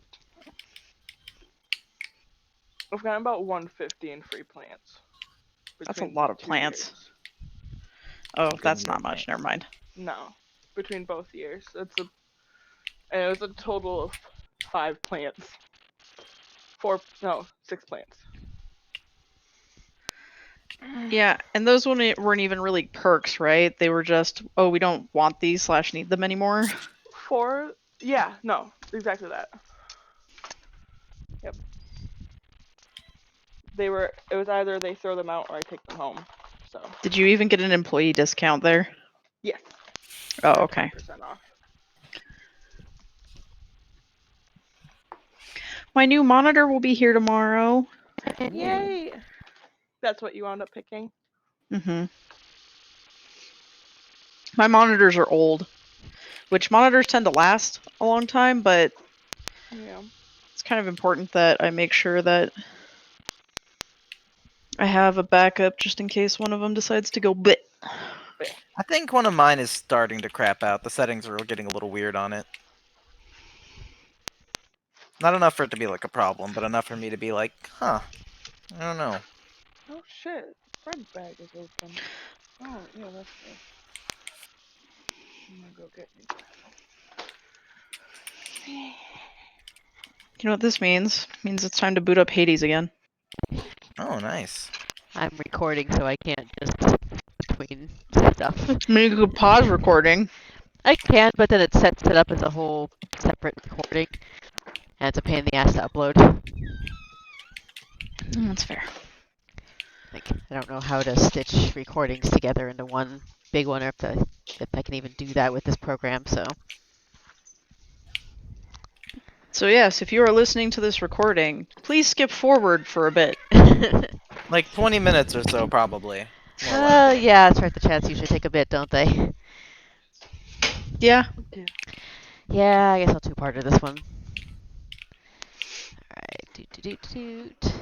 150 in free plants. That's a between lot of 2 plants. years. Oh, Good that's not movement. much. Never mind. No, between both years. And it was a total of 5 plants. 6 plants. Yeah, and those weren't even really perks, right? They were just, oh, we don't want these / need them anymore. 4, yeah, no, exactly that. Yep. It was either they throw them out or I take them home. So. Did you even get an employee discount there? Yes. Oh, okay. 20% off. My new monitor will be here tomorrow. Yay! That's what you wound up picking? Mm-hmm. My monitors are old, which monitors tend to last a long time, but Yeah. it's kind of important that I make sure that I have a backup just in case one of them decides to go bleh. I think one of mine is starting to crap out. The settings are getting a little weird on it. Not enough for it to be like a problem, but enough for me to be like, huh, I don't know. Oh shit, bread bag is open. Oh, yeah, that's good. I'm gonna go get you bread. You know what this means? It means it's time to boot up Hades again. Oh, nice. I'm recording, so I can't just between stuff. I mean, you could pause recording. I can, but then it sets it up as a whole separate recording, and it's a pain in the ass to upload. That's fair. Like, I don't know how to stitch recordings together into one big one, or if I can even do that with this program. So yes, if you are listening to this recording, please skip forward for a bit. Like 20 minutes or so, probably. More likely. Yeah, start the chats usually take a bit, don't they? Yeah. Yeah, I guess I'll two-parter this one. Alright, doot.